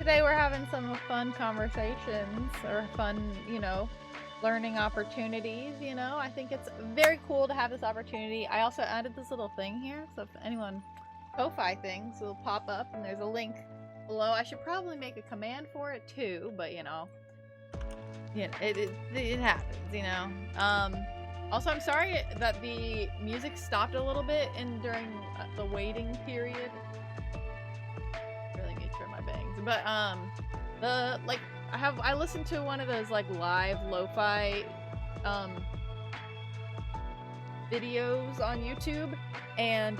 today we're having some fun conversations or fun, learning opportunities, I think it's very cool to have this opportunity. I also added this little thing here, so if anyone Ko-Fi things will pop up and there's a link below. I should probably make a command for it too, but it happens, Also, I'm sorry that the music stopped a little bit during the waiting period. Really need to trim my bangs, but I listened to one of those live lo-fi videos on YouTube, and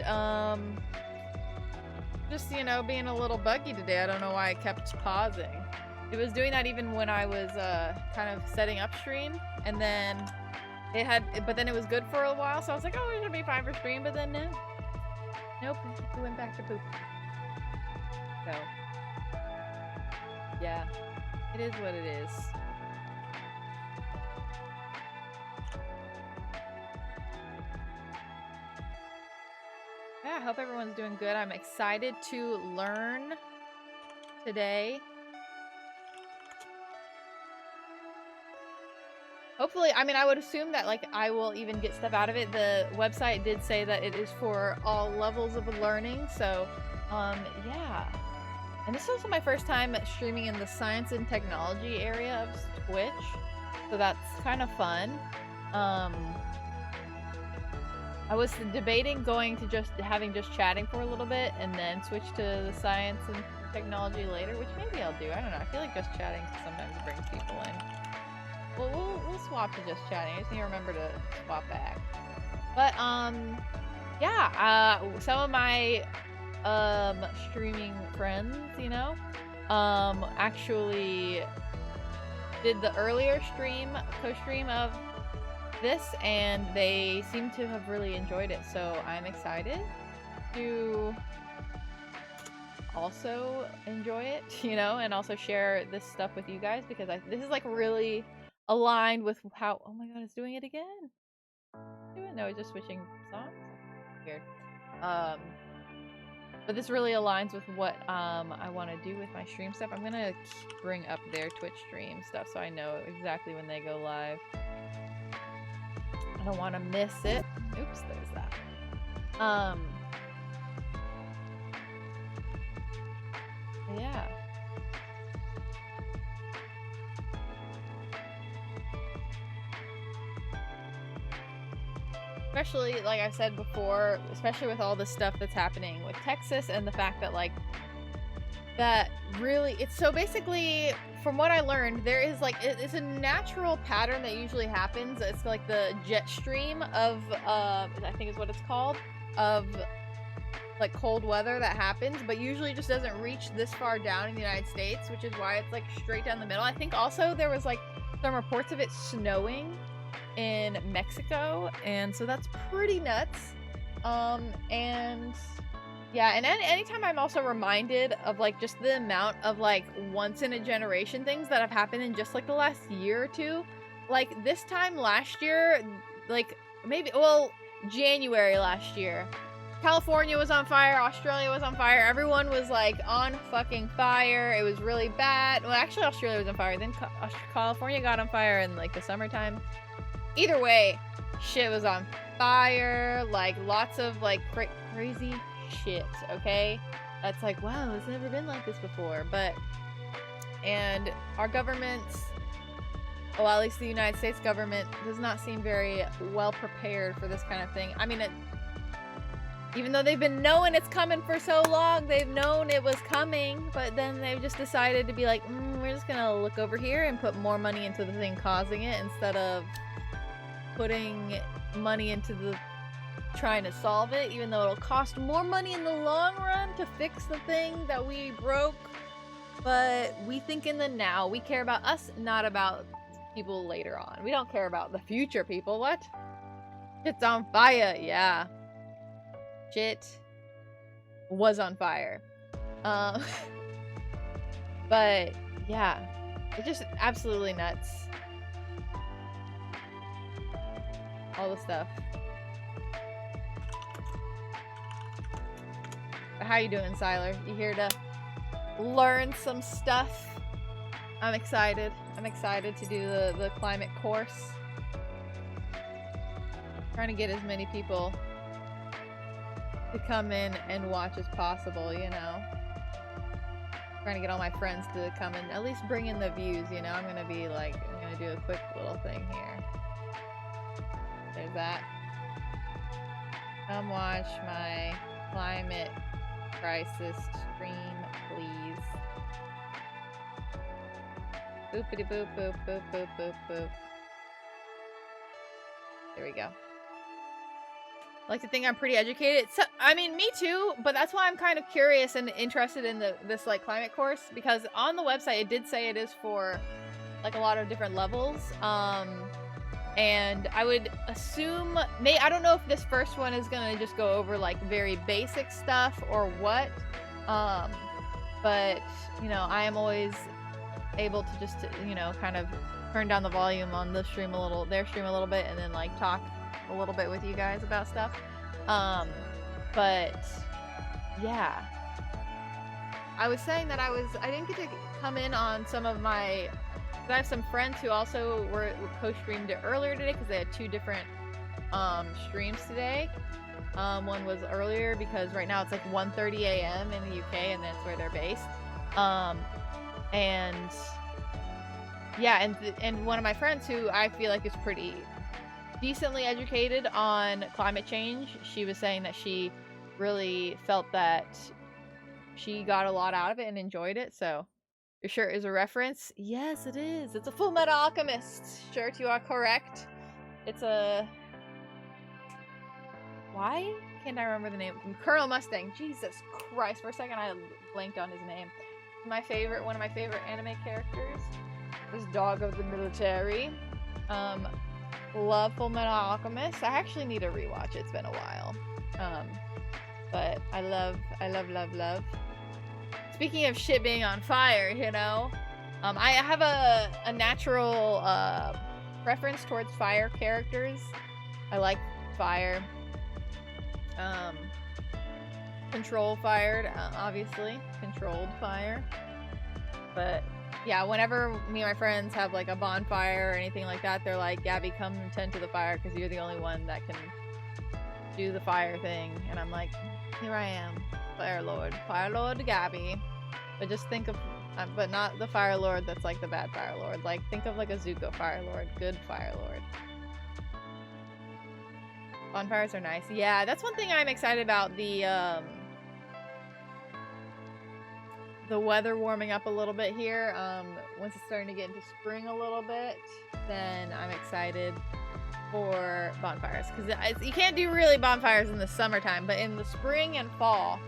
just being a little buggy today. I don't know why I kept pausing. It was doing that even when I was kind of setting up stream, and then but then it was good for a while, so I was like, oh, it should be fine for stream, but then nope, it went back to poop. So yeah, it is what it is. Yeah, I hope everyone's doing good. I'm excited to learn today. Hopefully, I would assume that I will even get stuff out of it. The website did say that it is for all levels of learning, so yeah. And this is also my first time streaming in the science and technology area of Twitch, so that's kind of fun. I was debating going to just chatting for a little bit and then switch to the science and technology later, which maybe I'll do. I don't know. I feel like just chatting sometimes brings people in. Well, we'll swap to just chatting. I just need to remember to swap back. But yeah, some of my streaming friends, actually did the earlier co-stream of this, and they seem to have really enjoyed it. So I'm excited to also enjoy it, and also share this stuff with you guys, because this is really aligned with how, oh my god, it's doing it again. No, it's just switching songs. Weird. But this really aligns with what I want to do with my stream stuff. I'm gonna bring up their Twitch stream stuff so I know exactly when they go live. I don't want to miss it. Oops, there's that. Yeah. Especially, like I've said before, especially with all the stuff that's happening with Texas and the fact that that really, it's so basically, from what I learned, there is it's a natural pattern that usually happens. It's the jet stream of I think is what it's called, of cold weather that happens, but usually just doesn't reach this far down in the United States, which is why it's straight down the middle. I think also there was some reports of it snowing in Mexico, and so that's pretty nuts. And yeah, and anytime I'm also reminded of just the amount of once in a generation things that have happened in just the last year or two. This time last year, January last year, California was on fire, Australia was on fire, everyone was on fucking fire. It was really bad. Well, actually Australia was on fire, then California got on fire in the summertime. Either way, shit was on fire, lots of crazy shit, okay? That's wow, it's never been like this before. And our governments, well, at least the United States government, does not seem very well prepared for this kind of thing. Even though they've been knowing it's coming for so long, they've known it was coming, but then they've just decided to be we're just gonna look over here and put more money into the thing causing it, instead of putting money into trying to solve it, even though it'll cost more money in the long run to fix the thing that we broke. But we think in the now. We care about us, not about people later on. We don't care about the future people. What? Shit's on fire. Yeah. Shit was on fire. But yeah, it's just absolutely nuts. All the stuff. How you doing, Siler? You here to learn some stuff. I'm excited. I'm excited to do the climate course. Trying to get as many people to come in and watch as possible, you know. Trying to get all my friends to come in, at least bring in the views, you know. I'm gonna be like, I'm gonna do a quick little thing here. There's that. Come watch my climate crisis stream, please. Boopity boop boop boop boop boop boop. There we go. I like to think I'm pretty educated. So, I mean, me too, but that's why I'm kind of curious and interested in this like climate course, because on the website it did say it is for like a lot of different levels. And I would assume, I don't know if this first one is gonna just go over like very basic stuff or what. But you know, I am always able to just, you know, kind of turn down the volume on the stream a little, their stream a little bit, and then like talk a little bit with you guys about stuff. But yeah, I was saying that I didn't get to come in on some of my, I have some friends who also were co-streamed it earlier today because they had two different streams today. One was earlier because right now it's like 1:30 a.m. in the UK, and that's where they're based. And yeah, and one of my friends who I feel like is pretty decently educated on climate change, she was saying that she really felt that she got a lot out of it and enjoyed it. So your shirt is a reference? Yes, it is. It's a Full Metal Alchemist shirt. You are correct. It's a... Why can't I remember the name? Colonel Mustang. Jesus Christ. For a second I blanked on his name. One of my favorite anime characters. This dog of the military. Love Full Metal Alchemist. I actually need to rewatch it. It's been a while. But I love. Speaking of shit being on fire, you know, I have a natural preference towards fire characters. I like fire. Control fired, obviously. Controlled fire. But yeah, whenever me and my friends have like a bonfire or anything like that, they're like, Gabby, come and tend to the fire because you're the only one that can do the fire thing. And I'm like, here I am, Fire Lord Gabby. But just think of, but not the Fire Lord that's like the bad Fire Lord. Like, think of like a Zuko Fire Lord, good Fire Lord. Bonfires are nice. Yeah, that's one thing I'm excited about. The weather warming up a little bit here. Once it's starting to get into spring a little bit, then I'm excited for bonfires, because you can't do really bonfires in the summertime, but in the spring and fall.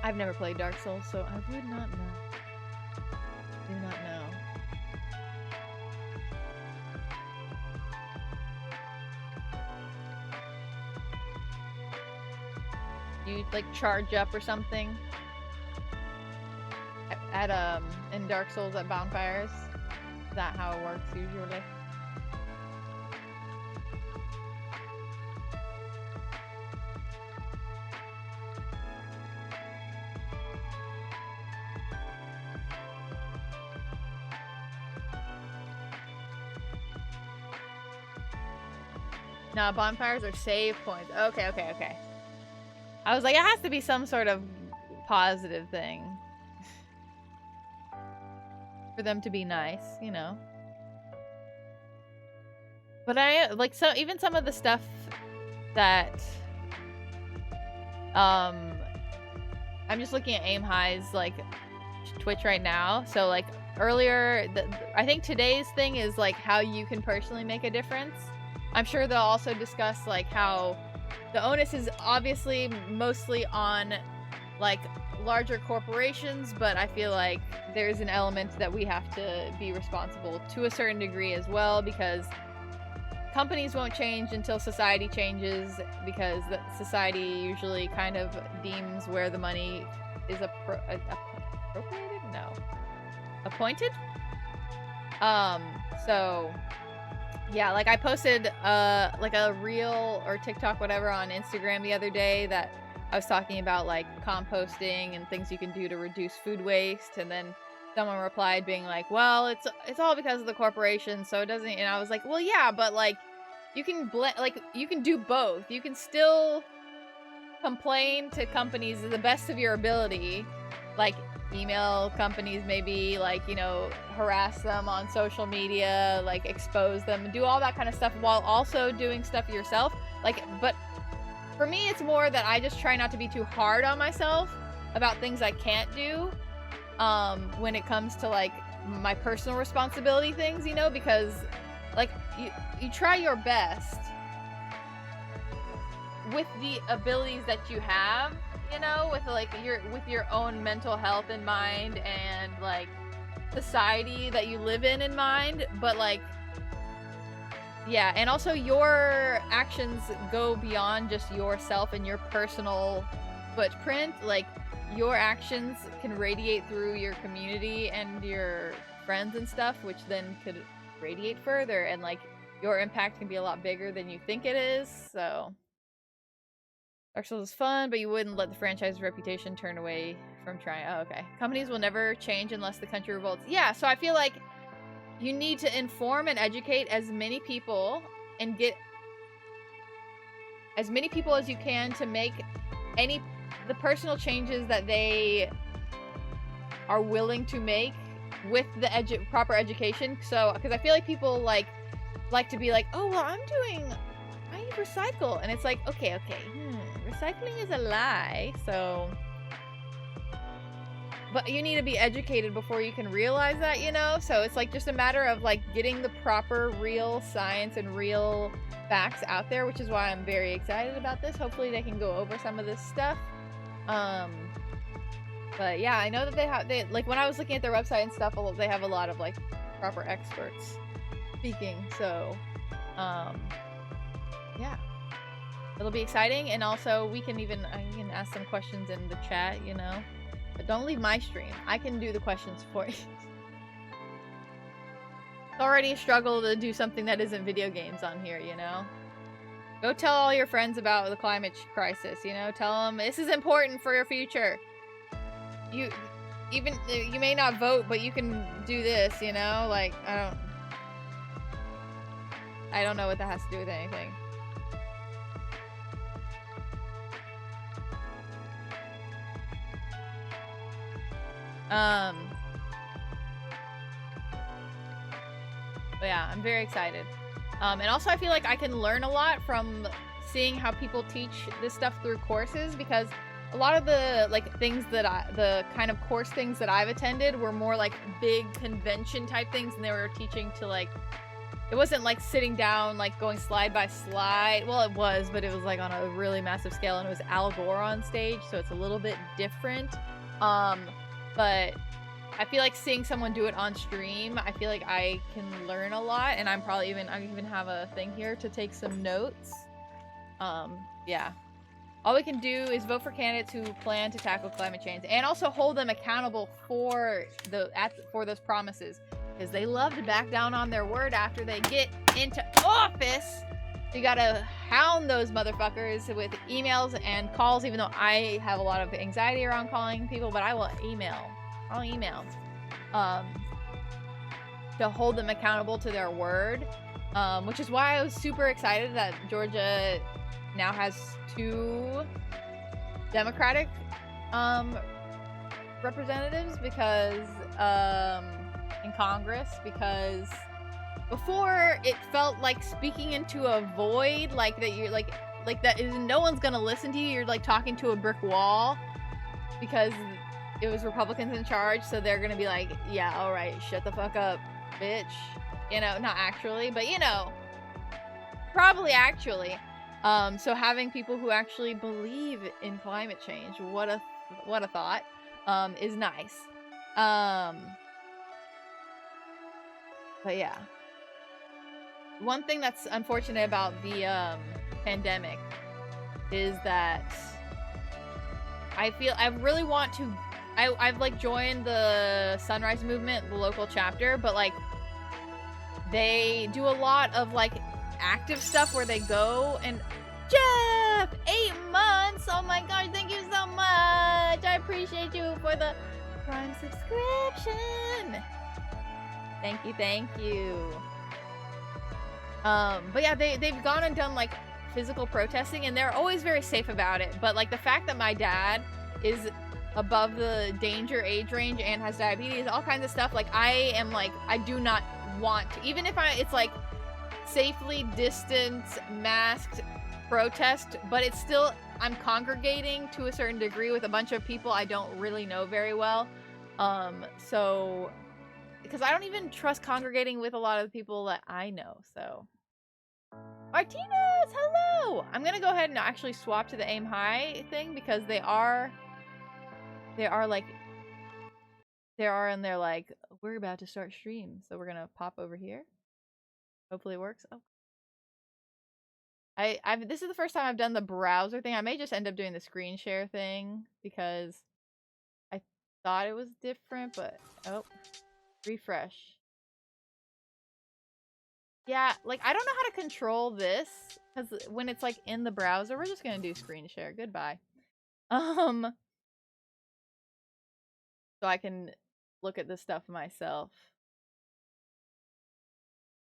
I've never played Dark Souls, so I would not know. Do not know. You like charge up or something at in Dark Souls at bonfires? Is that how it works usually? No, bonfires are save points. Okay. I was like, it has to be some sort of positive thing. For them to be nice, you know. But I, like, even some of the stuff that, I'm just looking at AimHi's, like, Twitch right now. So, like, earlier, I think today's thing is, like, how you can personally make a difference. I'm sure they'll also discuss, like, how the onus is obviously mostly on, like, larger corporations, but I feel like there's an element that we have to be responsible to a certain degree as well, because companies won't change until society changes, because society usually kind of deems where the money is appropriated? No. Appointed? So yeah, like I posted like a reel or TikTok, whatever, on Instagram the other day that I was talking about like composting and things you can do to reduce food waste, and then someone replied being like, well, it's all because of the corporation, so it doesn't. And I was like, well, yeah, but like you can you can do both. You can still complain to companies to the best of your ability, like email companies, maybe, like, you know, harass them on social media, like expose them, do all that kind of stuff while also doing stuff yourself. Like, but for me, it's more that I just try not to be too hard on myself about things I can't do when it comes to like my personal responsibility things, you know, because like you try your best with the abilities that you have, you know, with like your own mental health in mind and like society that you live in mind, but like, yeah, and also your actions go beyond just yourself and your personal footprint. Like your actions can radiate through your community and your friends and stuff, which then could radiate further, and like your impact can be a lot bigger than you think it is. So Dark Souls is fun, but you wouldn't let the franchise's reputation turn away from trying. Oh, okay. Companies will never change unless the country revolts. Yeah, so I feel like you need to inform and educate as many people and get as many people as you can to make the personal changes that they are willing to make with the proper education. So, because I feel like people like to be like, oh, well, I recycle, and it's like, okay, recycling is a lie. So, but you need to be educated before you can realize that, you know? So it's like just a matter of like getting the proper real science and real facts out there, which is why I'm very excited about this. Hopefully they can go over some of this stuff. But yeah, I know that they like, when I was looking at their website and stuff, they have a lot of like proper experts speaking. So, yeah, it'll be exciting. And also I can ask some questions in the chat, you know, but don't leave my stream. I can do the questions for you. It's already a struggle to do something that isn't video games on here, you know? Go tell all your friends about the climate crisis, you know? Tell them this is important for your future. You may not vote, but you can do this, you know? Like, I don't know what that has to do with anything. But yeah, I'm very excited. And also I feel like I can learn a lot from seeing how people teach this stuff through courses, because a lot of the like things that the kind of course things that I've attended were more like big convention type things, and they were teaching to like, it wasn't like sitting down like going slide by slide. Well, it was, but it was like on a really massive scale, and it was Al Gore on stage, so it's a little bit different. But I feel like seeing someone do it on stream, I feel like I can learn a lot, and I even have a thing here to take some notes. Yeah. All we can do is vote for candidates who plan to tackle climate change, and also hold them accountable for those promises, because they love to back down on their word after they get into office. You gotta hound those motherfuckers with emails and calls, even though I have a lot of anxiety around calling people, but I will email. I'll email. To hold them accountable to their word. Which is why I was super excited that Georgia now has 2 Democratic representatives, because in Congress, because before it felt like speaking into a void, like that you're like that is, no one's gonna listen to you. You're like talking to a brick wall, because it was Republicans in charge, so they're gonna be like, yeah, all right, shut the fuck up, bitch. You know, not actually, but you know, probably actually. So having people who actually believe in climate change, what a thought, is nice. But yeah. One thing that's unfortunate about the pandemic is that I really want to, I've like joined the Sunrise Movement, the local chapter, but like they do a lot of like active stuff where they go and Jeff, 8 months. Oh my gosh, thank appreciate you for the Prime subscription. Thank you, thank you. But yeah, they've gone and done like physical protesting, and they're always very safe about it. But like the fact that my dad is above the danger age range and has diabetes, all kinds of stuff, like I am like, I do not want to, even if it's like safely distanced, masked protest, but it's still, I'm congregating to a certain degree with a bunch of people I don't really know very well. So, because I don't even trust congregating with a lot of the people that I know, so. Martinez, hello! I'm gonna go ahead and actually swap to the AimHi thing because they are like, and they're like, we're about to start stream, so we're gonna pop over here. Hopefully it works. Oh. This is the first time I've done the browser thing. I may just end up doing the screen share thing because I thought it was different, but oh, refresh. Yeah, like I don't know how to control this because when it's like in the browser, we're just gonna do screen share. Goodbye. So I can look at this stuff myself,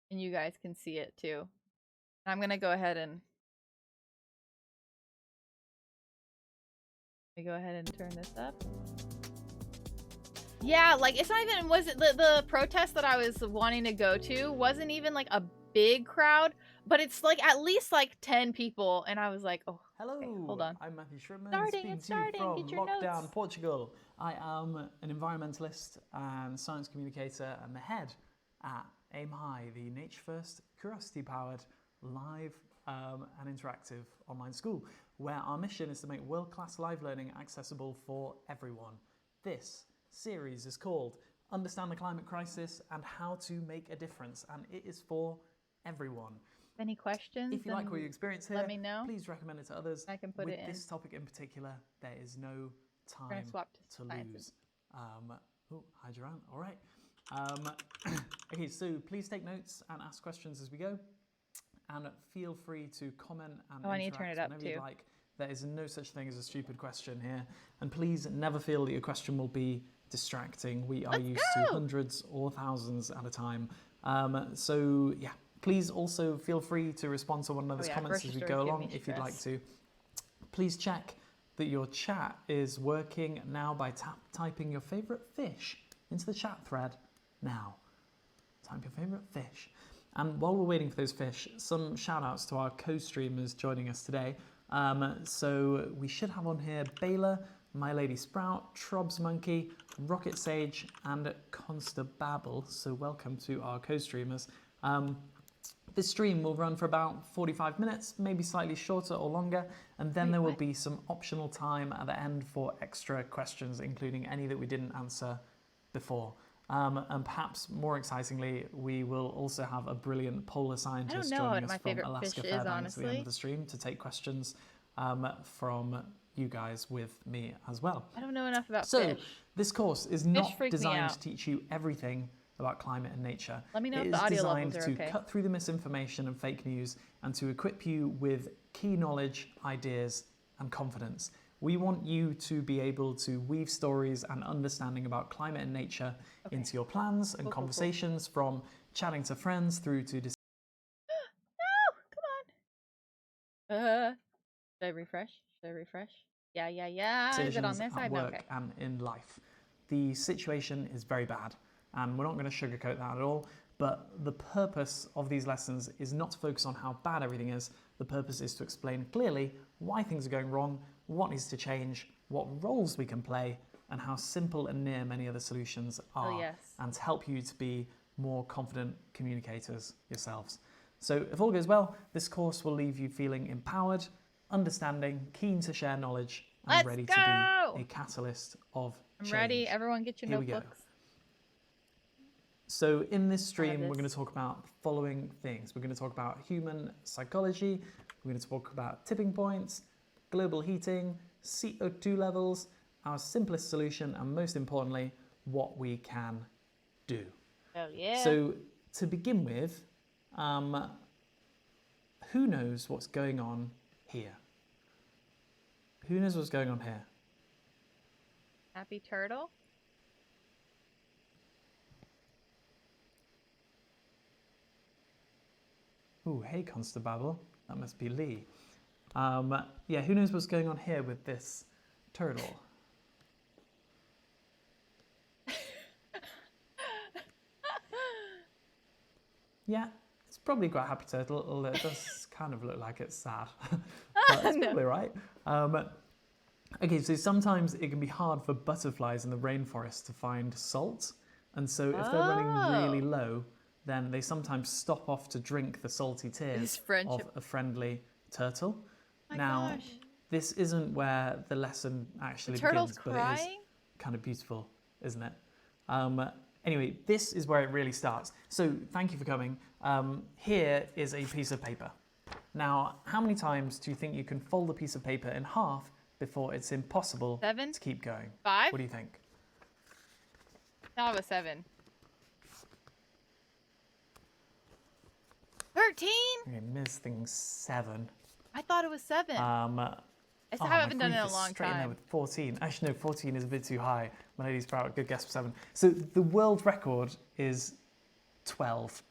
and you guys can see it too. I'm gonna go ahead and turn this up. Yeah, like it's not even, was it the protest that I was wanting to go to wasn't even like a big crowd, but it's like at least like 10 people, and I was like, oh, hello, okay, hold on. I'm Matthew Shrimman, It's starting. from Get your lockdown, notes. Portugal. I am an environmentalist and science communicator and the head at AimHi, the Nature First, curiosity-powered, live and interactive online school, where our mission is to make world-class live learning accessible for everyone. This series is called Understand the Climate Crisis and How to Make a Difference, and it is for everyone. Any questions? If you like what you experience here, let me know. Please recommend it to others. I can put it in. With this topic in particular, there is no time to lose. Oh, hi, Duran. All right. Okay, so please take notes and ask questions as we go, and feel free to comment and I need to turn it up whenever too. you like. There is no such thing as a stupid question here, and please never feel that your question will be distracting. We are used to hundreds or thousands at a time. So yeah, please also feel free to respond to one another's comments as we go along if you'd like to. Please check that your chat is working now by typing your favorite fish into the chat thread now. Type your favorite fish. And while we're waiting for those fish, some shout outs to our co-streamers joining us today. So we should have on here Baylor, My Lady Sprout, Trobs Monkey, Rocket Sage, and Constababble. So welcome to our co-streamers. This stream will run for about 45 minutes, maybe slightly shorter or longer, and then there will be some optional time at the end for extra questions, including any that we didn't answer before. And perhaps more excitingly, we will also have a brilliant polar scientist joining us from Alaska Fairbanks at the end of the stream to take questions from you guys with me as well. I don't know enough about fish. So this course is not designed to teach you everything about climate and nature. Let me know if the audio levels are okay. It is designed to cut through the misinformation and fake news and to equip you with key knowledge, ideas, and confidence. We want you to be able to weave stories and understanding about climate and nature into your plans and conversations, from chatting to friends through to... No, come on. Should I refresh? Yeah. Is it on this side? At work and in life. The situation is very bad, and we're not going to sugarcoat that at all. But the purpose of these lessons is not to focus on how bad everything is. The purpose is to explain clearly why things are going wrong, what needs to change, what roles we can play, and how simple and near many other solutions are, and to help you to be more confident communicators yourselves. So if all goes well, this course will leave you feeling empowered, understanding, keen to share knowledge, and ready to be a catalyst of change. I'm ready. Everyone get your notebooks. So in this stream, we're going to talk about the following things. We're going to talk about human psychology. We're going to talk about tipping points, global heating, CO2 levels, our simplest solution, and most importantly, what we can do. Oh yeah. So to begin with, who knows what's going on here? Who knows what's going on here? Happy turtle. Ooh, hey, Constable. That must be Lee. Yeah, who knows what's going on here with this turtle? Yeah, it's probably quite a happy turtle, although it does kind of look like it's sad. But it's probably right. Okay, so sometimes it can be hard for butterflies in the rainforest to find salt. And so if they're running really low, then they sometimes stop off to drink the salty tears of a friendly turtle. Now, this isn't where the lesson actually begins, but it is kind of beautiful, isn't it? Anyway, this is where it really starts. So thank you for coming. Here is a piece of paper. Now, how many times do you think you can fold a piece of paper in half before it's impossible to keep going? 5? What do you think? That was 7. 13? Okay, Ms. Thing's 7. I thought it was 7. I still haven't done it in a long straight time. In there with 14. Actually, no, 14 is a bit too high. My lady's proud. Good guess for 7. So the world record is 12.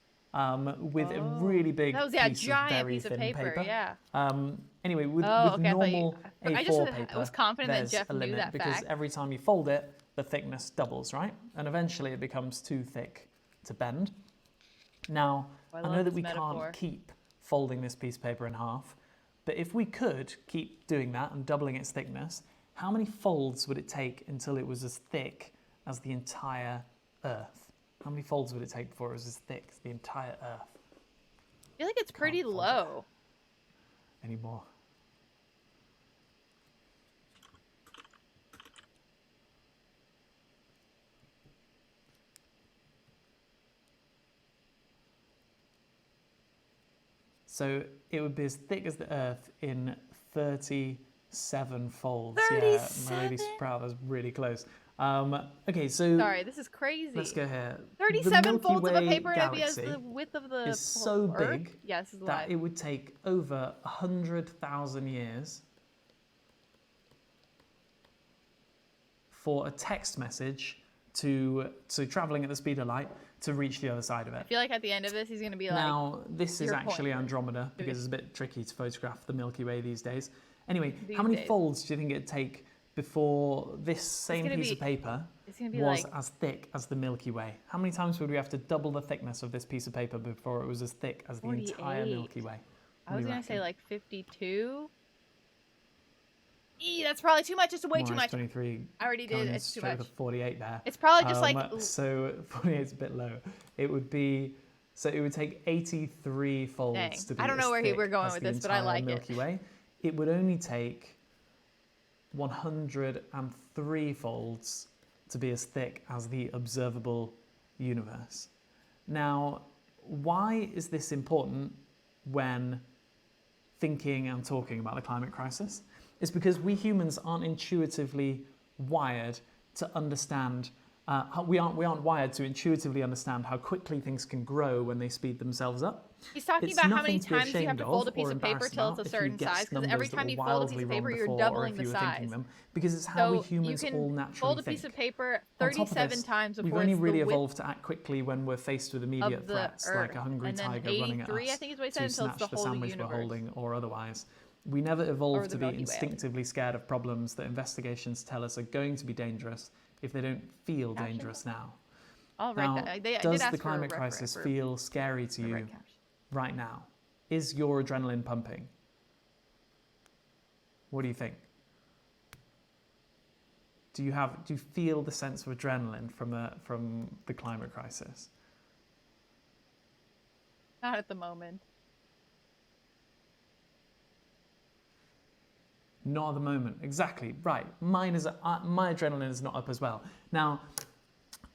With a really big piece of very thin paper. Yeah. Anyway, with okay, normal A4 paper, I was confident there's that Jeff a limit knew that because fact. every time you fold it, the thickness doubles, right? And eventually it becomes too thick to bend. Now, I know that we can't keep folding this piece of paper in half, but if we could keep doing that and doubling its thickness, how many folds would it take until it was as thick as the entire Earth? How many folds would it take before it was as thick as the entire Earth? I feel like it's pretty low. Anymore. So it would be as thick as the Earth in 37 folds. 37? Yeah, my lady's proud. That's really close. Okay, so sorry, this is crazy. Let's go here. 37 folds of a paper and it'd be as the width of the is so Earth? big that it would take over 100,000 years for a text message to traveling at the speed of light to reach the other side of it. I feel like at the end of this, he's going to be like. Now, this is actually Andromeda because it's a bit tricky to photograph the Milky Way these days. Anyway, how many folds do you think it'd take before this same piece of paper was as thick as the Milky Way? How many times would we have to double the thickness of this piece of paper before it was as thick as the entire Milky Way? I was going to say like 52. That's probably too much. It's way too much. 23. I already did. It's too much. 48 there. It's probably just like. So 48 is a bit low. It would be. So it would take 83 folds to be. I don't know where we're going with this, but I like Milky Way. It would only take 103 folds to be as thick as the observable universe. Now, why is this important when thinking and talking about the climate crisis? It's because we humans aren't intuitively wired to understand. We aren't wired to intuitively understand how quickly things can grow when they speed themselves up. He's talking about how many times you have to fold a piece of paper till it's a certain size, because every time you fold a piece of paper, you're doubling the size. Because it's how we humans all naturally think. Fold a piece of paper 37 times before we've only really evolved to act quickly when we're faced with immediate threats, like a hungry tiger running at us, I think is what he said, to snatch the sandwich we're holding or otherwise. We never evolved to be instinctively scared of problems that investigations tell us are going to be dangerous if they don't feel dangerous now. Now, does the climate crisis feel scary to you right now? Is your adrenaline pumping? What do you think? Do you feel the sense of adrenaline from the climate crisis? Not at the moment. Not at the moment. Exactly. Right. Mine is. My adrenaline is not up as well. Now,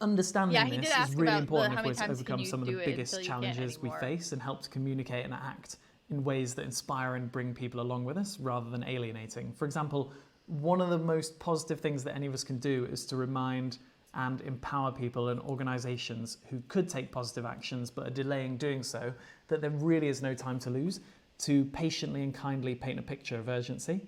understanding this is really important if we're to overcome some of the biggest challenges we face and help to communicate and act in ways that inspire and bring people along with us rather than alienating. For example, one of the most positive things that any of us can do is to remind and empower people and organizations who could take positive actions but are delaying doing so, that there really is no time to lose, to patiently and kindly paint a picture of urgency.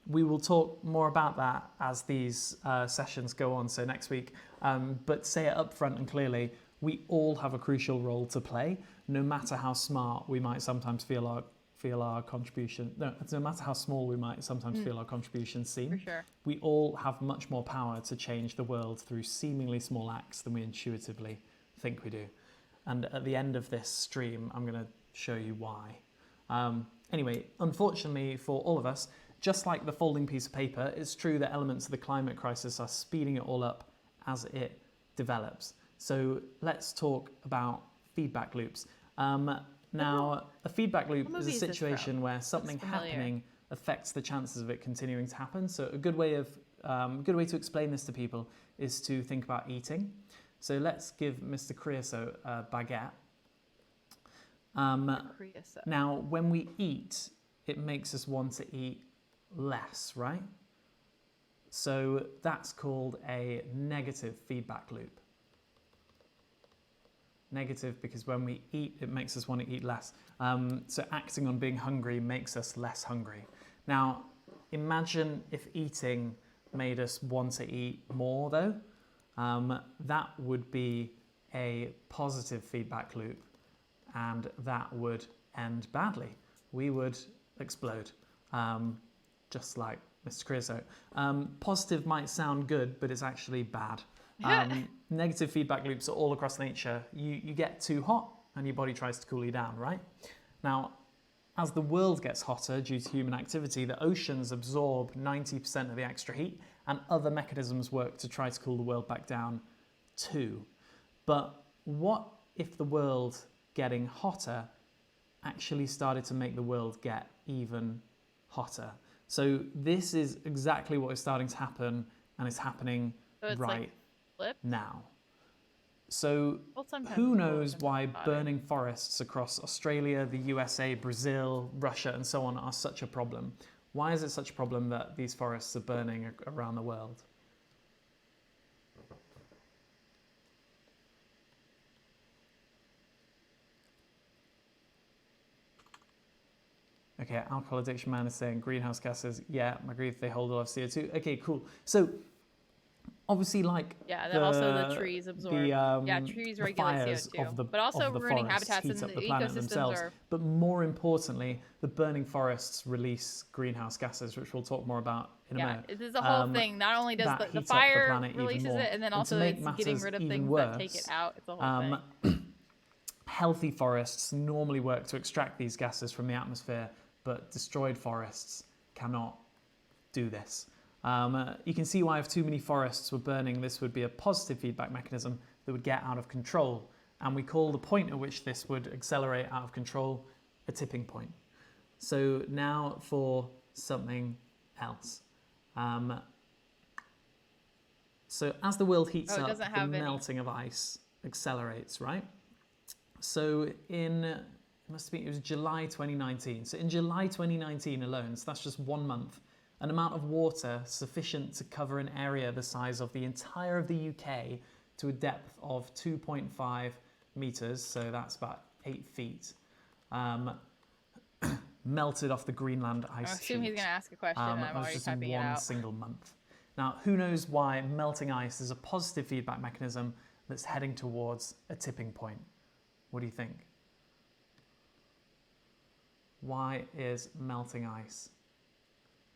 we will talk more about that as these sessions go on, so next week. But say it up front and clearly, we all have a crucial role to play, no matter how smart we might sometimes feel our contribution. No matter how small we might sometimes feel our contribution seem. For sure. We all have much more power to change the world through seemingly small acts than we intuitively think we do. And at the end of this stream, I'm going to show you why. Anyway, unfortunately for all of us, just like the folding piece of paper, it's true that elements of the climate crisis are speeding it all up as it develops. So let's talk about feedback loops. Now, a feedback loop is a situation where something happening affects the chances of it continuing to happen. So a good way to explain this to people is to think about eating. So let's give Mr. Creosote a baguette. Now, when we eat, it makes us want to eat less, right? So that's called a negative feedback loop. Negative because when we eat, it makes us want to eat less. So acting on being hungry makes us less hungry. Now, imagine if eating made us want to eat more, though. That would be a positive feedback loop, and that would end badly. We would explode, just like Mr. Creosote. Positive might sound good, but it's actually bad. Negative feedback loops are all across nature. You get too hot and your body tries to cool you down, right? Now, as the world gets hotter due to human activity, the oceans absorb 90% of the extra heat, and other mechanisms work to try to cool the world back down too. But what if the world getting hotter actually started to make the world get even hotter? So this is exactly what is starting to happen, and it's happening right now. So who knows why burning forests across Australia, the USA, Brazil, Russia, and so on are such a problem? Why is it such a problem that these forests are burning around the world? Okay, alcohol addiction man is saying greenhouse gases. Yeah, I agree, they hold a lot of CO2. Okay, cool. So obviously, like also the trees absorb. Trees regulate CO2, but also ruining habitats and the ecosystems are. But more importantly, the burning forests release greenhouse gases, which we'll talk more about in a minute. Yeah, this is a whole thing. Not only does the fire releases it, and then also it's getting rid of things that take it out. It's a whole thing. Healthy forests normally work to extract these gases from the atmosphere, but destroyed forests cannot do this. You can see why if too many forests were burning, this would be a positive feedback mechanism that would get out of control. And we call the point at which this would accelerate out of control a tipping point. So now for something else. So as the world heats up, the melting of ice accelerates, right? So it was July 2019. So in July 2019 alone, so that's just 1 month, an amount of water sufficient to cover an area the size of the entire of the UK to a depth of 2.5 meters, so that's about 8 feet, melted off the Greenland ice sheet. I assume he's going to ask a question, and I'm already typing it out. One single month. Now, who knows why melting ice is a positive feedback mechanism that's heading towards a tipping point? What do you think? Why is melting ice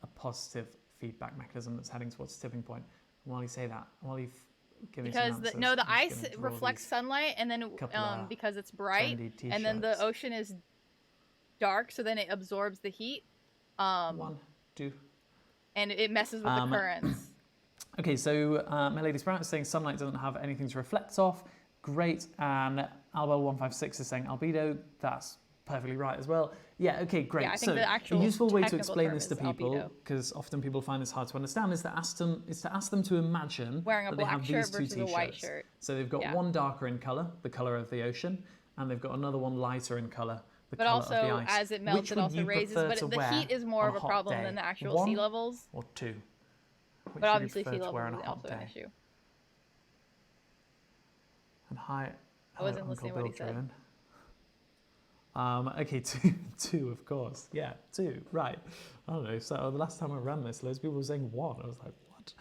a positive feedback mechanism that's heading towards a tipping point? And while you say that, while you give me some answers, the ice reflects sunlight, and then because it's bright, and then the ocean is dark, so then it absorbs the heat. 1, 2. And it messes with the currents. Okay, so my lady Sprout is saying sunlight doesn't have anything to reflect off. Great. And Albel156 is saying albedo. That's perfectly right as well. Yeah, okay, great. Yeah, I think so the actual a useful way to explain this to people, because often people find this hard to understand, is to ask them to imagine wearing a that they have black these shirt two versus a t-shirts. white shirt. So they've got one darker in colour, the colour of the ocean, and they've got another one lighter in colour, the colour of the ice. But also, as it melts, it also raises. But the heat is more of a problem than the actual sea levels. Or 2. But obviously, sea levels is also an issue. And hi, I wasn't listening to what he said. Okay, two, of course. Yeah, two, right. I don't know. So the last time I ran this, loads of people were saying one. I was like, what?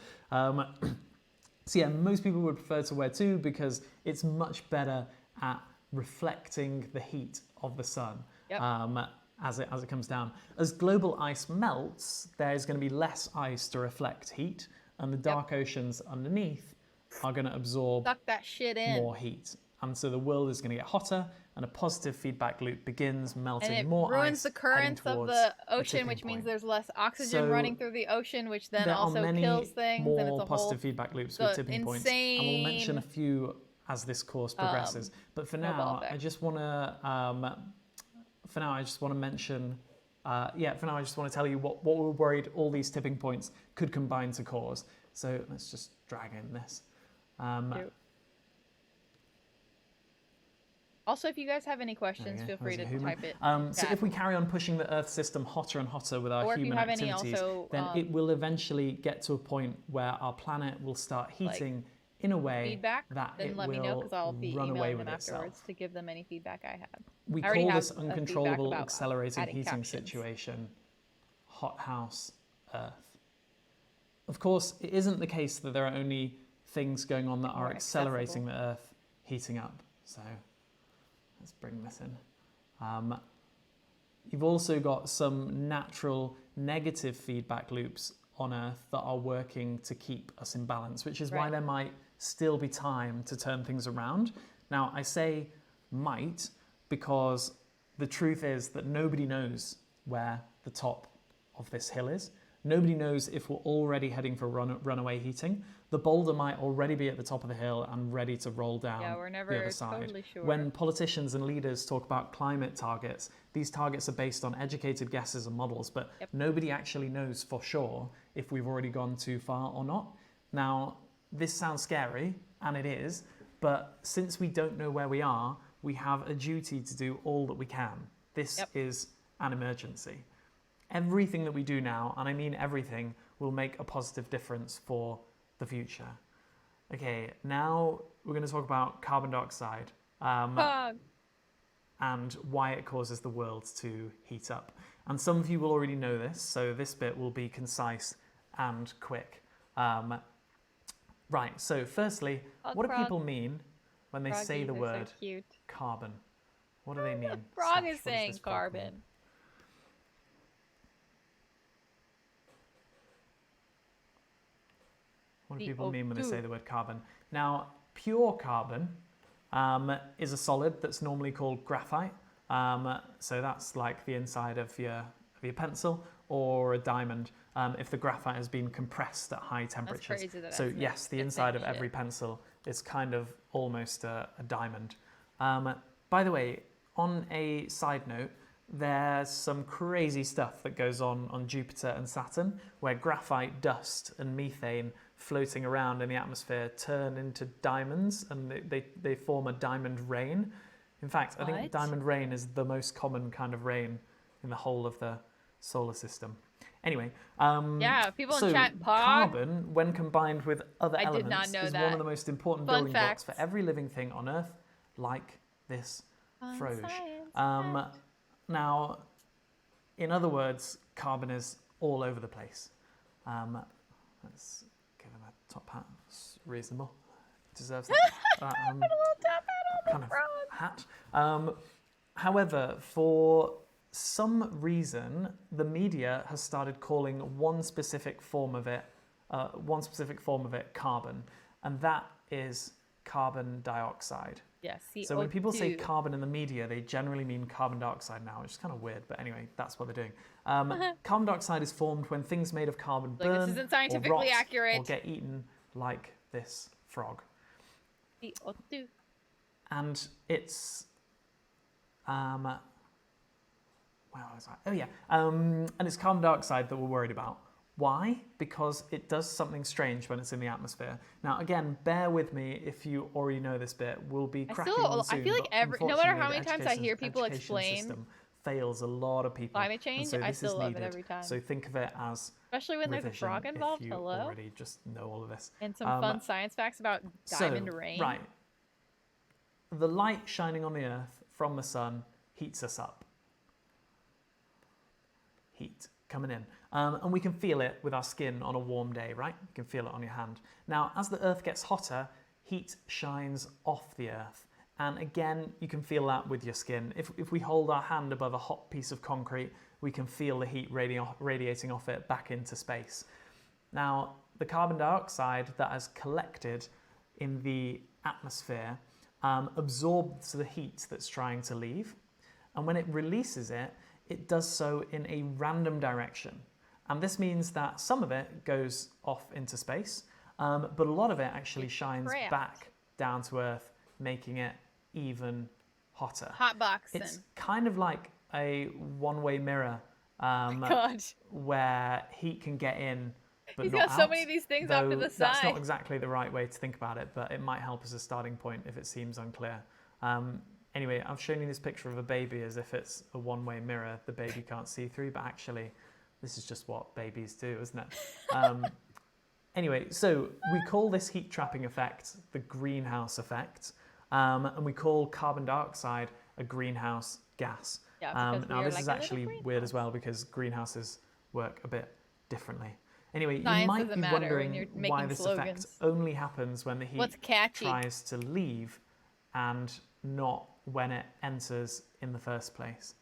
So yeah, most people would prefer to wear two because it's much better at reflecting the heat of the sun. Yep. As it comes down. As global ice melts, there's going to be less ice to reflect heat, and the dark oceans underneath are going to absorb Suck that shit in. more heat. And so the world is going to get hotter, and a positive feedback loop begins, melting and it more ruins ice, the currents of the ocean, which point. means there's less oxygen So running through the ocean, which then there also are many kills things. more And it's a positive whole feedback loops with tipping points, and we'll mention a few as this course progresses. But for now, I just want to. For now, I just want to mention. For now, I just want to tell you what we're worried all these tipping points could combine to cause. So let's just drag in this. Also, if you guys have any questions, feel free to type it. So if we carry on pushing the Earth system hotter and hotter with our human activities, then it will eventually get to a point where our planet will start heating in a way that it let me know, because I'll be run away emailing with them itself. afterwards to give them any feedback I have. We call this uncontrollable accelerating heating situation hothouse Earth. Of course, it isn't the case that there are only things going on that are accelerating the Earth heating up. So let's bring this in. You've also got some natural negative feedback loops on Earth that are working to keep us in balance, which is why there might still be time to turn things around. Now, I say might because the truth is that nobody knows where the top of this hill is. Nobody knows if we're already heading for runaway heating. The boulder might already be at the top of the hill and ready to roll down the other side. Totally sure. When politicians and leaders talk about climate targets, these targets are based on educated guesses and models, but nobody actually knows for sure if we've already gone too far or not. Now, this sounds scary, and it is, but since we don't know where we are, we have a duty to do all that we can. This is an emergency. Everything that we do now, and I mean everything, will make a positive difference for the future. Okay, now we're going to talk about carbon dioxide and why it causes the world to heat up. And some of you will already know this, so this bit will be concise and quick. Right, so firstly, what do people mean when they say the word carbon? What do they mean? Frog is saying carbon. What do people mean when they say the word carbon? Now, pure carbon is a solid that's normally called graphite. So that's like the inside of your pencil or a diamond if the graphite has been compressed at high temperatures. So yes, the inside of every pencil is kind of almost a diamond. By the way, on a side note, there's some crazy stuff that goes on Jupiter and Saturn, where graphite dust and methane floating around in the atmosphere turn into diamonds, and they form a diamond rain. In fact, I think diamond rain is the most common kind of rain in the whole of the solar system. Anyway, people in chat, carbon, when combined with other elements, is one of the most important building blocks for every living thing on Earth, like this froge. Now, in other words, carbon is all over the place. Let's give him a top hat. It's reasonable. Deserves that. Put a little top hat on the front. Hat. However, for some reason, the media has started calling one specific form of it carbon, and that is carbon dioxide. Yes. So when people say carbon in the media, they generally mean carbon dioxide now, which is kind of weird, but anyway, that's what they're doing. Carbon dioxide is formed when things made of carbon burn, this isn't scientifically or rot, accurate, or get eaten, like this frog. CO2. And it's where was I? Oh yeah, and it's carbon dioxide that we're worried about. Why? Because it does something strange when it's in the atmosphere. Now, again, bear with me if you already know this bit. We'll be cracking on soon. I feel like no matter how many times I hear people explain fails a lot of people. Climate change, I still love it every time. So think of it as especially when there's a frog involved. If you already just know all of this. And some fun science facts about diamond rain. Right. The light shining on the Earth from the sun heats us up. Heat coming in. And we can feel it with our skin on a warm day, right? You can feel it on your hand. Now, as the Earth gets hotter, heat shines off the Earth. And again, you can feel that with your skin. If we hold our hand above a hot piece of concrete, we can feel the heat radiating off it back into space. Now, the carbon dioxide that has collected in the atmosphere absorbs the heat that's trying to leave. And when it releases it, it does so in a random direction. And this means that some of it goes off into space, but a lot of it actually shines back down to Earth, making it even hotter. Hot boxing. It's kind of like a one-way mirror where heat can get in, but He's not got so out, many of these things off to the side. That's not exactly the right way to think about it, but it might help as a starting point if it seems unclear. Anyway, I've shown you this picture of a baby as if it's a one-way mirror the baby can't see through, but actually this is just what babies do, isn't it? Anyway, so we call this heat trapping effect the greenhouse effect, and we call carbon dioxide a greenhouse gas. Yeah, now this is actually weird as well because greenhouses work a bit differently. Anyway, Science you might be wondering why this slogans. effect only happens when the heat tries to leave and not when it enters in the first place.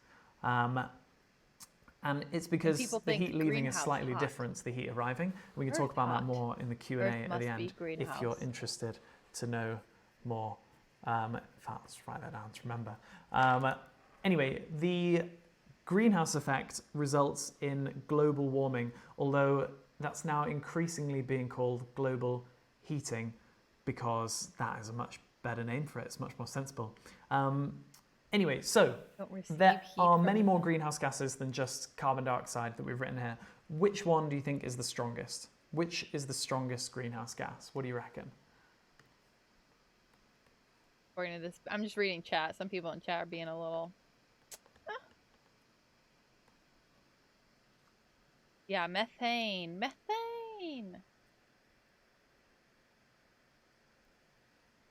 And it's because the heat leaving is slightly different to the heat arriving. We can talk about that more in the Q&A at the end if you're interested to know more. In fact, let's write that down to remember. Anyway, the greenhouse effect results in global warming, although that's now increasingly being called global heating because that is a much better name for it. It's much more sensible. Anyway, so there are many more greenhouse gases than just carbon dioxide that we've written here. Which one do you think is the strongest? Which is the strongest greenhouse gas? What do you reckon? According to this, I'm just reading chat. Some people in chat are being a little... Yeah, methane. Methane!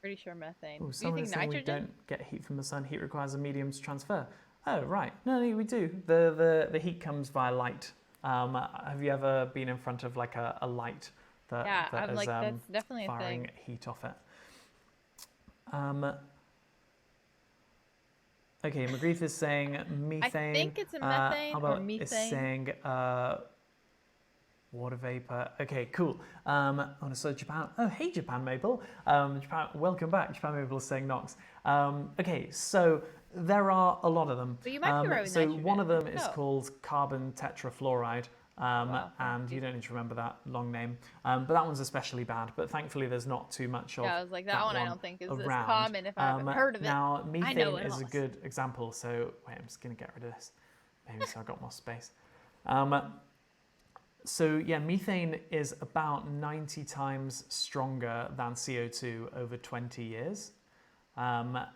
Pretty sure methane. Ooh, do you think nitrogen? We don't get heat from the sun. Heat requires a medium to transfer. Oh, right. No, we do. The heat comes via light. Have you ever been in front of like a light that is like, that's definitely firing a thing. heat off it? Okay, McGreeth is saying methane. I think it's a methane or methane. It's saying water vapor. Okay, cool. So Japan. Oh, hey, Japan Maple. Japan, welcome back. Japan Maple is saying NOx. Okay, so there are a lot of them. But you might be right with nitrogen. One of them is called carbon tetrafluoride. And you don't need to remember that long name. But that one's especially bad. But thankfully, there's not too much of I was like, that one I don't think is as around. common if I haven't heard of it. Now, methane is a good example. So, wait, I'm just going to get rid of this. Maybe so I've got more space. So, yeah, methane is about 90 times stronger than CO2 over 20 years. But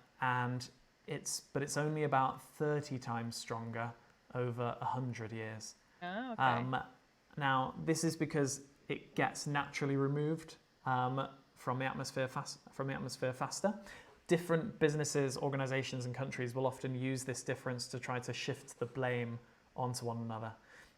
it's only about 30 times stronger over 100 years. Oh, okay. Now, this is because it gets naturally removed from the atmosphere faster. Different businesses, organizations, and countries will often use this difference to try to shift the blame onto one another.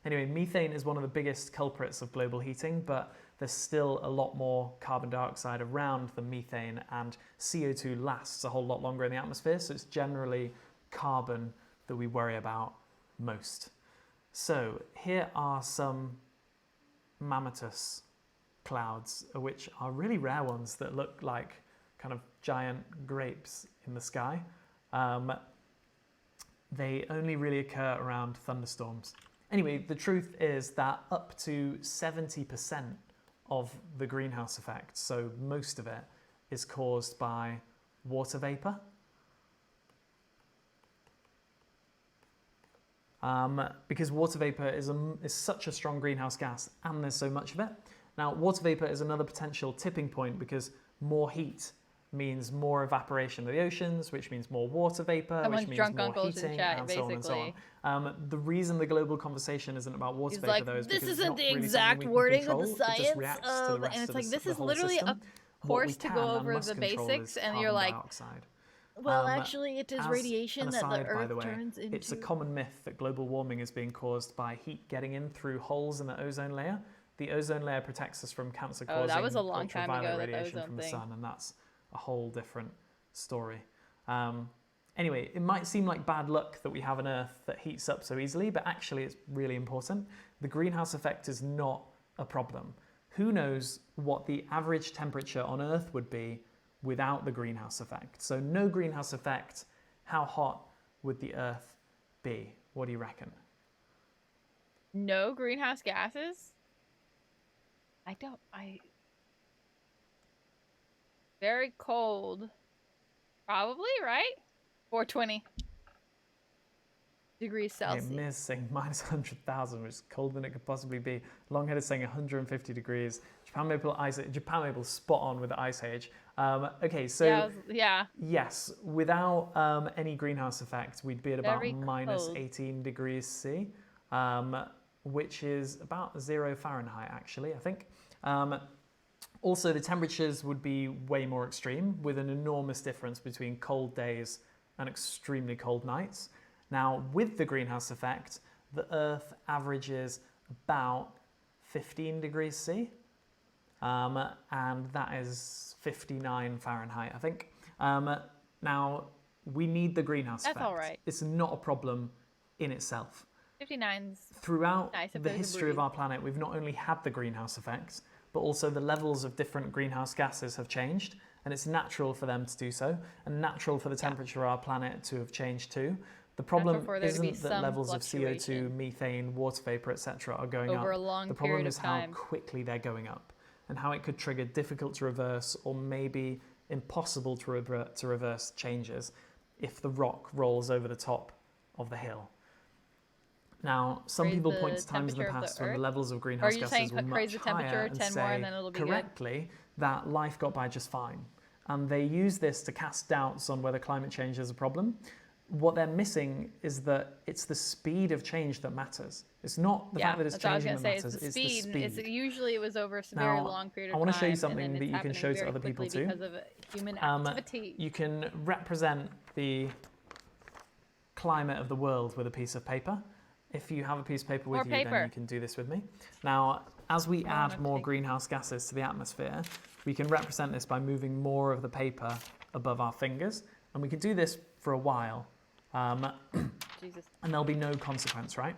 Anyway, methane is one of the biggest culprits of global heating, but there's still a lot more carbon dioxide around than methane, and CO2 lasts a whole lot longer in the atmosphere, so it's generally carbon that we worry about most. So here are some mammatus clouds, which are really rare ones that look like kind of giant grapes in the sky. They only really occur around thunderstorms. Anyway, the truth is that up to 70% of the greenhouse effect, so most of it, is caused by water vapor. Because water vapor is such a strong greenhouse gas and there's so much of it. Now, water vapor is another potential tipping point because more heat means more evaporation of the oceans, which means more water vapor, which means more heating, and so on and so on. The reason the global conversation isn't about water vapor, though, is because this it's isn't not the really exact wording of the It just science reacts to the rest and it's of like, the, this the is whole literally system. a course to go over the basics, and you're like, dioxide. Well, actually, it is as radiation an that the aside, by Earth the way, turns into. it's a common myth that global warming is being caused by heat getting in through holes in the ozone layer. The ozone layer protects us from cancer-causing that was a long time ago, ultraviolet that the radiation ozone from the thing. sun, and that's a whole different story. Anyway, it might seem like bad luck that we have an Earth that heats up so easily, but actually it's really important. The greenhouse effect is not a problem. Who knows what the average temperature on Earth would be without the greenhouse effect? So no greenhouse effect, how hot would the Earth be? What do you reckon? No greenhouse gases? Very cold. Probably, right? 420 degrees Celsius. Okay, Miz saying minus 100,000, which is colder than it could possibly be. Longhead is saying 150 degrees. Japan Maple spot on with the ice age. Okay, so yeah. Yes, without any greenhouse effect, we'd be at about Very minus cold. 18 degrees C, which is about 0 Fahrenheit, actually, I think. Also, the temperatures would be way more extreme, with an enormous difference between cold days and extremely cold nights. Now, with the greenhouse effect, the Earth averages about 15 degrees C, and that is 59 Fahrenheit, I think. Now, we need the greenhouse effect. That's all right. It's not a problem in itself. 59's Throughout nice the history of our planet, we've not only had the greenhouse effect, but also the levels of different greenhouse gases have changed, and it's natural for them to do so, and natural for the temperature of our planet to have changed too. The problem isn't that levels of CO2, methane, water vapor, etc. are going over up. a long The problem period is of how time. quickly they're going up, and how it could trigger difficult to reverse or maybe impossible to reverse changes if the rock rolls over the top of the hill. Now, some people point to times in the past when the levels of greenhouse gases were much higher and say correctly that life got by just fine. And they use this to cast doubts on whether climate change is a problem. What they're missing is that it's the speed of change that matters. It's not the fact that it's changing that matters, it's the speed. Usually it was over a very long period of time. I want to show you something that you can show to other people too. Because of human activity. You can represent the climate of the world with a piece of paper. If you have a piece of paper with you, then you can do this with me. Now, as we add more greenhouse gases to the atmosphere, we can represent this by moving more of the paper above our fingers. And we can do this for a while. Jesus. And there'll be no consequence, right?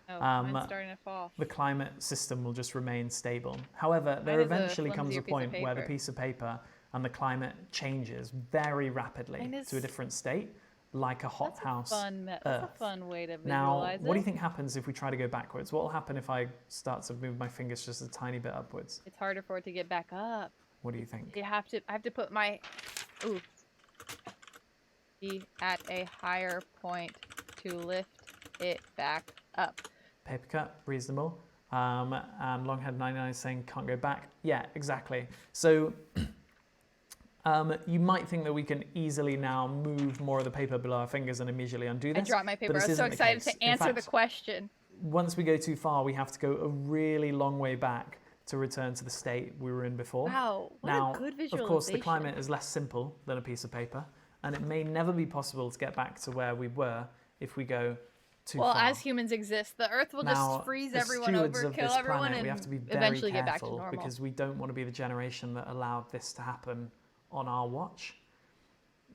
Oh, mine's starting to fall. The climate system will just remain stable. However, there eventually comes a point where the piece of paper and the climate changes very rapidly to a different state, like a hothouse Earth. That's a fun way to visualize now, it. what do you think happens if we try to go backwards? What will happen if I start to move my fingers just a tiny bit upwards? It's harder for it to get back up. What do you think? I have to put my be at a higher point to lift it back up. Paper cut, reasonable. And Longhead 99 is saying can't go back. Yeah, exactly. So you might think that we can easily now move more of the paper below our fingers and immediately undo this. I dropped my paper. I was so excited to answer the question. Once we go too far, we have to go a really long way back to return to the state we were in before. Wow, what a good visualization. Of course, the climate is less simple than a piece of paper, and it may never be possible to get back to where we were if we go too far. Well, as humans exist, the Earth will just freeze everyone over, kill everyone, and we have to be eventually get back to normal. Because we don't want to be the generation that allowed this to happen on our watch.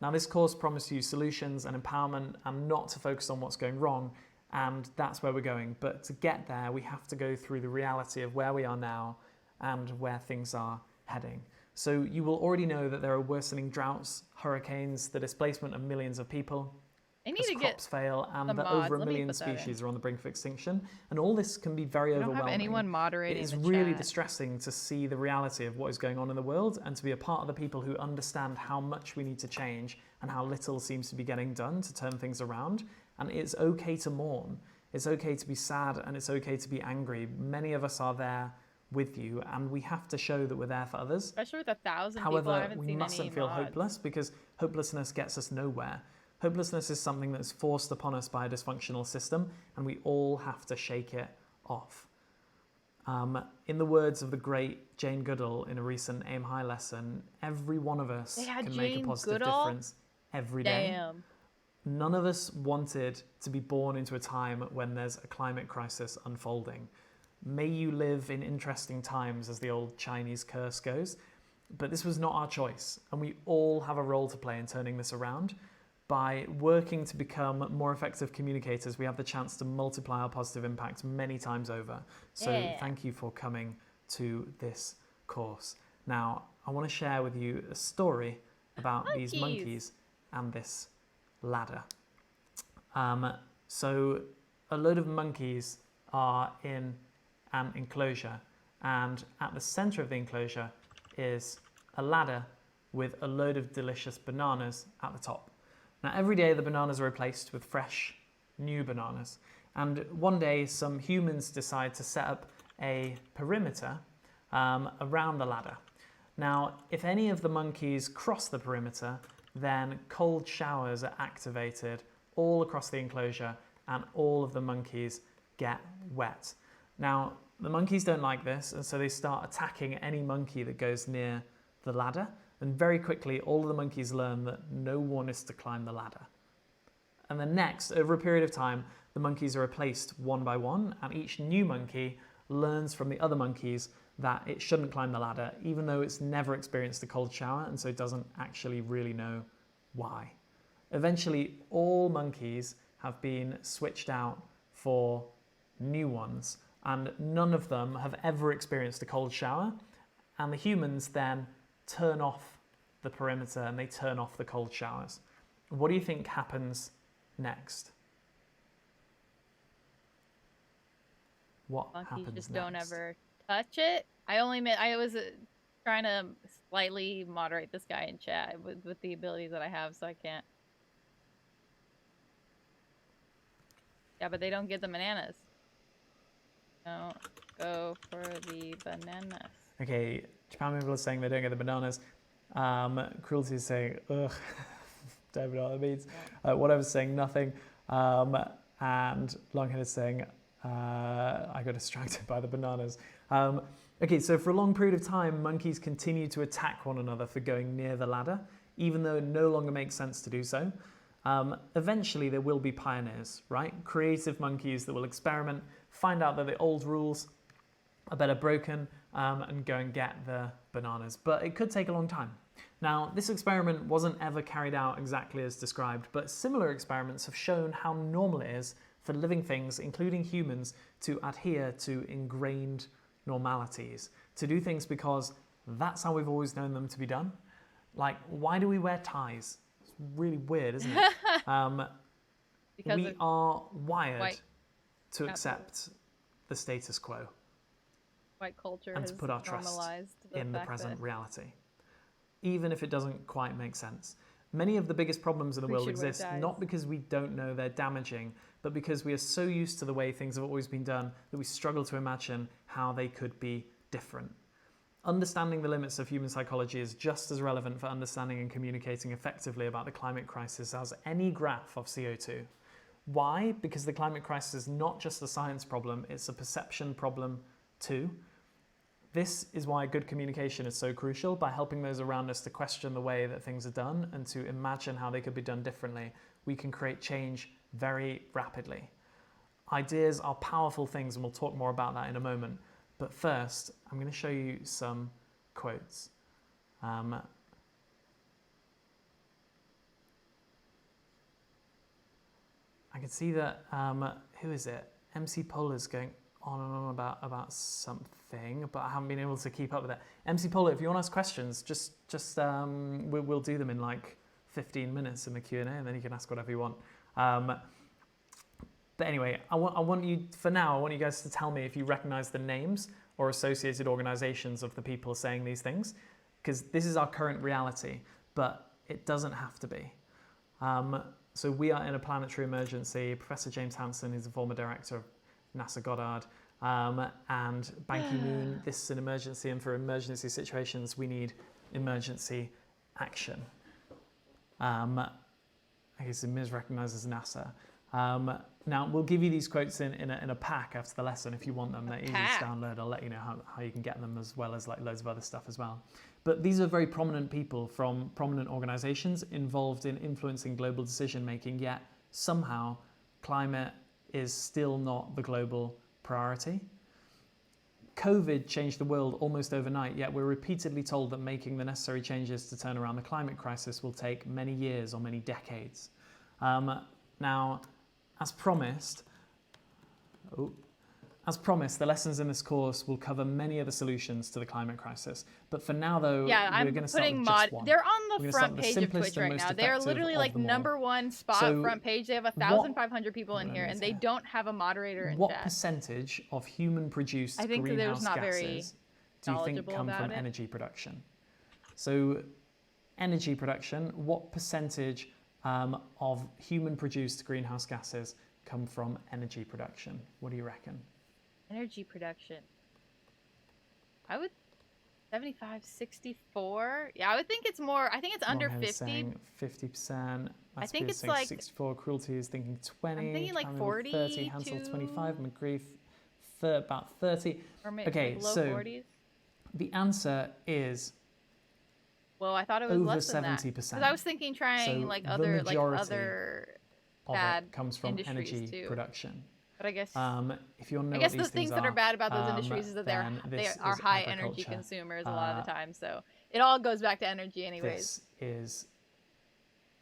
Now, this course promises you solutions and empowerment and not to focus on what's going wrong, and that's where we're going. But to get there, we have to go through the reality of where we are now and where things are heading. So you will already know that there are worsening droughts, hurricanes, the displacement of millions of people, as crops fail, and that over 1 million species are on the brink of extinction. And all this can be very overwhelming. Don't have anyone moderating It is really distressing to see the reality of what is going on in the world and to be a part of the people who understand how much we need to change and how little seems to be getting done to turn things around. And it's okay to mourn. It's okay to be sad, and it's okay to be angry. Many of us are there with you, and we have to show that we're there for others. Especially with 1,000 people. However, we mustn't feel hopeless, because hopelessness gets us nowhere. Hopelessness is something that's forced upon us by a dysfunctional system, and we all have to shake it off. In the words of the great Jane Goodall in a recent AimHi lesson, every one of us can make a positive difference every day. Damn. None of us wanted to be born into a time when there's a climate crisis unfolding. May you live in interesting times, as the old Chinese curse goes. But this was not our choice, and we all have a role to play in turning this around. By working to become more effective communicators, we have the chance to multiply our positive impact many times over. So thank you for coming to this course. Now, I want to share with you a story about these monkeys and this ladder. So a load of monkeys are in an enclosure, and at the center of the enclosure is a ladder with a load of delicious bananas at the top. Now, every day the bananas are replaced with fresh, new bananas. And one day some humans decide to set up a perimeter around the ladder. Now, if any of the monkeys cross the perimeter, then cold showers are activated all across the enclosure and all of the monkeys get wet. Now, the monkeys don't like this, and so they start attacking any monkey that goes near the ladder. And very quickly, all of the monkeys learn that no one is to climb the ladder. And then next, over a period of time, the monkeys are replaced one by one, and each new monkey learns from the other monkeys that it shouldn't climb the ladder, even though it's never experienced a cold shower, and so it doesn't actually really know why. Eventually, all monkeys have been switched out for new ones, and none of them have ever experienced a cold shower, and the humans then turn off the perimeter and they turn off the cold showers. What do you think happens next? What Monkeys happens just next? don't ever touch it. I was trying to slightly moderate this guy in chat with the abilities that I have, so I can't. Yeah, but they don't get the bananas. Don't go for the bananas. Okay, Japan people are saying they don't get the bananas. Cruelty is saying, ugh, don't know what that means. Whatever's saying nothing. And Longhead is saying, I got distracted by the bananas. Okay, so for a long period of time, monkeys continue to attack one another for going near the ladder, even though it no longer makes sense to do so. Eventually, there will be pioneers, right? Creative monkeys that will experiment, find out that the old rules are better broken, and go and get the bananas. But it could take a long time. Now, this experiment wasn't ever carried out exactly as described, but similar experiments have shown how normal it is for living things, including humans, to adhere to ingrained normalities, to do things because that's how we've always known them to be done. Like, why do we wear ties? It's really weird, isn't it? We are wired to accept the status quo. White culture and to put our trust in the present reality, even if it doesn't quite make sense. Many of the biggest problems in the world exist not because we don't know they're damaging, but because we are so used to the way things have always been done that we struggle to imagine how they could be different. Understanding the limits of human psychology is just as relevant for understanding and communicating effectively about the climate crisis as any graph of CO2. Why? Because the climate crisis is not just a science problem, it's a perception problem too. This is why good communication is so crucial. By helping those around us to question the way that things are done and to imagine how they could be done differently, we can create change very rapidly. Ideas are powerful things, and we'll talk more about that in a moment. But first, I'm going to show you some quotes. I can see that, who is it? MC Polar's going on and on about something, but I haven't been able to keep up with it. MC Polar, if you want to ask questions, we'll do them in like 15 minutes in the Q&A, and then you can ask whatever you want. But anyway, I want you guys to tell me if you recognize the names or associated organizations of the people saying these things, because this is our current reality, but it doesn't have to be. So we are in a planetary emergency. Professor James Hansen is the former director of NASA Goddard, and Ban Ki-moon, this is an emergency, and for emergency situations, we need emergency action. I guess Ms. recognises NASA. Now, we'll give you these quotes in a pack after the lesson if you want them. They're easy to download. I'll let you know how you can get them, as well as like loads of other stuff as well. But these are very prominent people from prominent organizations involved in influencing global decision making, yet somehow climate is still not the global priority. COVID changed the world almost overnight, yet we're repeatedly told that making the necessary changes to turn around the climate crisis will take many years or many decades. Now, as promised, the lessons in this course will cover many of the solutions to the climate crisis. But for now, though, we're going to start with just one. They're on the front page of Twitch right now. They're literally like #1 spot front page. They have 1,500 people in here, and they don't have a moderator in chat. What percentage of human-produced greenhouse gases do you think come from energy production? So, energy production, what percentage of human-produced greenhouse gases come from energy production? What do you reckon? Energy production. I would 75, 64. Yeah, I would think it's more. I think it's under 50. 50%. I think it's like 64. Cruelty is thinking 20. I'm thinking like 40. 30. Hansel 25. McGrief about 30. Or maybe okay, like low so 40s. The answer is. Well, I thought it was over less than 70%. that. Because I was thinking trying so like other bad comes from energy too. Production. But I guess if you want to know I guess what the these things that are are bad about those industries is that they are high energy consumers a lot of the time. So it all goes back to energy anyways. This is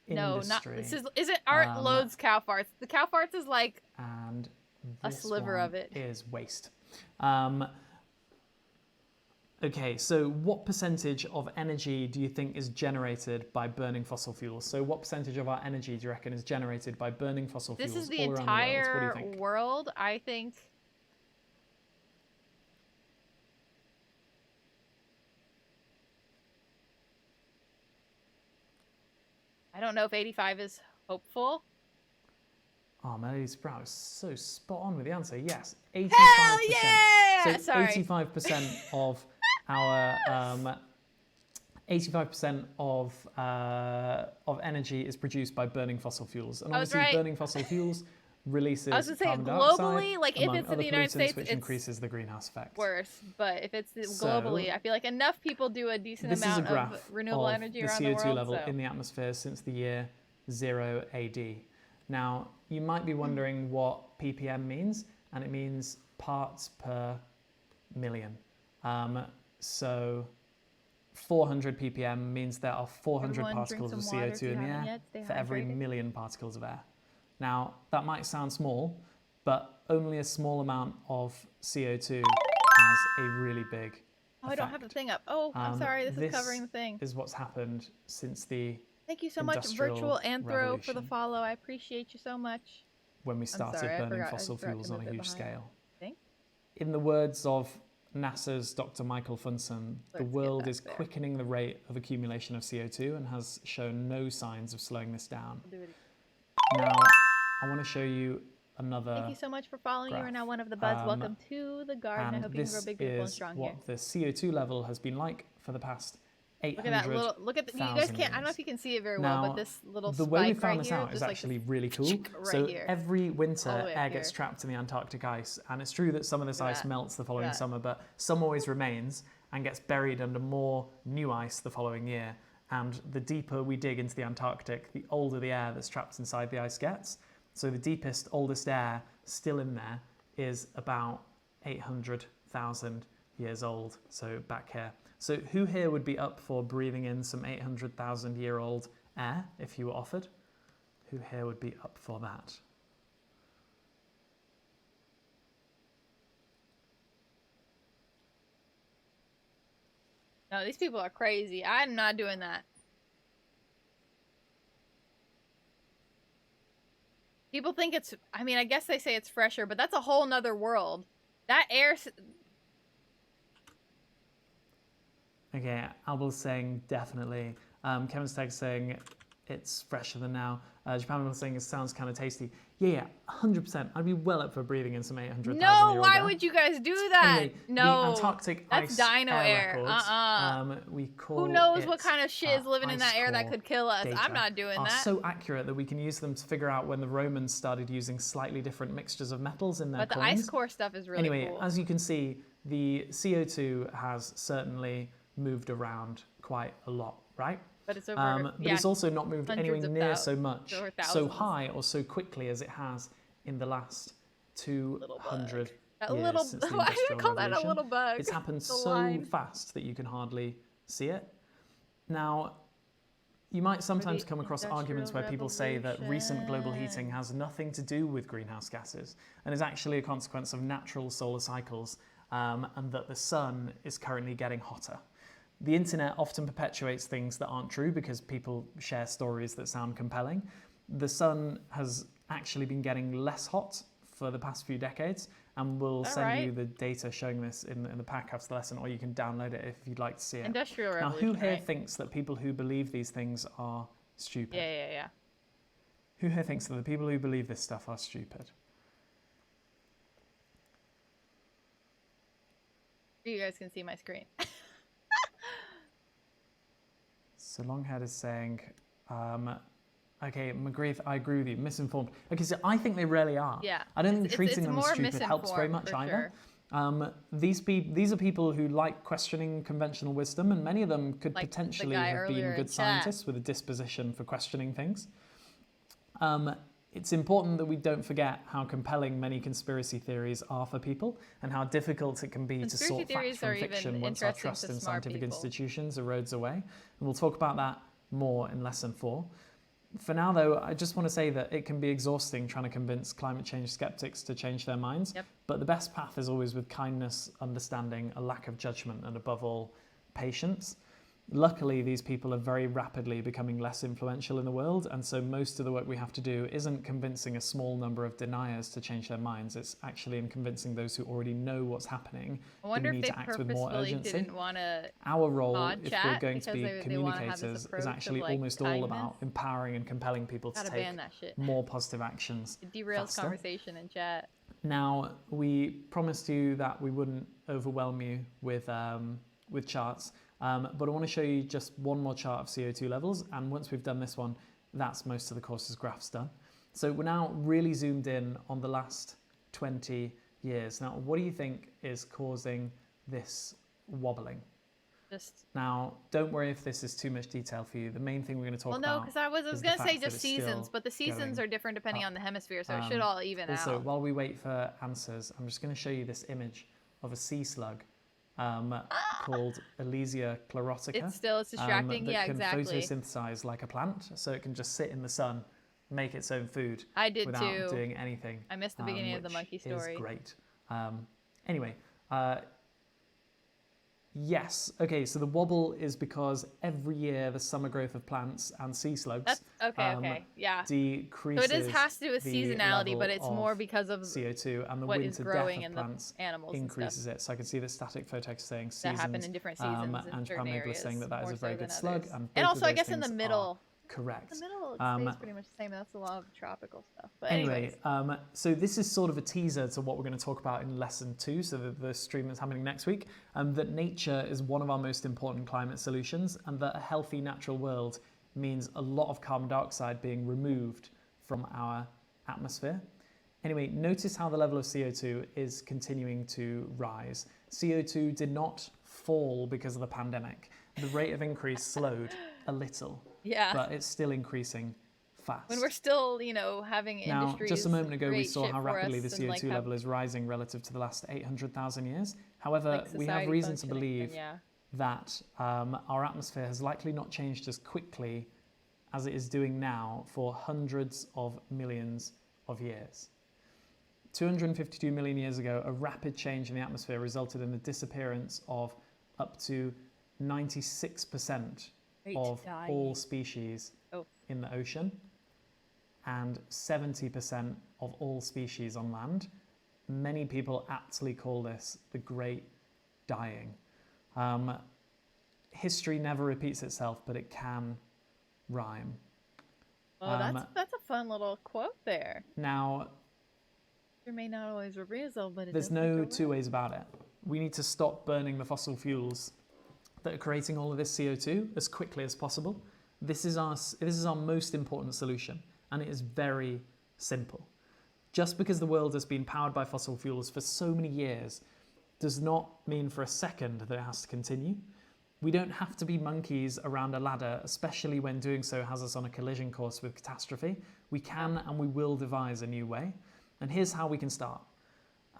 industry. No, this isn't art loads cow farts. The cow farts is like and a sliver of it. Is waste. Okay, so what percentage of energy do you think is generated by burning fossil fuels? So what percentage of our energy do you reckon is generated by burning fossil fuels? This is the entire world, I think. I don't know if 85 is hopeful. Oh, Melody Sprout is so spot on with the answer. Yes, 85%. Hell yeah! So 85% of our 85% of energy is produced by burning fossil fuels, and obviously burning fossil fuels releases carbon dioxide, like if it's in the United States, which increases the greenhouse effect. Worse, but if it's globally, I feel like enough people do a decent amount of renewable energy around the world. The CO2 level in the atmosphere since the year 0 AD. Now, you might be wondering what ppm means, and it means parts per million. So 400 ppm means there are 400 particles of CO2 in the air for every million particles of air. Now, that might sound small, but only a small amount of CO2 has a really big effect. I don't have the thing up. Oh, I'm sorry, this is covering the thing. This is what's happened since the Thank you so much, Virtual Anthro, for the follow. I appreciate you so much. When we started burning fossil fuels on a huge scale. In the words of NASA's Dr. Michael Funson, the world is quickening the rate of accumulation of CO2 and has shown no signs of slowing this down. Now, I want to show you another Thank you so much for following. You are now one of the buds. Welcome to the garden. I hope you can grow big, beautiful, and strong here. This is what the CO2 level has been like for the past 800,000 Look at that little, you guys can't, I don't know if you can see it very well, but this little the spike way we found right this here, out is actually really cool. Right so here. Every winter, air gets trapped in the Antarctic ice, and it's true that some of this ice melts the following summer, but some always remains and gets buried under more new ice the following year. And the deeper we dig into the Antarctic, the older the air that's trapped inside the ice gets. So the deepest, oldest air still in there is about 800,000 years old, so back here. So who here would be up for breathing in some 800,000-year-old air if you were offered? Who here would be up for that? No, these people are crazy. I'm not doing that. People think it's, I mean, I guess they say it's fresher, but that's a whole nother world. That air... Okay, Albel's saying definitely. Kevin's tag saying it's fresher than now. Japan was saying it sounds kind of tasty. Yeah, 100%. I'd be well up for breathing in some 800,000. No, why would you guys do that? Anyway, no, the Antarctic that's ice dino air. Records, we call Who knows what kind of shit is living in that air that core could kill us? data I'm not doing are that. so accurate that we can use them to figure out when the Romans started using slightly different mixtures of metals in their coins. But the ice core stuff is really cool. Anyway, as you can see, the CO2 has certainly moved around quite a lot, right? But it's over. But it's also not moved anywhere near so much, so thousands. high or so quickly as it has in the last 200 years since the Why do you Industrial call that a Revolution. little bug? It's happened so fast that you can hardly see it. Now, you might sometimes come across arguments where people say that recent global heating has nothing to do with greenhouse gases and is actually a consequence of natural solar cycles, and that the sun is currently getting hotter. The internet often perpetuates things that aren't true because people share stories that sound compelling. The sun has actually been getting less hot for the past few decades, and we'll send you the data showing this in the pack after the lesson, or you can download it if you'd like to see it. Industrial Revolution. Now, who here thinks that people who believe these things are stupid? Yeah. Who here thinks that the people who believe this stuff are stupid? You guys can see my screen. So Longhead is saying, okay, McGreeth, I agree with you, misinformed. Okay, so I think they really are. Yeah. I don't think treating them as stupid helps very much either. Sure. These are people who like questioning conventional wisdom, and many of them could potentially have been good scientists with a disposition for questioning things. It's important that we don't forget how compelling many conspiracy theories are for people and how difficult it can be to sort facts from fiction once our trust in scientific institutions erodes away. And we'll talk about that more in lesson 4. For now, though, I just want to say that it can be exhausting trying to convince climate change skeptics to change their minds. Yep. But the best path is always with kindness, understanding, a lack of judgment, and above all, patience. Luckily, these people are very rapidly becoming less influential in the world, and so most of the work we have to do isn't convincing a small number of deniers to change their minds. It's actually in convincing those who already know what's happening that we need to act with more urgency. Our role, if we're going to be communicators, is actually almost all about empowering and compelling people to take more positive actions. It derails conversation in chat. Now, we promised you that we wouldn't overwhelm you with charts. But I want to show you just one more chart of CO2 levels, and once we've done this one, that's most of the course's graphs done. So we're now really zoomed in on the last 20 years. Now, what do you think is causing this wobbling? Now, don't worry if this is too much detail for you. The main thing we're going to talk about. Well, no, because I was going to say just seasons, but the seasons are different depending on the hemisphere, so it should all even out. Also, while we wait for answers, I'm just going to show you this image of a sea slug called Elysia chlorotica. It's distracting, that can exactly. photosynthesize like a plant, so it can just sit in the sun, make its own food. I did without doing anything. I missed the beginning of the monkey story. Is great. Anyway, yes. Okay, so the wobble is because every year the summer growth of plants and sea slugs decreases. So it has to do with seasonality, but it's more because of CO2, and the what winter is growing death of in plants the animals increases it. So I can see the static photex saying seasons. That happen in different seasons and certain areas saying that is a very good slug. And also, I guess in the middle. Correct. The middle stays pretty much the same. That's a lot of tropical stuff. But anyway, so this is sort of a teaser to what we're going to talk about in lesson 2, so the stream that's happening next week, that nature is one of our most important climate solutions, and that a healthy natural world means a lot of carbon dioxide being removed from our atmosphere. Anyway, notice how the level of CO2 is continuing to rise. CO2 did not fall because of the pandemic. The rate of increase slowed a little. Yeah. But it's still increasing fast. When we're still, having industries. Now, just a moment ago, we saw how rapidly the CO2 level is rising relative to the last 800,000 years. However, we have reason to believe that our atmosphere has likely not changed as quickly as it is doing now for hundreds of millions of years. 252 million years ago, a rapid change in the atmosphere resulted in the disappearance of up to 96% of all species in the ocean and 70% of all species on land. Many people aptly call this the Great Dying. History never repeats itself, but it can rhyme. Well, that's a fun little quote there. Now, it may not always reveal, but there's no two ways about it. We need to stop burning the fossil fuels that are creating all of this CO2 as quickly as possible. This is our most important solution, and it is very simple. Just because the world has been powered by fossil fuels for so many years does not mean for a second that it has to continue. We don't have to be monkeys around a ladder, especially when doing so has us on a collision course with catastrophe. We can and we will devise a new way. And here's how we can start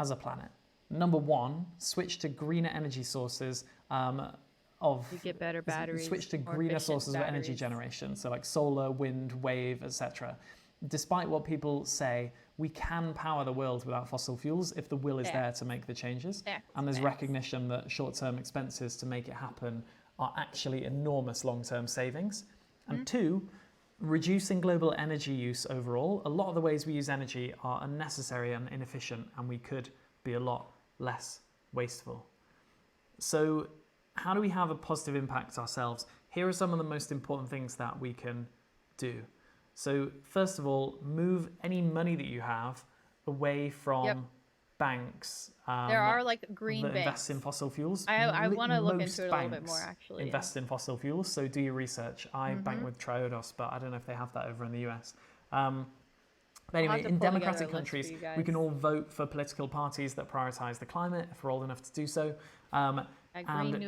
as a planet. Number one, switch to greener energy sources You get better batteries. Switch to greener sources of energy generation, so like solar, wind, wave, etc. Despite what people say, we can power the world without fossil fuels if the will is there to make the changes. And there's recognition that short-term expenses to make it happen are actually enormous long-term savings. And two, reducing global energy use overall. A lot of the ways we use energy are unnecessary and inefficient, and we could be a lot less wasteful. So how do we have a positive impact ourselves? Here are some of the most important things that we can do. So first of all, move any money that you have away from banks. There are like green that banks. Invest in fossil fuels. I want to look into it a little bit banks more actually. Invest in fossil fuels, so do your research. I bank with Triodos, but I don't know if they have that over in the US. But anyway, in democratic countries, we can all vote for political parties that prioritize the climate if we're old enough to do so. And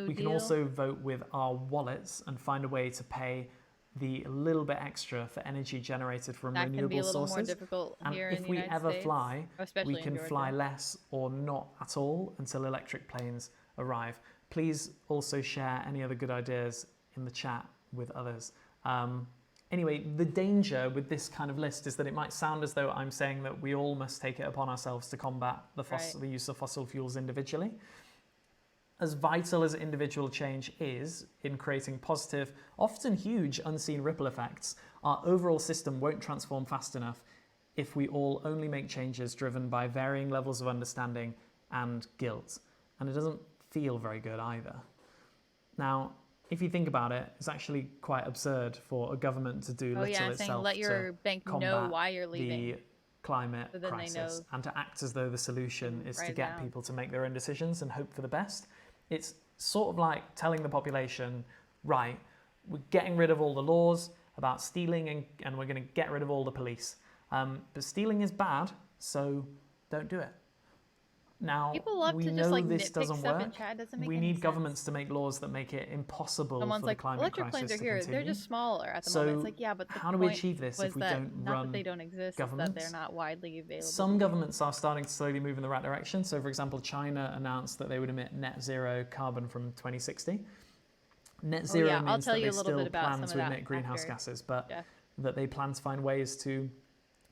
we can also vote with our wallets and find a way to pay the little bit extra for energy generated from renewable sources. More difficult and here if in the we United ever States, fly, we can in fly less or not at all until electric planes arrive. Please also share any other good ideas in the chat with others. Anyway, the danger with this kind of list is that it might sound as though I'm saying that we all must take it upon ourselves to combat the use of fossil fuels individually. As vital as individual change is in creating positive, often huge unseen ripple effects, our overall system won't transform fast enough if we all only make changes driven by varying levels of understanding and guilt. And it doesn't feel very good either. Now, if you think about it, it's actually quite absurd for a government to do little itself let your bank know why you're leaving. The climate crisis and to act as though the solution is to get people to make their own decisions and hope for the best. It's sort of like telling the population, right, we're getting rid of all the laws about stealing and we're going to get rid of all the police. But stealing is bad, so don't do it. Now, people love we to know just, like, this doesn't work. We need governments to make laws that make it impossible for the climate crisis to continue. Electric planes are here. They're just smaller at the moment. It's like, yeah, but how do we achieve this if we don't run that they don't exist, governments? That they're not widely available. Some governments are starting to slowly move in the right direction. So, for example, China announced that they would emit net zero carbon from 2060. Net zero means that they still plan to emit greenhouse gases, but that they plan to find ways to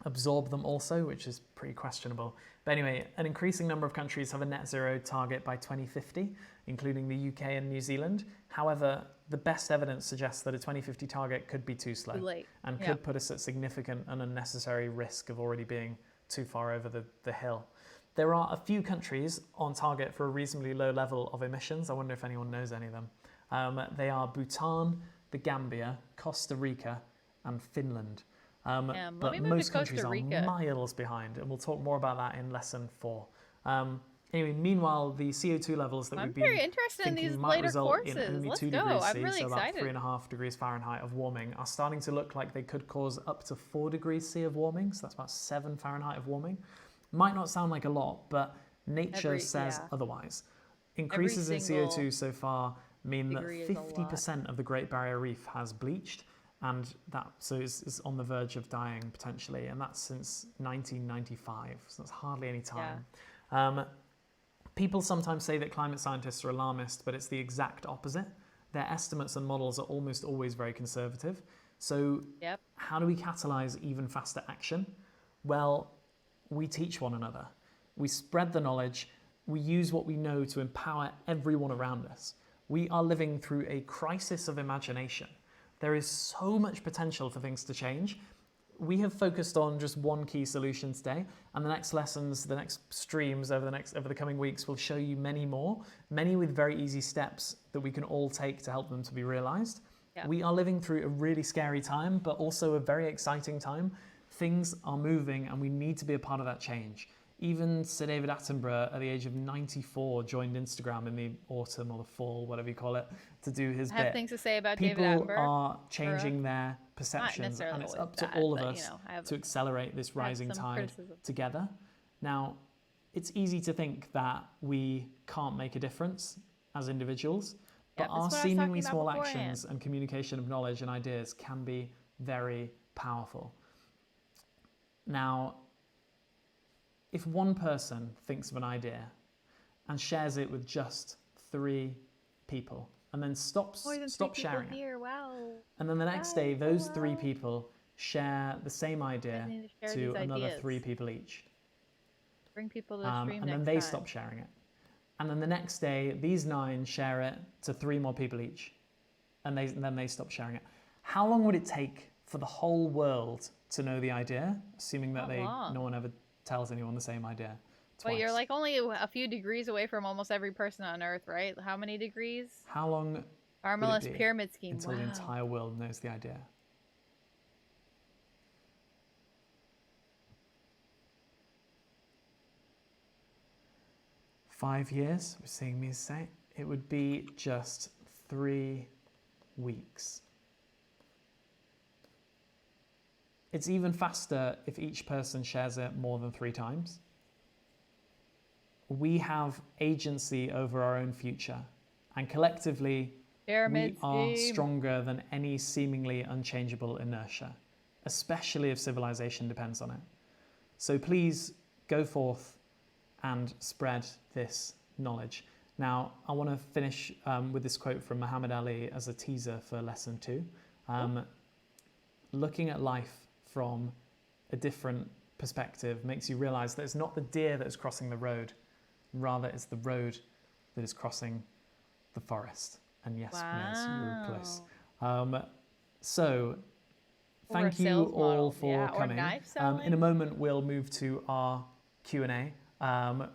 absorb them also, which is pretty questionable. But anyway, an increasing number of countries have a net zero target by 2050, including the UK and New Zealand. However, the best evidence suggests that a 2050 target could be too slow and could put us at significant and unnecessary risk of already being too far over the hill. There are a few countries on target for a reasonably low level of emissions. I wonder if anyone knows any of them. They are Bhutan, the Gambia, Costa Rica, and Finland. But most countries are miles behind, and we'll talk more about that in lesson 4. Anyway, meanwhile, the CO2 levels that we've been thinking might result in only 2 degrees C, so about 3.5 degrees Fahrenheit of warming, are starting to look like they could cause up to 4 degrees C of warming, so that's about 7 Fahrenheit of warming. Might not sound like a lot, but nature says otherwise. Increases in CO2 so far mean that 50% of the Great Barrier Reef has bleached, and that is on the verge of dying potentially, and that's since 1995, so that's hardly any time. People sometimes say that climate scientists are alarmist, but it's the exact opposite. Their estimates and models are almost always very conservative. So how do we catalyze even faster action? Well, we teach one another. We spread the knowledge. We use what we know to empower everyone around us. We are living through a crisis of imagination. There is so much potential for things to change. We have focused on just one key solution today, and the next lessons, the next streams over the coming weeks will show you many more, many with very easy steps that we can all take to help them to be realized. We are living through a really scary time, but also a very exciting time. Things are moving, and we need to be a part of that change. Even Sir David Attenborough, at the age of 94, joined Instagram in the autumn or the fall, whatever you call it, to do his bit. I have things to say about People David Attenborough. Are changing their perceptions, and it's up to all of us to accelerate this rising tide together. Now, it's easy to think that we can't make a difference as individuals, But Yep, our that's what I was seemingly talking small about beforehand. actions and communication of knowledge and ideas can be very powerful. Now, if one person thinks of an idea and shares it with just 3 people and then stops sharing it, wow. and then the next day those 3 people share the same idea to another 3 people each, bring people to the stream and then they stop sharing it, and then the next day these 9 share it to 3 more people each, and then they stop sharing it. How long would it take for the whole world to know the idea, assuming that no one ever tells anyone the same idea twice? But you're like only a few degrees away from almost every person on Earth, right? How many degrees? How long Armillus pyramid scheme until the entire world knows the idea? "5 years," we're seeing me say. It would be just 3 weeks. It's even faster if each person shares it more than 3 times. We have agency over our own future, and collectively we are stronger than any seemingly unchangeable inertia, especially if civilization depends on it. So please go forth and spread this knowledge. Now, I want to finish with this quote from Muhammad Ali as a teaser for lesson 2. Looking at life from a different perspective makes you realize that it's not the deer that is crossing the road, rather it's the road that is crossing the forest. And yes, Nez, you were close. So thank you all for coming. In a moment, we'll move to our Q&A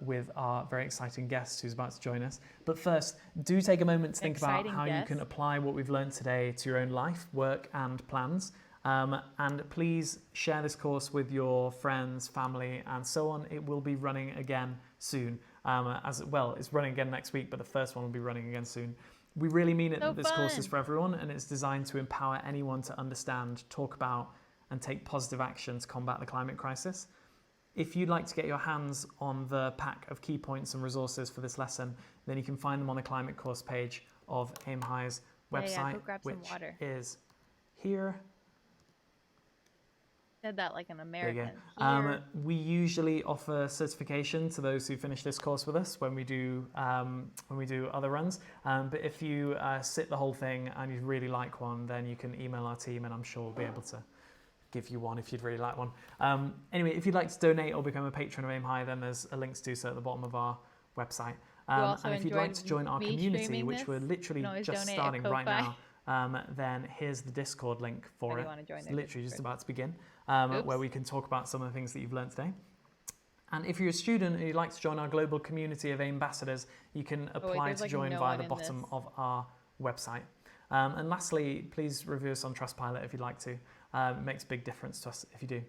with our very exciting guest who's about to join us. But first, do take a moment to think about how you can apply what we've learned today to your own life, work, and plans. And please share this course with your friends, family, and so on. It will be running again soon. As well, it's running again next week, but the first one will be running again soon. We really mean it that this course is for everyone, and it's designed to empower anyone to understand, talk about, and take positive action to combat the climate crisis. If you'd like to get your hands on the pack of key points and resources for this lesson, then you can find them on the climate course page of AimHi's website, which is here. Said that like an American. We usually offer certification to those who finish this course with us when we do other runs. But if you sit the whole thing and you really like one, then you can email our team, and I'm sure we'll be able to give you one if you'd really like one. Anyway, if you'd like to donate or become a patron of AimHi, then there's a link to do so at the bottom of our website. And if you'd like to join our community, which we're literally just starting right now, then here's the Discord link for it. It's literally just about to begin, where we can talk about some of the things that you've learned today. And if you're a student and you'd like to join our global community of ambassadors, you can apply to join via the bottom of our website. And lastly, please review us on Trustpilot if you'd like to. It makes a big difference to us if you do.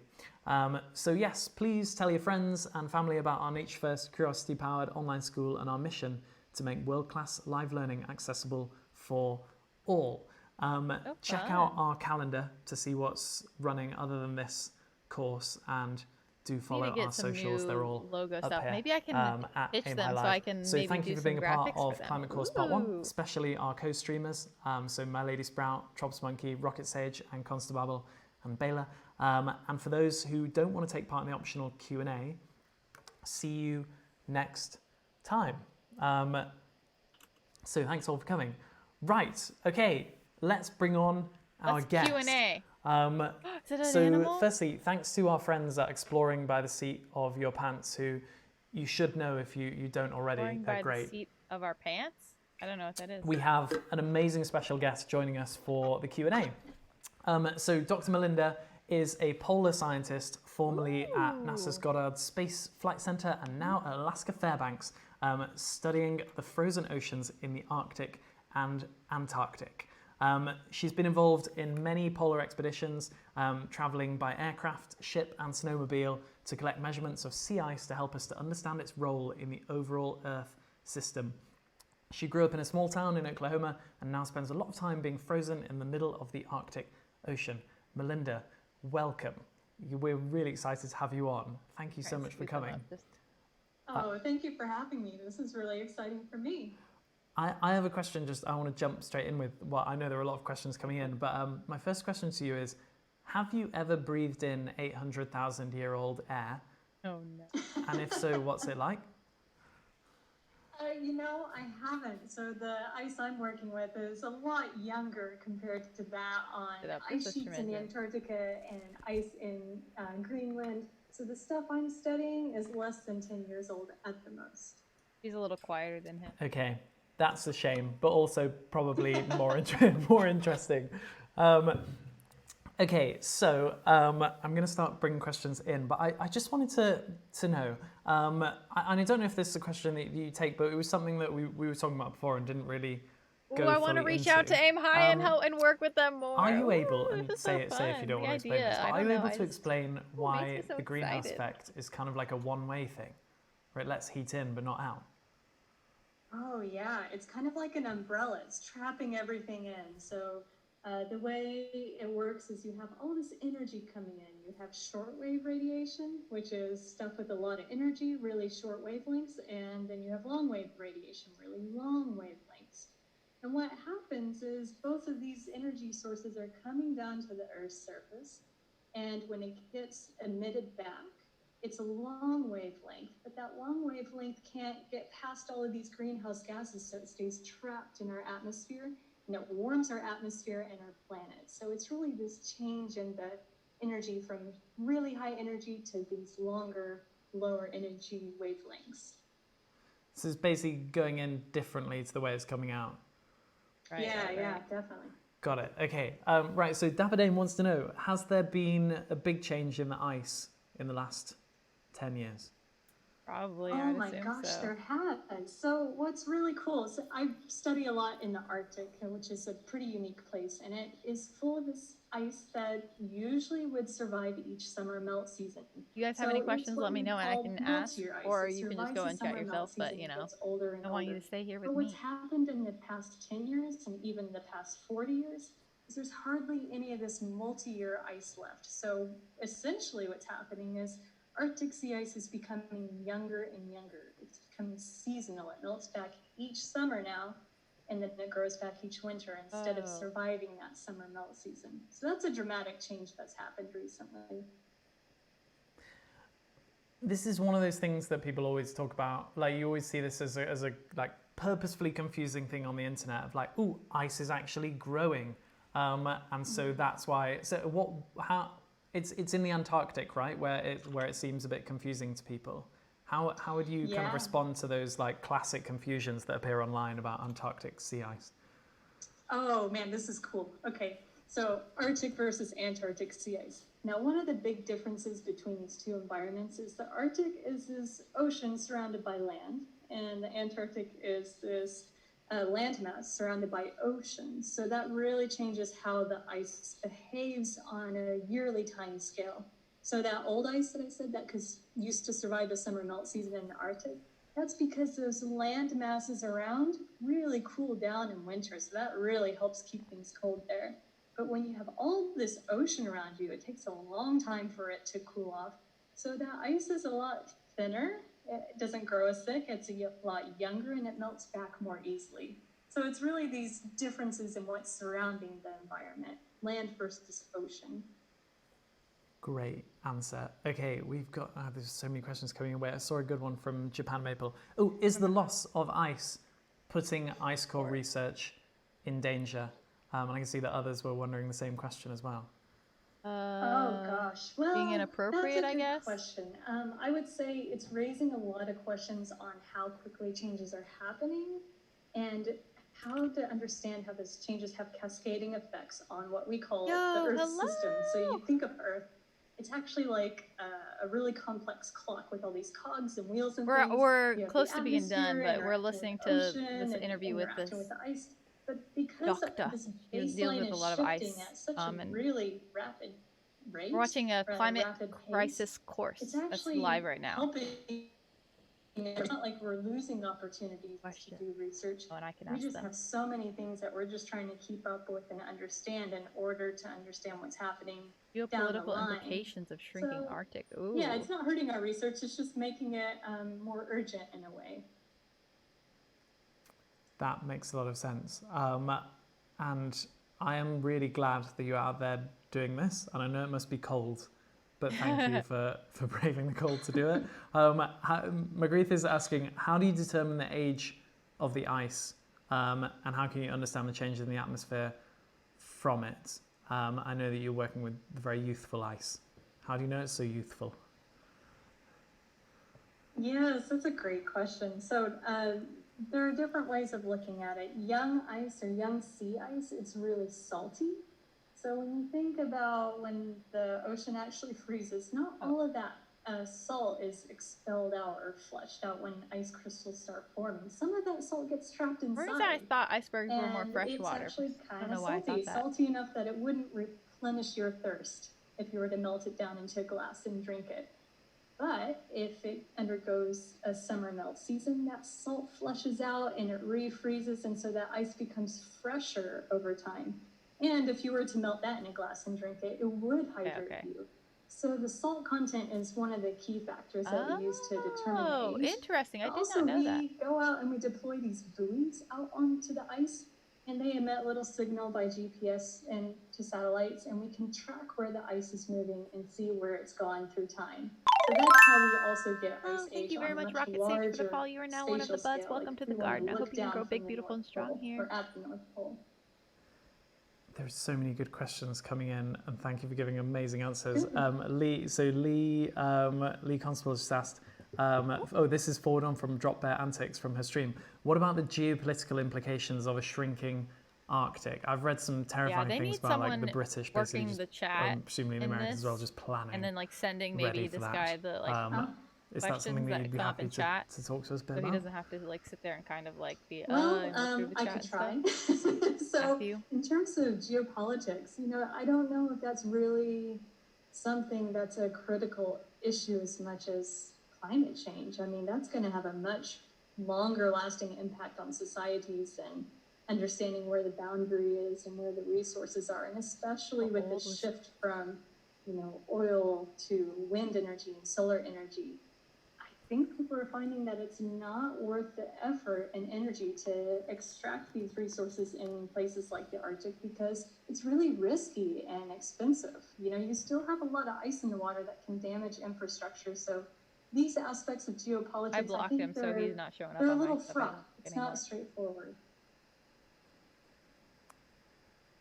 So yes, please tell your friends and family about our Nature First, curiosity-powered online school and our mission to make world-class live learning accessible for all. Check out our calendar to see what's running other than this course, and do follow our socials. They're all logo up stuff. Here. Maybe I can pitch them so I can maybe thank you for being a part of Climate Course Part 1, especially our co-streamers. So My Lady Sprout, Trobs Monkey, Rocket Sage, and Constababble, and Baylor. And for those who don't want to take part in the optional Q&A, see you next time. So thanks all for coming. Right, okay, let's bring on our guest. Q&A. Is it an so animal? Firstly, thanks to our friends at Exploring by the Seat of Your Pants, who you should know if you don't already. Exploring They're by great. The seat of our pants? I don't know what that is. We have an amazing special guest joining us for the Q&A. So Dr. Melinda is a polar scientist, formerly at NASA's Goddard Space Flight Center and now at Alaska Fairbanks, studying the frozen oceans in the Arctic and Antarctic. She's been involved in many polar expeditions, traveling by aircraft, ship and snowmobile to collect measurements of sea ice to help us to understand its role in the overall Earth system. She grew up in a small town in Oklahoma and now spends a lot of time being frozen in the middle of the Arctic Ocean. Melinda, welcome. We're really excited to have you on. Thank you so much for coming. Oh, thank you for having me. This is really exciting for me. I have a question. Just I want to jump straight in with. Well, I know there are a lot of questions coming in, but my first question to you is: have you ever breathed in 800,000-year-old air? Oh no. And if so, what's it like? You know, I haven't. So the ice I'm working with is a lot younger compared to that on ice sheets in Antarctica and ice in Greenland. So the stuff I'm studying is less than 10 years old at the most. He's a little quieter than him. Okay, that's a shame, but also probably more interesting. Okay, so I'm going to start bringing questions in, but I just wanted to know, and I don't know if this is a question that you take, but it was something that we were talking about before and didn't really go I want to reach out to AimHi and help and work with them more. Are you able, and say if you don't want to explain this, but are you able to explain why the greenhouse effect is kind of like a one-way thing, where it lets heat in but not out? Oh yeah, it's kind of like an umbrella. It's trapping everything in. So the way it works is you have all this energy coming in. You have shortwave radiation, which is stuff with a lot of energy, really short wavelengths, and then you have long wave radiation, really long wavelengths. And what happens is both of these energy sources are coming down to the Earth's surface, and when it gets emitted back, it's a long wavelength, but that long wavelength can't get past all of these greenhouse gases, so it stays trapped in our atmosphere, and it warms our atmosphere and our planet. So it's really this change in the energy from really high energy to these longer, lower energy wavelengths. So it's basically going in differently to the way it's coming out. Right, yeah, definitely. Got it. Okay. Right. So Davidane wants to know: has there been a big change in the ice in the last 10 years? Probably. Oh my gosh, so. There has. So what's really cool is I study a lot in the Arctic, which is a pretty unique place, and it is full of this ice that usually would survive each summer melt season. You guys have any questions, let me know and I can ask, or you can just go and chat yourself, but you know, I want you to stay here with me. But what's happened in the past 10 years and even the past 40 years is there's hardly any of this multi-year ice left. So essentially what's happening is Arctic sea ice is becoming younger and younger. It's becoming seasonal. It melts back each summer now, and then it grows back each winter instead of surviving that summer melt season. So that's a dramatic change that's happened recently. This is one of those things that people always talk about. Like, you always see this as a like purposefully confusing thing on the internet of like, ooh, ice is actually growing, and so that's why. So how? It's in the Antarctic, right, where it seems a bit confusing to people. How would you kind of respond to those like classic confusions that appear online about Antarctic sea ice? Oh man, this is cool. Okay, so Arctic versus Antarctic sea ice. Now, one of the big differences between these two environments is the Arctic is this ocean surrounded by land, and the Antarctic is this landmass surrounded by oceans. So that really changes how the ice behaves on a yearly time scale. So that old ice that I said that used to survive the summer melt season in the Arctic, that's because those land masses around really cool down in winter. So that really helps keep things cold there. But when you have all this ocean around you, it takes a long time for it to cool off. So that ice is a lot thinner. It doesn't grow as thick, it's a lot younger, and it melts back more easily. So it's really these differences in what's surrounding the environment, land versus ocean. Great answer. Okay, we've got, there's so many questions coming away. I saw a good one from Japan Maple. Oh, is the loss of ice putting ice core research in danger? And I can see that others were wondering the same question as well. Oh gosh, well, being inappropriate, that's a I good question. I would say it's raising a lot of questions on how quickly changes are happening and how to understand how those changes have cascading effects on what we call the Earth system. So you think of Earth, it's actually like a really complex clock with all these cogs and wheels and things. We're close to being done, but we're listening to this interview with this ice. But because doctor this who deals with a lot of ice, at such a really rapid rate, we're watching a climate crisis course that's live right now. Helping, it's not like we're losing opportunities to do research. And I can we just have so many things that we're just trying to keep up with and understand in order to understand what's happening. Geopolitical implications of shrinking Arctic. Ooh. Yeah, it's not hurting our research. It's just making it more urgent in a way. That makes a lot of sense. And I am really glad that you're out there doing this. And I know it must be cold, but thank you for braving the cold to do it. Magritte is asking, how do you determine the age of the ice? And how can you understand the change in the atmosphere from it? I know that you're working with very youthful ice. How do you know it's so youthful? Yes, that's a great question. So there are different ways of looking at it. Young ice or young sea ice, it's really salty. So when you think about when the ocean actually freezes, not all of that salt is expelled out or flushed out when ice crystals start forming. Some of that salt gets trapped inside. For some reason, I thought icebergs were more and freshwater. It's actually I kind don't of know why I salty, thought that. salty enough that it wouldn't replenish your thirst if you were to melt it down into a glass and drink it. But if it undergoes a summer melt season, that salt flushes out and it refreezes, and so that ice becomes fresher over time. And if you were to melt that in a glass and drink it, it would hydrate you. So the salt content is one of the key factors that we use to determine the age. Oh, interesting. I did also, not know that. we go out and we deploy these buoys out onto the ice, and they emit little signal by GPS and to satellites, and we can track where the ice is moving and see where it's gone through time. So that's how we also get ice age. Thank you very much, Rocket Sage, for the follow. You are now one of the buds. Welcome to the garden. I hope you can grow big, beautiful, and strong here. Or at the North Pole. There's so many good questions coming in, and thank you for giving amazing answers. Lee Constable just asked, this is forward on from Drop Bear Antics from her stream. What about the geopolitical implications of a shrinking Arctic? I've read some terrifying things about like the British basically the chat, presumably the Americans as well, just planning. And then like sending maybe this guy the like is that something that you'd be happy to talk to us a bit about? So he doesn't have to like sit there and kind of like be I could try. So in terms of geopolitics, I don't know if that's really something that's a critical issue as much as climate change. I mean, that's going to have a much longer lasting impact on societies and understanding where the boundary is and where the resources are, and especially with the shift from oil to wind energy and solar energy. I think people are finding that it's not worth the effort and energy to extract these resources in places like the Arctic because it's really risky and expensive. You still have a lot of ice in the water that can damage infrastructure. So these aspects of geopolitics, I blocked him, so he's not showing up. They're a little fraught. It's not straightforward.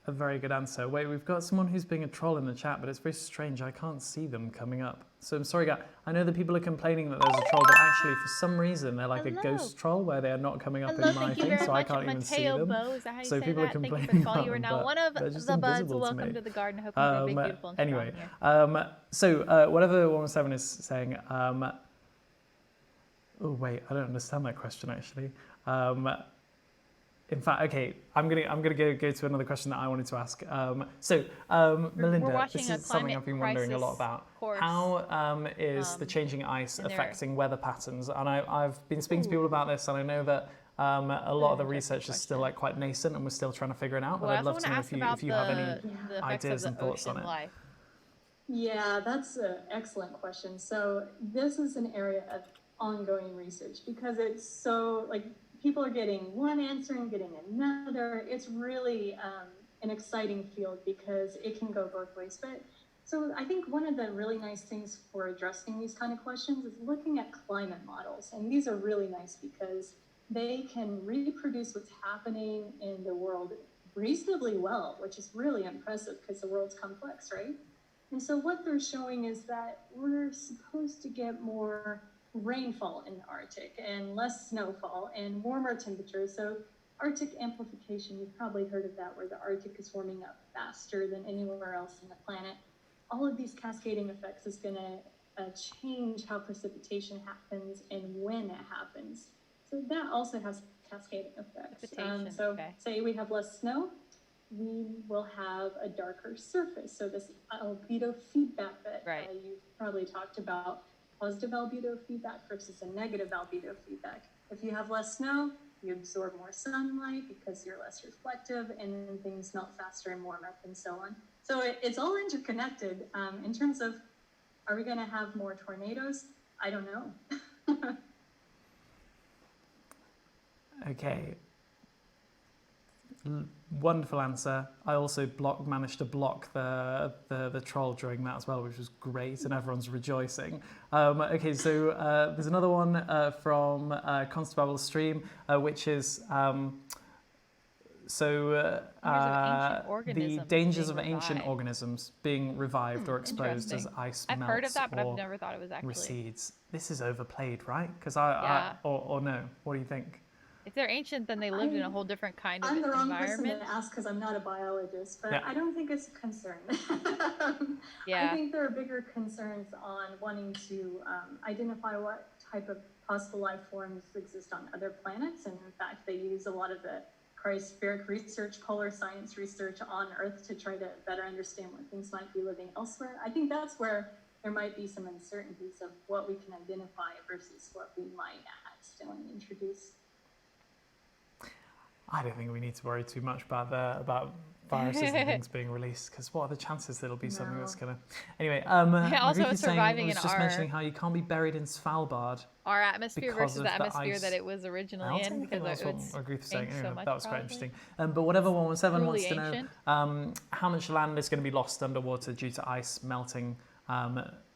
A very good answer. Wait, we've got someone who's being a troll in the chat, but it's very strange. I can't see them coming up. So I'm sorry, guys. I know that people are complaining that there's a troll, but actually, for some reason, they're like a ghost troll where they are not coming up in my thing, so I can't even see them. So people are complaining about them, you are now one of the buds. Welcome to the garden. I hope you're big, beautiful, and anyway, strong so whatever 117 is saying. Oh wait, I don't understand that question actually. In fact, okay, I'm gonna go to another question that I wanted to ask. Melinda, this is something I've been wondering a lot about. How is the changing ice affecting weather patterns? And I've been speaking to people about this, and I know that a lot of the research is still like quite nascent, and we're still trying to figure it out. But I'd love to know if you have any ideas and thoughts on it. Yeah, that's an excellent question. So this is an area of ongoing research because it's so people are getting one answer and getting another. It's really an exciting field because it can go both ways. But so I think one of the really nice things for addressing these kind of questions is looking at climate models. And these are really nice because they can reproduce what's happening in the world reasonably well, which is really impressive because the world's complex, right? And so what they're showing is that we're supposed to get more rainfall in the Arctic and less snowfall and warmer temperatures. So Arctic amplification, you've probably heard of that, where the Arctic is warming up faster than anywhere else on the planet. All of these cascading effects is going to change how precipitation happens and when it happens. So that also has cascading effects. Say we have less snow, we will have a darker surface. So this albedo feedback that you've probably talked about, positive albedo feedback versus a negative albedo feedback. If you have less snow, you absorb more sunlight because you're less reflective, and then things melt faster and warm up and so on. So it's all interconnected. In terms of, are we going to have more tornadoes? I don't know. Okay. Wonderful answer. I also managed to block the troll during that as well, which was great, and everyone's rejoicing. Okay, so there's another one from Constable Stream, which is the dangers of ancient organisms being revived or exposed as ice melts. I've heard of that, but I've never thought it was actually recedes. This is overplayed, right? Because or no? What do you think? If they're ancient, then they lived in a whole different kind of environment. I'm the wrong person to ask because I'm not a biologist, but I don't think it's a concern. I think there are bigger concerns on wanting to identify what type of possible life forms exist on other planets. And in fact, they use a lot of the cryospheric research, polar science research on Earth to try to better understand what things might be living elsewhere. I think that's where there might be some uncertainties of what we can identify versus what we might accidentally introduce. I don't think we need to worry too much about viruses and things being released, because what are the chances that it'll be something that's gonna... Anyway, also Margrethe surviving was just mentioning how you can't be buried in Svalbard. Our atmosphere versus the atmosphere that it was originally in, because that's what Margrethe was saying. Anyway, so much, that was quite interesting. But whatever 117 wants to know, how much land is going to be lost underwater due to ice melting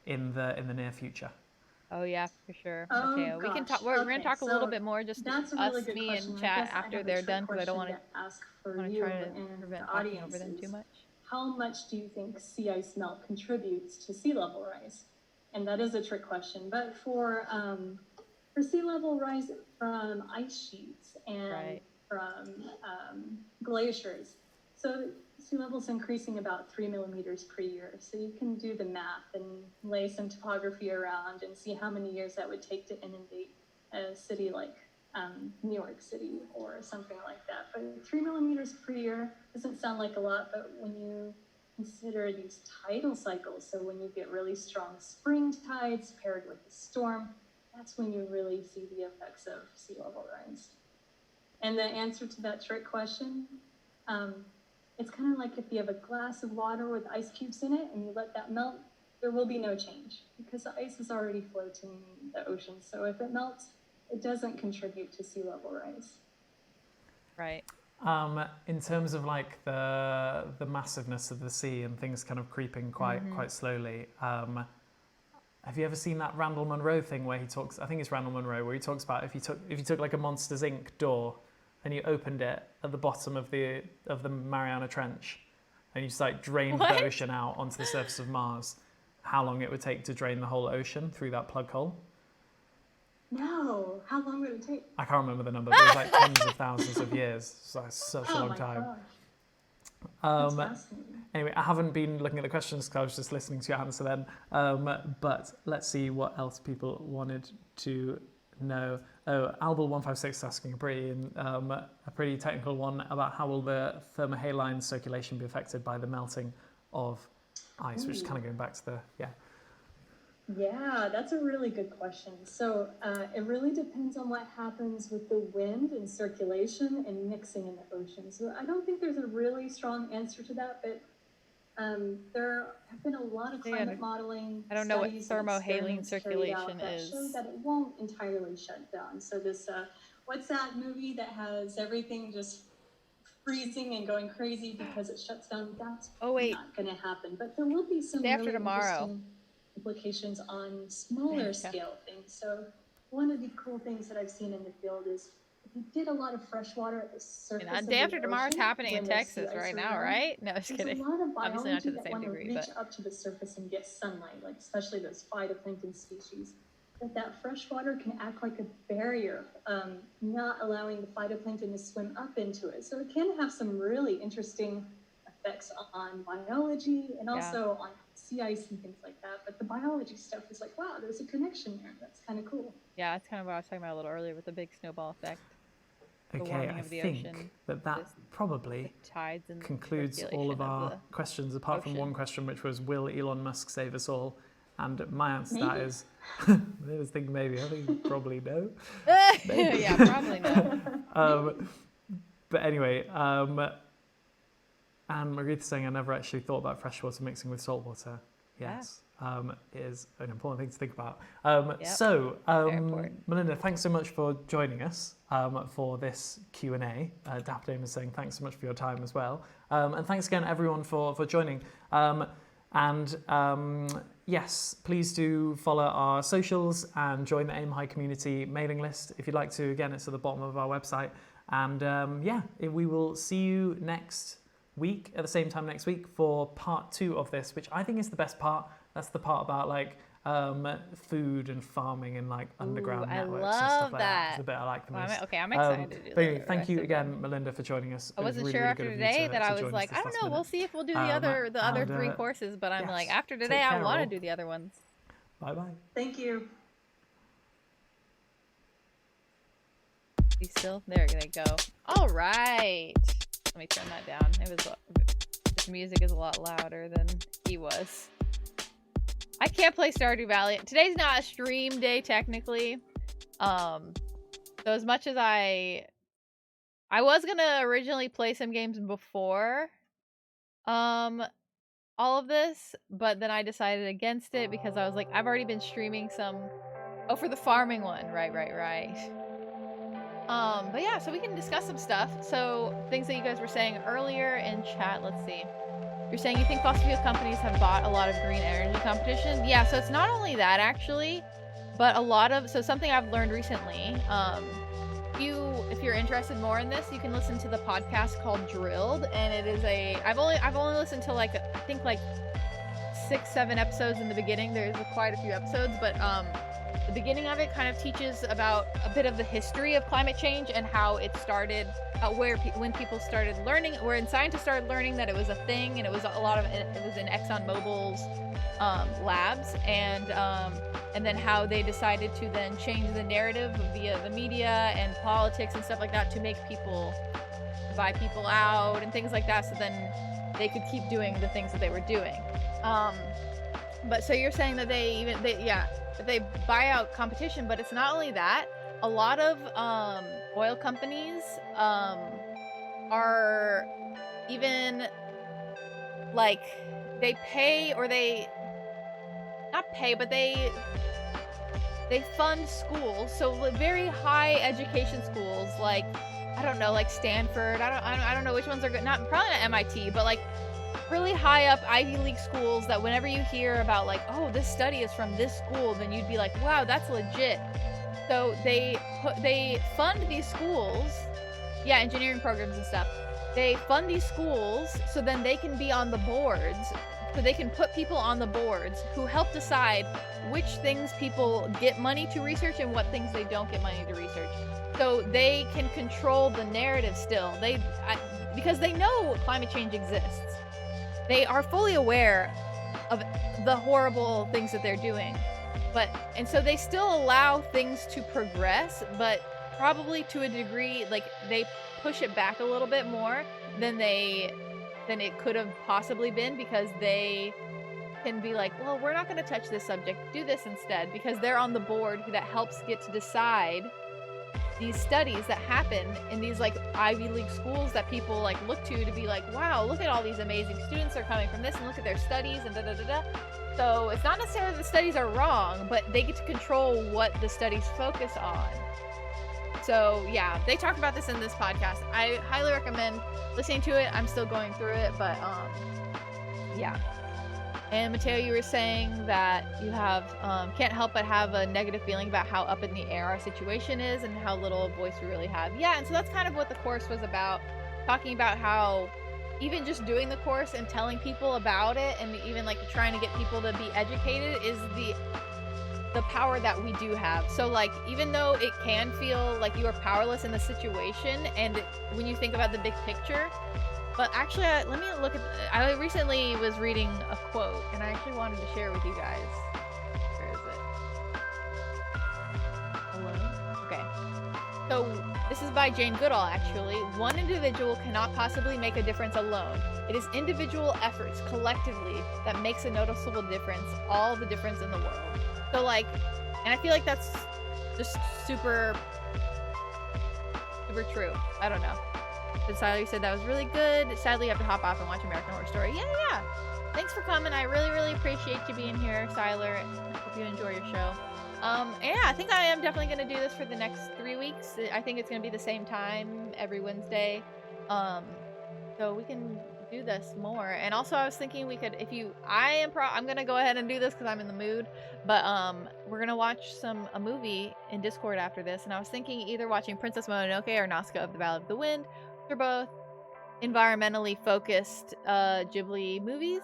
in the near future? Oh yeah, for sure. Oh, okay, we can talk. We're going to talk a little bit more, just that's us, me, and chat after they're done, because I don't want to try to prevent talking over them too much. How much do you think sea ice melt contributes to sea level rise? And that is a trick question. But for sea level rise from ice sheets and from glaciers, so sea level's increasing about 3 millimeters per year. So you can do the math and lay some topography around and see how many years that would take to inundate a city like New York City or something like that. But 3 millimeters per year doesn't sound like a lot, but when you consider these tidal cycles, so when you get really strong spring tides paired with a storm, that's when you really see the effects of sea level rise. And the answer to that trick question, it's kind of like if you have a glass of water with ice cubes in it and you let that melt, there will be no change because the ice is already floating in the ocean. So if it melts, it doesn't contribute to sea level rise. Right. In terms of like the massiveness of the sea and things kind of creeping quite slowly, have you ever seen that Randall Munro thing where he talks? I think it's Randall Munro where he talks about if you took like a Monsters Inc. door and you opened it at the bottom of the Mariana Trench, and you just like drained the ocean out onto the surface of Mars, how long it would take to drain the whole ocean through that plug hole? No, how long would it take? I can't remember the number, but it was like tens of thousands of years. So it's such a long time. Anyway, I haven't been looking at the questions because I was just listening to your answer then. But let's see what else people wanted to know. Oh, Albel156 is asking a pretty technical one about how will the thermohaline circulation be affected by the melting of ice, which is kind of going back to the Yeah, that's a really good question. So it really depends on what happens with the wind and circulation and mixing in the ocean. So I don't think there's a really strong answer to that, but there have been a lot of climate modeling. I don't know what thermohaline circulation is. Show that it won't entirely shut down. So this, what's that movie that has everything just freezing and going crazy because it shuts down? That's not going to happen. But there will be some really interesting implications on smaller scale things. So one of the cool things that I've seen in the field is if you get a lot of fresh water at the surface of the Day After Tomorrow is ocean, happening in Texas right now, right? No, just kidding. There's a lot of Obviously not to the biology same that degree, want to reach but up to the surface and get sunlight, like especially those phytoplankton species. That fresh water can act like a barrier, not allowing the phytoplankton to swim up into it. So it can have some really interesting effects on biology and also on sea ice and things like that. But the biology stuff is like, wow, there's a connection there. That's kind of cool. Yeah, that's kind of what I was talking about a little earlier with the big snowball effect. Okay, I think that probably concludes all of our questions, apart from one question, which was, will Elon Musk save us all? And my answer to that is, I was thinking maybe, I think probably no. Yeah, probably no. But anyway, and Margrethe saying, I never actually thought about freshwater mixing with saltwater. Yes. is an important thing to think about. Yep. So, Very important. Melinda, thanks so much for joining us for this Q&A. Dapper Dame is saying thanks so much for your time as well. And thanks again, everyone, for joining. Yes, please do follow our socials and join the AimHi community mailing list if you'd like to. Again, it's at the bottom of our website. And we will see you next week at the same time next week for part 2 of this, which I think is the best part. That's the part about like food and farming and like underground networks and stuff like that. It's the bit I like the most. Okay, I'm excited to do but anyway, the thank rest you of again, them. Melinda, for joining us. I wasn't really, sure really after good of you today to that I was join us like, this I don't last know, we'll minute. see if we'll do the other 3 courses, but I'm yes, like, after take today, I care, want to all. do the other ones. Bye-bye. Thank you. Be still? There they go. All right. Let me turn that down. This music is a lot louder than he was. I can't play Stardew Valley. Today's not a stream day technically. So as much as I was gonna originally play some games before all of this, but then I decided against it because I was like, I've already been streaming some for the farming one. Right. But yeah, so we can discuss some stuff. So things that you guys were saying earlier in chat, let's see. You're saying you think fossil fuel companies have bought a lot of green energy competition? Yeah, so it's not only that actually, but a lot of, so something I've learned recently, if you're interested more in this, you can listen to the podcast called Drilled, and it is I've only listened to like, I think like 6-7 episodes in the beginning. There's quite a few episodes, but the beginning of it kind of teaches about a bit of the history of climate change and how it started, when people started learning, when scientists started learning that it was a thing, and it was in ExxonMobil's labs, and then how they decided to then change the narrative via the media and politics and stuff like that to make people buy people out and things like that, so then they could keep doing the things that they were doing. But so you're saying that they buy out competition, but it's not only that. A lot of oil companies are even like they pay, or they not pay, but they fund schools, so very high education schools, like I don't know, like Stanford. I don't know which ones are good. Probably not MIT, but like really high up Ivy League schools that whenever you hear about like, oh, this study is from this school, then you'd be like, wow, that's legit. So they fund these schools, engineering programs and stuff. They fund these schools so then they can be on the boards, so they can put people on the boards who help decide which things people get money to research and what things they don't get money to research. So they can control the narrative still. Because they know climate change exists. They are fully aware of the horrible things that they're doing. And so they still allow things to progress, but probably to a degree, like they push it back a little bit more than it could have possibly been, because they can be like, well, we're not going to touch this subject, do this instead, because they're on the board that helps get to decide these studies that happen in these like Ivy League schools that people like look to be like, wow, look at all these amazing students are coming from this, and look at their studies and da-da-da-da. So it's not necessarily the studies are wrong, but they get to control what the studies focus on. So yeah, they talked about this in this podcast. I highly recommend listening to it. I'm still going through it, but yeah. And Mateo, you were saying that you have can't help but have a negative feeling about how up in the air our situation is and how little voice we really have. Yeah, and so that's kind of what the course was about, talking about how even just doing the course and telling people about it, and even like trying to get people to be educated, is the power that we do have. So like, even though it can feel like you are powerless in the situation, and when you think about the big picture, but actually, let me look at. I recently was reading a quote, and I actually wanted to share with you guys. Where is it? Alone? Okay. So this is by Jane Goodall, actually. One individual cannot possibly make a difference alone. It is individual efforts collectively that makes a noticeable difference, all the difference in the world. So like, and I feel like that's just super true. I don't know. And Sally said that was really good. Sadly, you have to hop off and watch American Horror Story. Yeah. thanks for coming. I really, really appreciate you being here, Siler. I hope you enjoy your show. Yeah, I think I am definitely going to do this for the next 3 weeks. I think it's going to be the same time every Wednesday. So we can do this more. And also I was thinking we could, I'm going to go ahead and do this because I'm in the mood. But we're going to watch a movie in Discord after this. And I was thinking either watching Princess Mononoke or Nazca of the Valley of the Wind. They're both environmentally focused Ghibli movies.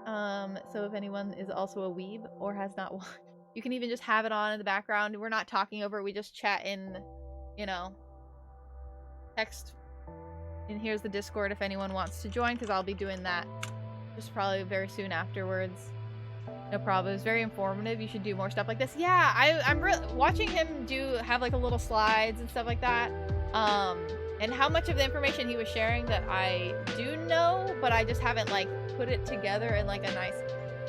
So if anyone is also a weeb or has not watched, you can even just have it on in the background. We're not talking over it, we just chat in, text. And here's the Discord if anyone wants to join, because I'll be doing that just probably very soon afterwards. No problem. It was very informative. You should do more stuff like this. Yeah, I'm watching him have like a little slides and stuff like that. And how much of the information he was sharing that I do know, but I just haven't like put it together in like a nice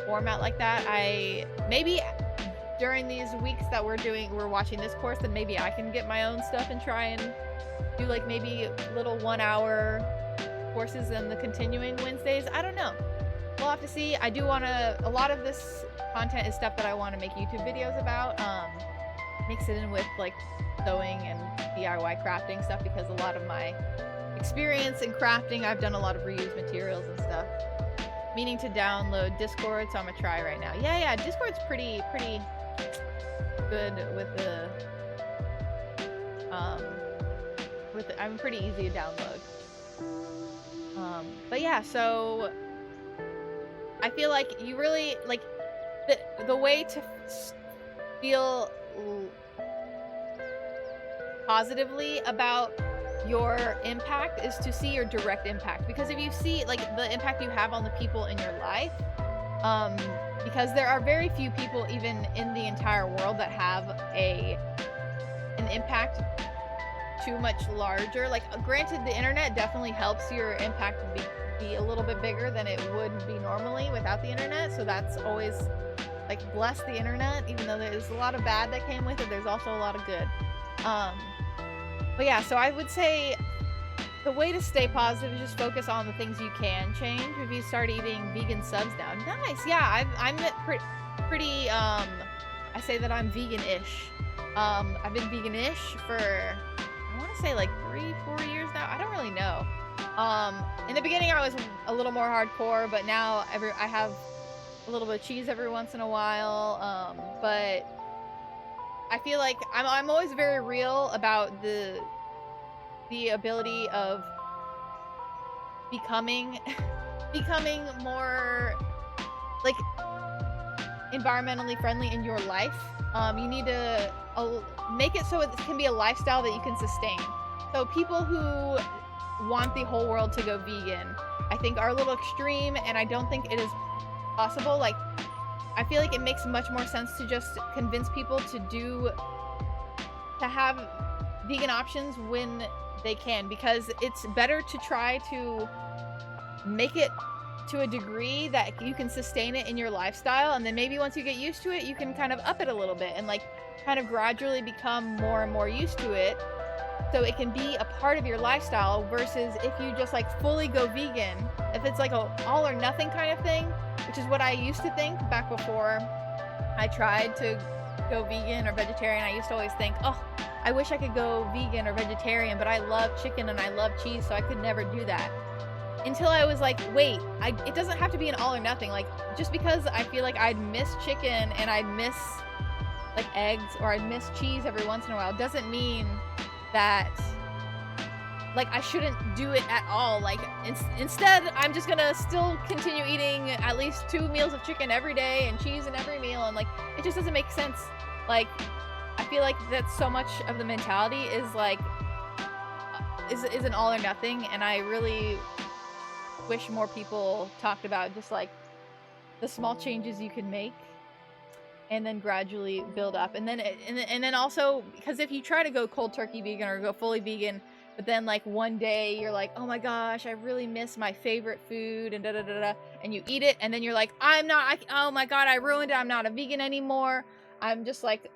format like that. Maybe during these weeks that we're watching this course, then maybe I can get my own stuff and try and do like maybe little 1-hour courses in the continuing Wednesdays. I don't know. We'll have to see. I do want to, a lot of this content is stuff that I want to make YouTube videos about. Mix it in with like sewing and DIY crafting stuff, because a lot of my experience in crafting, I've done a lot of reused materials and stuff. Meaning to download Discord, so I'm gonna try right now. Yeah, Discord's pretty good I'm pretty easy to download. But yeah, so I feel like you really like the way to feel positively about your impact is to see your direct impact, because if you see like the impact you have on the people in your life, because there are very few people even in the entire world that have an impact too much larger. Like granted, the internet definitely helps your impact be a little bit bigger than it would be normally without the internet, so that's always like bless the internet, even though there's a lot of bad that came with it, there's also a lot of good. But yeah, so I would say the way to stay positive is just focus on the things you can change. If you start eating vegan subs now, nice. Yeah, I'm pretty I say that I'm vegan-ish. I've been vegan-ish for, I want to say like 3-4 years now. I don't really know. In the beginning I was a little more hardcore, but now I have a little bit of cheese every once in a while. But I feel like I'm always very real about the ability of becoming more like environmentally friendly in your life. You need to make it so it can be a lifestyle that you can sustain. So people who want the whole world to go vegan, I think are a little extreme, and I don't think it is possible. Like, I feel like it makes much more sense to just convince people to have vegan options when they can, because it's better to try to make it to a degree that you can sustain it in your lifestyle, and then maybe once you get used to it, you can kind of up it a little bit and like kind of gradually become more and more used to it, so it can be a part of your lifestyle, versus if you just like fully go vegan, if it's like a all or nothing kind of thing, which is what I used to think back before I tried to go vegan or vegetarian. I used to always think, oh, I wish I could go vegan or vegetarian, but I love chicken and I love cheese, so I could never do that. Until I was like, wait, it doesn't have to be an all or nothing. Like, just because I feel like I'd miss chicken and I'd miss like eggs or I'd miss cheese every once in a while doesn't mean that like I shouldn't do it at all. Like instead, I'm just gonna still continue eating at least 2 meals of chicken every day and cheese in every meal, and like it just doesn't make sense. Like, I feel like that's so much of the mentality is like is an all or nothing, and I really wish more people talked about just like the small changes you can make and then gradually build up. And then also, because if you try to go cold turkey vegan or go fully vegan, but then like one day you're like, oh my gosh, I really miss my favorite food and and you eat it, and then you're like, oh my god, I ruined it, I'm not a vegan anymore, I'm just like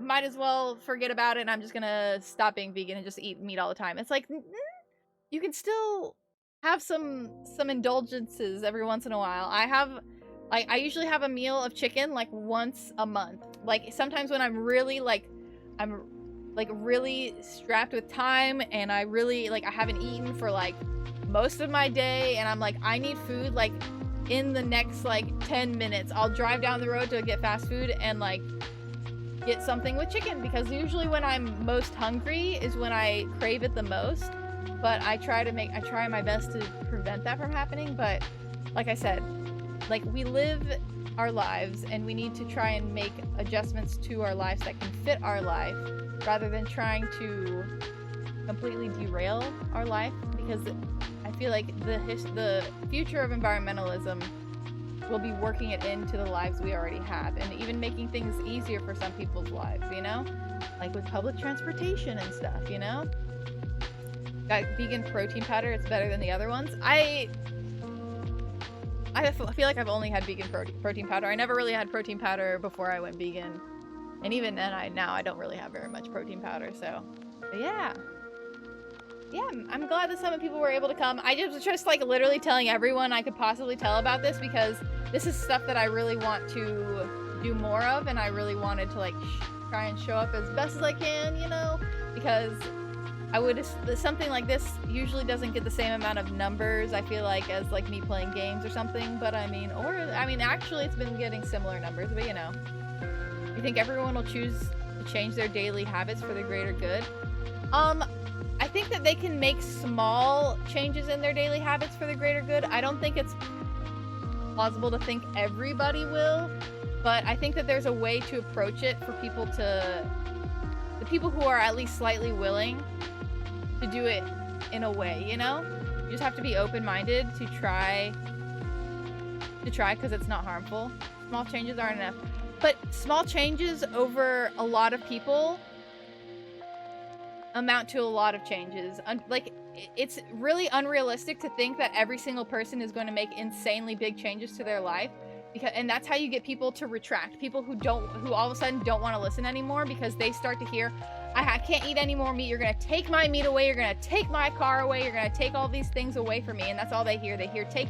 might as well forget about it, and I'm just gonna stop being vegan and just eat meat all the time. It's like, you can still have some indulgences every once in a while. I usually have a meal of chicken like once a month. Like sometimes when I'm really really strapped with time and I haven't eaten for like most of my day and I'm like, I need food like in the next like 10 minutes. I'll drive down the road to get fast food and like get something with chicken, because usually when I'm most hungry is when I crave it the most. But I try my best to prevent that from happening. But like I said, like we live our lives and we need to try and make adjustments to our lives that can fit our life rather than trying to completely derail our life, because I feel like the future of environmentalism will be working it into the lives we already have, and even making things easier for some people's lives, you know? Like with public transportation and stuff, you know? Got vegan protein powder, it's better than the other ones. I feel like I've only had vegan protein powder. I never really had protein powder before I went vegan. And even then, I don't really have very much protein powder, so... But yeah. Yeah, I'm glad that some people were able to come. I was just like literally telling everyone I could possibly tell about this, because this is stuff that I really want to do more of, and I really wanted to like try and show up as best as I can, you know, because something like this usually doesn't get the same amount of numbers, I feel like, as like me playing games or something. But I mean actually it's been getting similar numbers, but you know, you think everyone will choose to change their daily habits for the greater good? I think that they can make small changes in their daily habits for the greater good. I don't think it's plausible to think everybody will, but I think that there's a way to approach it for the people who are at least slightly willing to do it in a way, you know? You just have to be open-minded to try, because it's not harmful. Small changes aren't enough. But small changes over a lot of people amount to a lot of changes. Like, it's really unrealistic to think that every single person is going to make insanely big changes to their life, and that's how you get people to retract. People who all of a sudden don't want to listen anymore, because they start to hear, I can't eat any more meat, you're going to take my meat away, you're going to take my car away, you're going to take all these things away from me. And that's all they hear. They hear take,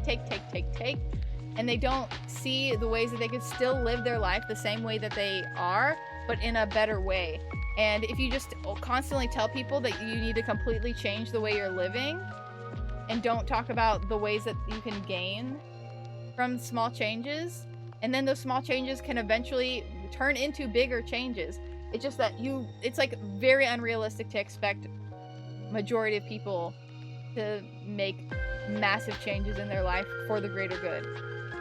and they don't see the ways that they could still live their life the same way that they are, but in a better way. And if you just constantly tell people that you need to completely change the way you're living, and don't talk about the ways that you can gain from small changes, and then those small changes can eventually turn into bigger changes. It's just that it's like very unrealistic to expect majority of people to make massive changes in their life for the greater good.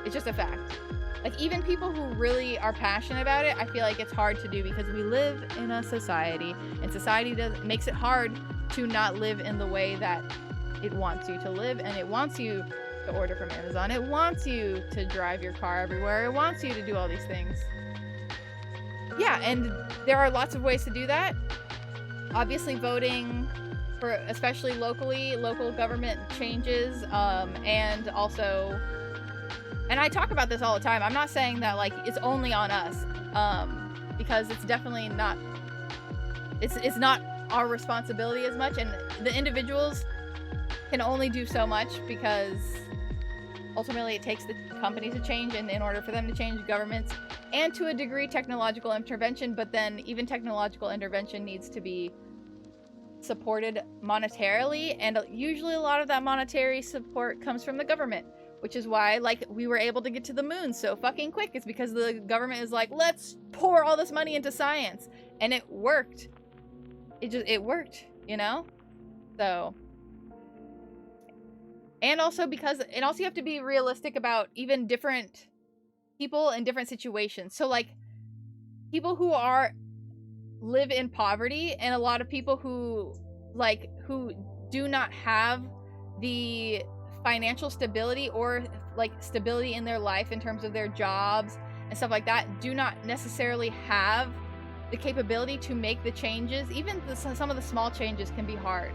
It's just a fact. Like, even people who really are passionate about it, I feel like it's hard to do, because we live in a society, and society makes it hard to not live in the way that it wants you to live, and it wants you to order from Amazon, it wants you to drive your car everywhere, it wants you to do all these things. Yeah, and there are lots of ways to do that. Obviously, voting for, especially local government changes, and also... And I talk about this all the time. I'm not saying that like it's only on us, because it's definitely not. It's not our responsibility as much, and the individuals can only do so much, because ultimately it takes the companies to change, and in order for them to change, governments, and to a degree technological intervention. But then even technological intervention needs to be supported monetarily, and usually a lot of that monetary support comes from the government. Which is why, like, we were able to get to the moon so fucking quick. It's because the government is like, let's pour all this money into science. And it worked. It worked, you know? So. And also you have to be realistic about even different people in different situations. So, like, people who live in poverty, and a lot of people who do not have the financial stability, or like stability in their life in terms of their jobs and stuff like that, do not necessarily have the capability to make the changes. Even some of the small changes can be hard,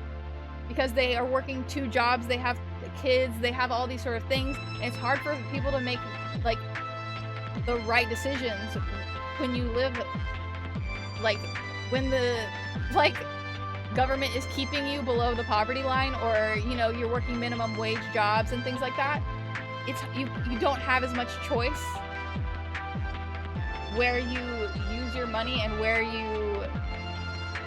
because they are working 2 jobs, they have kids, they have all these sort of things, and it's hard for people to make like the right decisions when you live like when the government is keeping you below the poverty line, or, you know, you're working minimum wage jobs and things like that, you don't have as much choice where you use your money and where you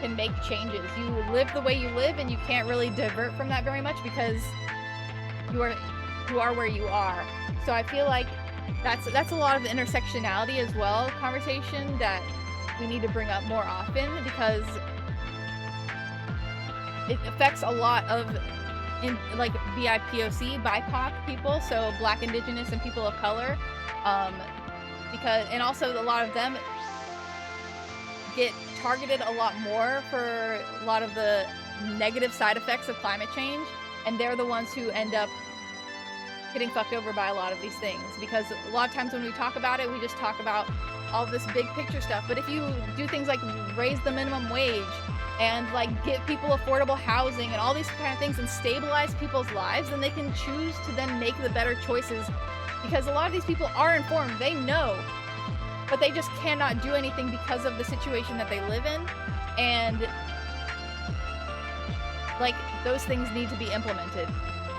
can make changes. You live the way you live, and you can't really divert from that very much because you are where you are. So I feel like that's a lot of the intersectionality as well conversation that we need to bring up more often, because it affects a lot of like BIPOC people, so Black, Indigenous, and people of color, and also a lot of them get targeted a lot more for a lot of the negative side effects of climate change, and they're the ones who end up getting fucked over by a lot of these things, because a lot of times when we talk about it, we just talk about all this big picture stuff. But if you do things like raise the minimum wage and like give people affordable housing and all these kind of things and stabilize people's lives, then they can choose to then make the better choices, because a lot of these people are informed, they know, but they just cannot do anything because of the situation that they live in. And like, those things need to be implemented,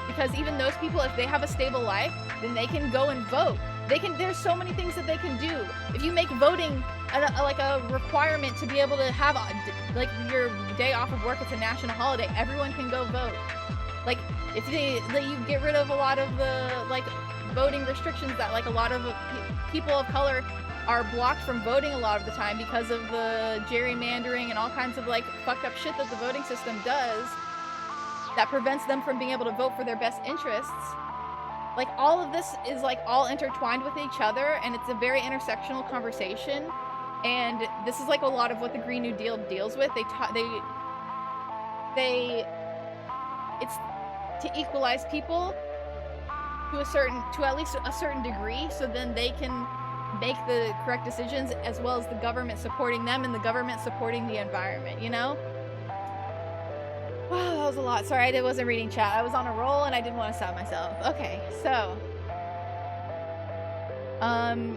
because even those people, if they have a stable life, then they can go and vote. There's so many things that they can do. If you make voting like a requirement to be able to have like your day off of work, it's a national holiday, everyone can go vote. Like, if you get rid of a lot of the like voting restrictions that like a lot of people of color are blocked from voting a lot of the time because of the gerrymandering and all kinds of like fucked up shit that the voting system does that prevents them from being able to vote for their best interests. Like, all of this is like all intertwined with each other, and it's a very intersectional conversation. And this is like a lot of what the Green New Deal deals with. It's to equalize people to at least a certain degree, so then they can make the correct decisions, as well as the government supporting them and the government supporting the environment, you know? Wow, that was a lot. Sorry, I wasn't reading chat. I was on a roll and I didn't want to stop myself. Okay, so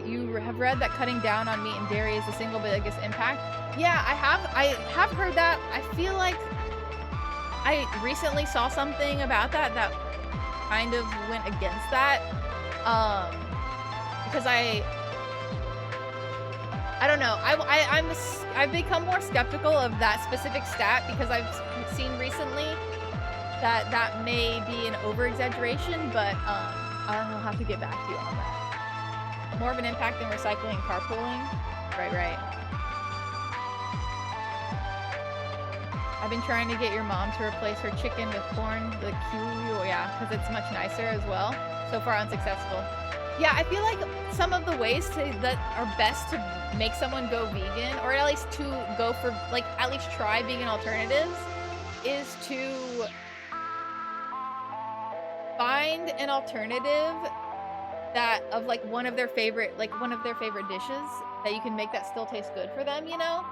you have read that cutting down on meat and dairy is the single biggest impact. Yeah, I have heard that. I feel like I recently saw something about that kind of went against that. Because I don't know. I've become more skeptical of that specific stat, because I've seen recently that may be an over-exaggeration, but I'll have to get back to you on that. More of an impact than recycling and carpooling. Right. I've been trying to get your mom to replace her chicken with corn, the Q, yeah, because it's much nicer as well. So far unsuccessful. Yeah, I feel like some of the ways that are best to make someone go vegan, or at least to go for, like, at least try vegan alternatives, is to find an alternative that of like one of their favorite dishes that you can make that still tastes good for them, you know?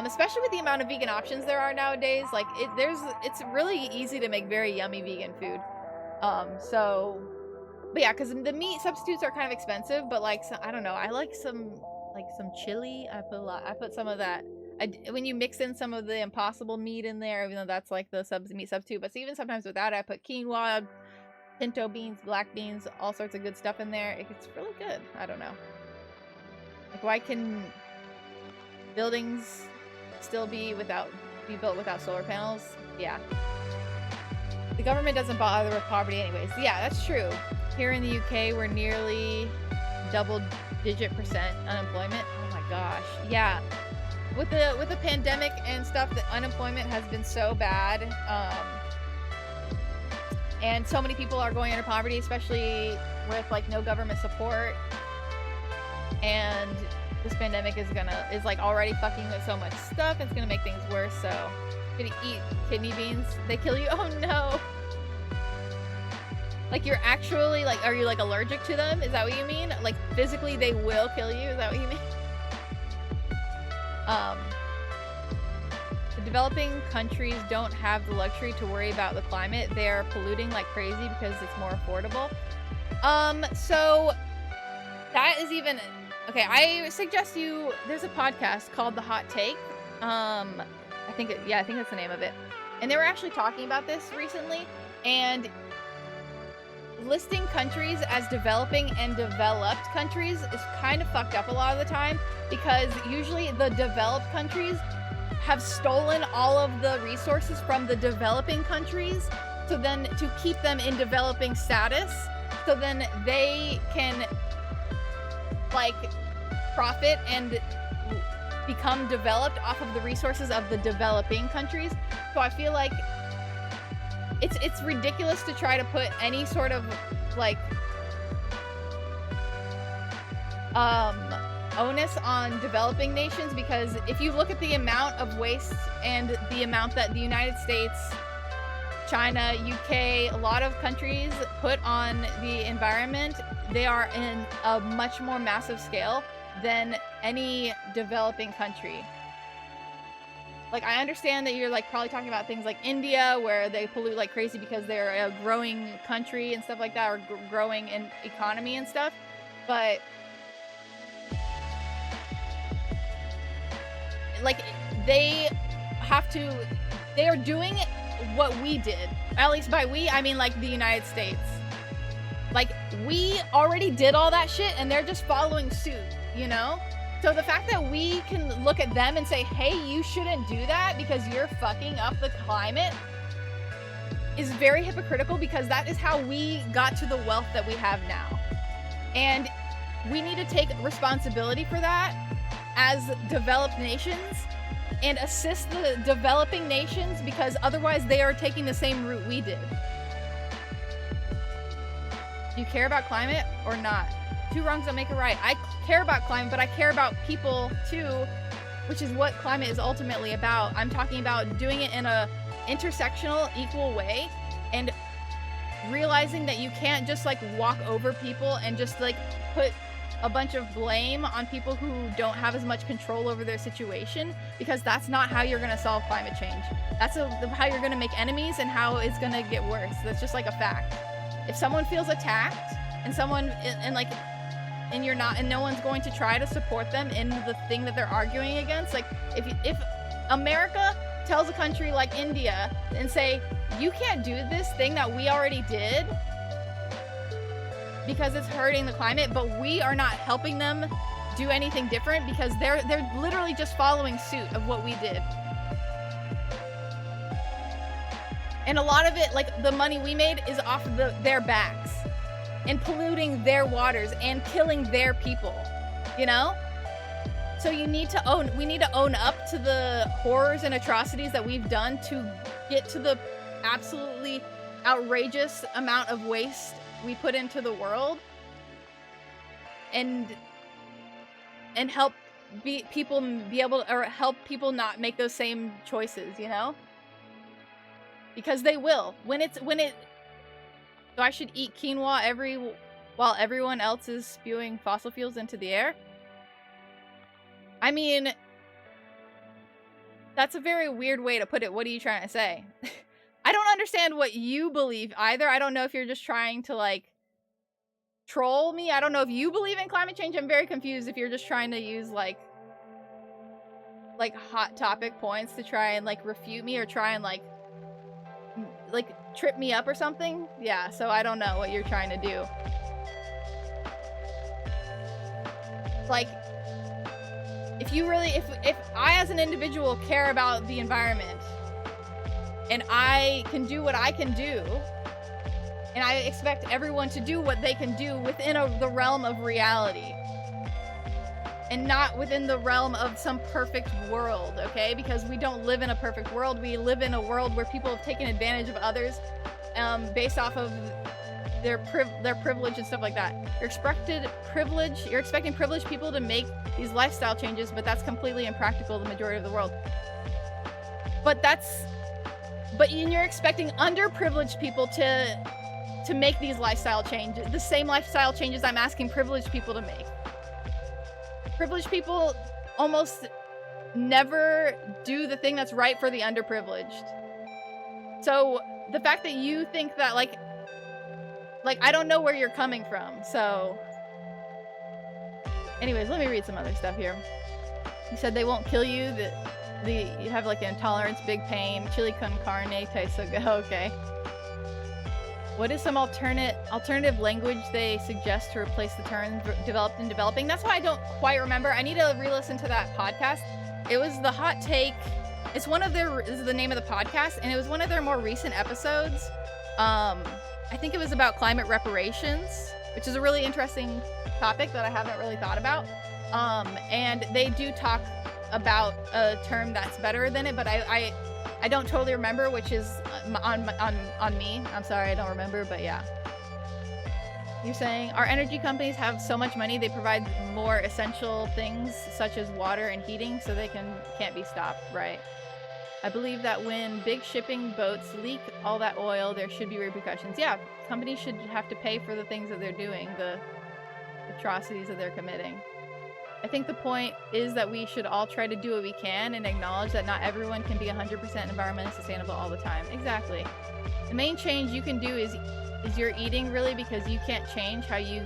Especially with the amount of vegan options there are nowadays, like it's really easy to make very yummy vegan food. But yeah, because the meat substitutes are kind of expensive, but like, I don't know, I like some chili. I put some of that. When you mix in some of the Impossible meat in there, even though that's like the meat substitute, but even sometimes without it, I put quinoa, pinto beans, black beans, all sorts of good stuff in there. It's really good. I don't know. Like, why can buildings still be built without solar panels? Yeah. The government doesn't bother with poverty anyways. Yeah, that's true. Here in the UK, we're nearly double-digit percent unemployment. Oh my gosh. Yeah. With the pandemic and stuff, the unemployment has been so bad. And so many people are going into poverty, especially with like no government support. And this pandemic is like already fucking with so much stuff. It's gonna make things worse. So, gonna eat kidney beans. They kill you. Oh no. Like, you're actually like, are you like allergic to them? Is that what you mean? Like, physically they will kill you? Is that what you mean? The developing countries don't have the luxury to worry about the climate. They are polluting like crazy because it's more affordable. So that is even okay. I suggest there's a podcast called The Hot Take. I I think that's the name of it. And they were actually talking about this recently, and listing countries as developing and developed countries is kind of fucked up a lot of the time, because usually the developed countries have stolen all of the resources from the developing countries, so then to keep them in developing status, so then they can like profit and become developed off of the resources of the developing countries. So I feel like it's ridiculous to try to put any sort of like onus on developing nations, because if you look at the amount of waste and the amount that the United States, China, UK, a lot of countries put on the environment, they are in a much more massive scale than any developing country. Like, I understand that you're like probably talking about things like India, where they pollute like crazy because they're a growing country and stuff like that, or growing in economy and stuff, but like they are doing what we did. At least by we, I mean like the United States. Like, we already did all that shit and they're just following suit, you know? So the fact that we can look at them and say, hey, you shouldn't do that because you're fucking up the climate, is very hypocritical, because that is how we got to the wealth that we have now. And we need to take responsibility for that as developed nations and assist the developing nations, because otherwise they are taking the same route we did. Do you care about climate or not? Two wrongs don't make a right. I care about climate, but I care about people too, which is what climate is ultimately about. I'm talking about doing it in a intersectional, equal way, and realizing that you can't just like walk over people and just like put a bunch of blame on people who don't have as much control over their situation, because that's not how you're going to solve climate change. That's how you're going to make enemies and how it's going to get worse. That's just like a fact. If someone feels attacked and you're not, and no one's going to try to support them in the thing that they're arguing against, like if America tells a country like India and say, you can't do this thing that we already did because it's hurting the climate, but we are not helping them do anything different because they're literally just following suit of what we did. And a lot of it, like the money we made, is off of their backs and polluting their waters and killing their people, you know? So we need to own up to the horrors and atrocities that we've done to get to the absolutely outrageous amount of waste we put into the world, and help people people not make those same choices, you know? Because they will. So I should eat quinoa while everyone else is spewing fossil fuels into the air? I mean, that's a very weird way to put it. What are you trying to say? I don't understand what you believe either. I don't know if you're just trying to like troll me. I don't know if you believe in climate change. I'm very confused if you're just trying to use like hot topic points to try and like refute me or try and like trip me up or something. Yeah, so I don't know what you're trying to do. Like, if I as an individual care about the environment and I can do what I can do, and I expect everyone to do what they can do within the realm of reality and not within the realm of some perfect world, okay? Because we don't live in a perfect world. We live in a world where people have taken advantage of others based off of their privilege and stuff like that. You're expecting privileged people to make these lifestyle changes, but that's completely impractical the majority of the world. But you're expecting underprivileged people to make these lifestyle changes, the same lifestyle changes I'm asking privileged people to make. Privileged people almost never do the thing that's right for the underprivileged. So the fact that you think that like I don't know where you're coming from. So anyways, let me read some other stuff here. You said they won't kill you. you have like intolerance, big pain, chili con carne, tastes so good. Okay. What is some alternative language they suggest to replace the term developed and developing? That's why I don't quite remember. I need to re-listen to that podcast. It was the hot take. It's one of their, this is the name of the podcast, and it was one of their more recent episodes. I think it was about climate reparations, which is a really interesting topic that I haven't really thought about. And they do talk about a term that's better than it, but I don't totally remember, which is on me. I'm sorry, I don't remember, but yeah. You're saying our energy companies have so much money, they provide more essential things such as water and heating, so they can't be stopped, right? I believe that when big shipping boats leak all that oil, there should be repercussions. Yeah, companies should have to pay for the things that they're doing, the atrocities that they're committing. I think the point is that we should all try to do what we can and acknowledge that not everyone can be 100% environmentally sustainable all the time. Exactly. The main change you can do is your eating, really, because you can't change how you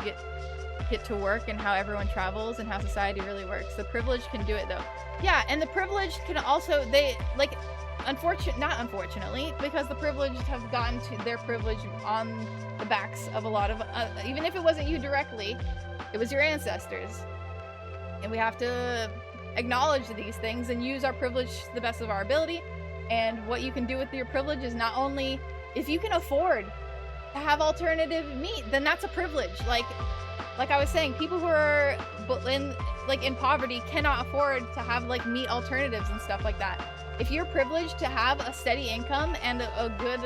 get to work and how everyone travels and how society really works. The privilege can do it, though. Yeah, and the privileged can also, not unfortunately, because the privileged have gotten to their privilege on the backs of a lot of, even if it wasn't you directly, it was your ancestors. And we have to acknowledge these things and use our privilege to the best of our ability. And what you can do with your privilege is not only, if you can afford to have alternative meat, then that's a privilege. Like I was saying, people who are in poverty cannot afford to have like meat alternatives and stuff like that. If you're privileged to have a steady income and a good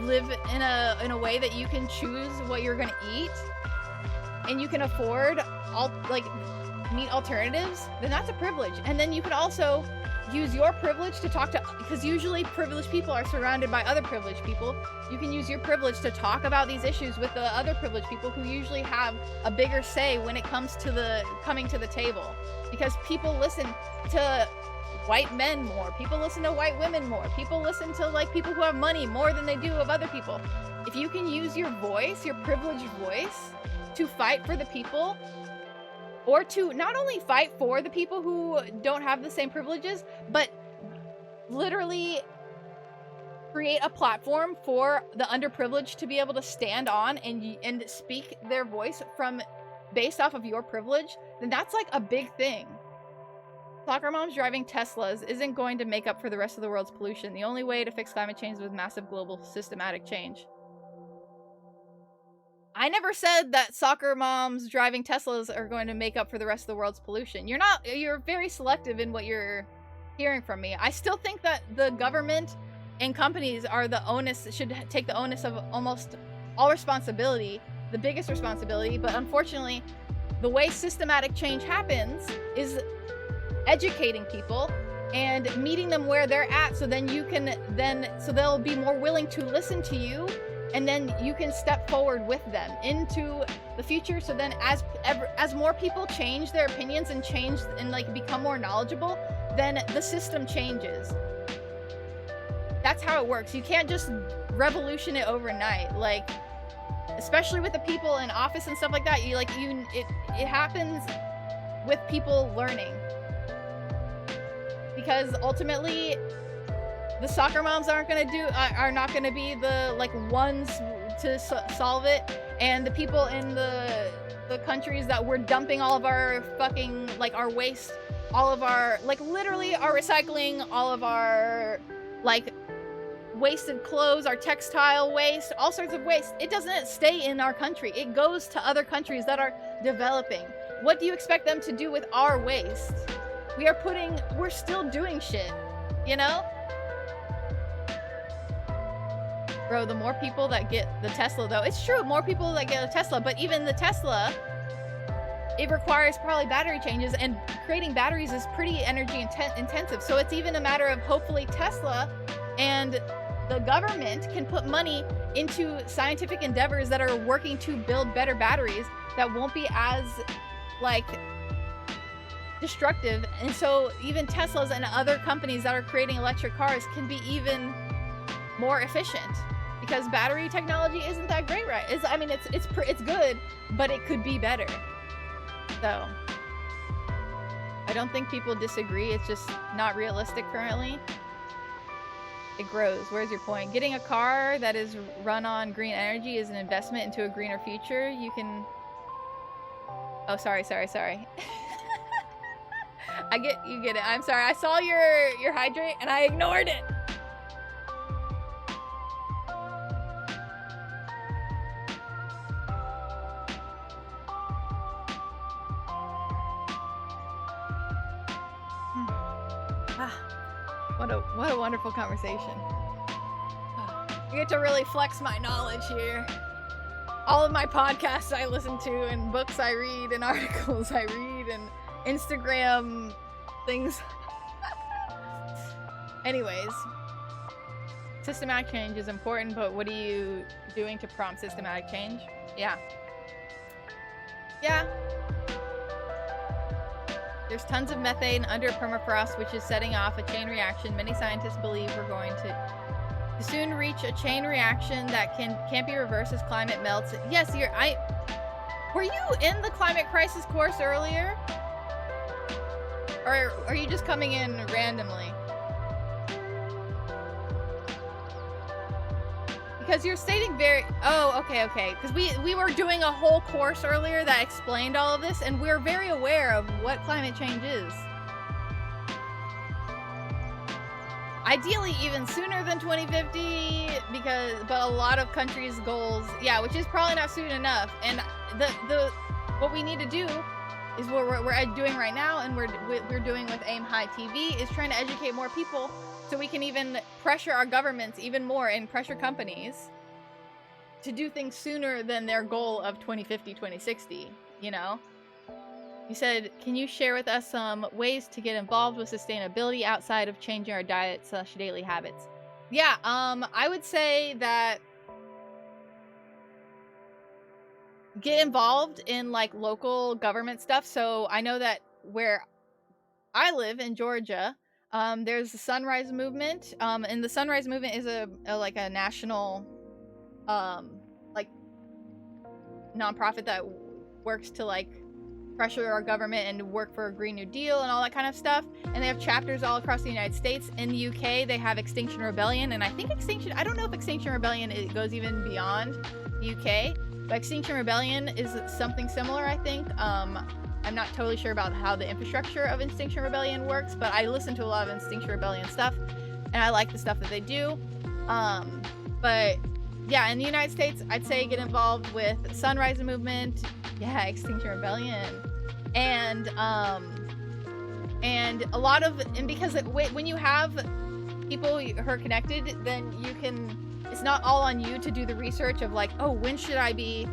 live in a way that you can choose what you're gonna eat and you can afford meat alternatives, then that's a privilege. And then you can also use your privilege to talk to, because usually privileged people are surrounded by other privileged people. You can use your privilege to talk about these issues with the other privileged people who usually have a bigger say when it comes to coming to the table, because people listen to white men more, people listen to white women more, people listen to people who have money more than they do of other people. If you can use your voice, your privileged voice, to fight for the people, or to not only fight for the people who don't have the same privileges, but literally create a platform for the underprivileged to be able to stand on and speak their voice based off of your privilege, then that's like a big thing. Soccer moms driving Teslas isn't going to make up for the rest of the world's pollution. The only way to fix climate change is with massive global systematic change. I never said that soccer moms driving Teslas are going to make up for the rest of the world's pollution. You're very selective in what you're hearing from me. I still think that the government and companies should take the onus of almost all responsibility, the biggest responsibility, but unfortunately, the way systematic change happens is educating people and meeting them where they're at, so then so they'll be more willing to listen to you, and then you can step forward with them into the future. So then as more people change their opinions and change and become more knowledgeable, then the system changes. That's how it works. You can't just revolution it overnight. Especially with the people in office and stuff like that, it happens with people learning. Because ultimately, the soccer moms are not going to be the ones to solve it, and the people in the countries that we're dumping all of our fucking our waste, all of our literally our recycling, all of our wasted clothes, our textile waste, all sorts of waste. It doesn't stay in our country. It goes to other countries that are developing. What do you expect them to do with our waste? We're still doing shit, you know? Bro, the more people that get the Tesla, though, it's true, more people that get a Tesla, but even the Tesla, it requires probably battery changes, and creating batteries is pretty energy intensive. So it's even a matter of hopefully Tesla and the government can put money into scientific endeavors that are working to build better batteries that won't be as destructive. And so even Teslas and other companies that are creating electric cars can be even more efficient, because battery technology isn't that great, right? It's good, but it could be better. So I don't think people disagree. It's just not realistic currently. It grows. Where's your point? Getting a car that is run on green energy is an investment into a greener future. You can... Oh, sorry. You get it. I'm sorry. I saw your hydrate and I ignored it. What a wonderful conversation. I get to really flex my knowledge here. All of my podcasts I listen to, and books I read, and articles I read, and Instagram things. Anyways, systematic change is important, but what are you doing to prompt systematic change? Yeah. There's tons of methane under permafrost, which is setting off a chain reaction. Many scientists believe we're going to soon reach a chain reaction that can't be reversed as climate melts. Yes, were you in the climate crisis course earlier? Or are you just coming in randomly? Because you're stating very... Oh, okay. Because we were doing a whole course earlier that explained all of this, and we're very aware of what climate change is. Ideally, even sooner than 2050, but a lot of countries' goals, yeah, which is probably not soon enough. And what we need to do is what we're doing right now, and we're doing with AimHi TV, is trying to educate more people so we can even pressure our governments even more and pressure companies to do things sooner than their goal of 2050, 2060, you know? You said, can you share with us some ways to get involved with sustainability outside of changing our diet/daily habits? Yeah, I would say that get involved in like local government stuff. So I know that where I live in Georgia, there's the Sunrise Movement, and the Sunrise Movement is a national like nonprofit that works to like pressure our government and work for a Green New Deal and all that kind of stuff. And they have chapters all across the United States. In the UK, they have Extinction Rebellion, and I think I don't know if Extinction Rebellion goes even beyond the UK, but Extinction Rebellion is something similar, I think. I'm not totally sure about how the infrastructure of Extinction Rebellion works, but I listen to a lot of Extinction Rebellion stuff, and I like the stuff that they do. But yeah, in the United States, I'd say get involved with Sunrise Movement, yeah, Extinction Rebellion, and a lot of, and because when you have people who are connected, then you can, it's not all on you to do the research of like, oh, when should I be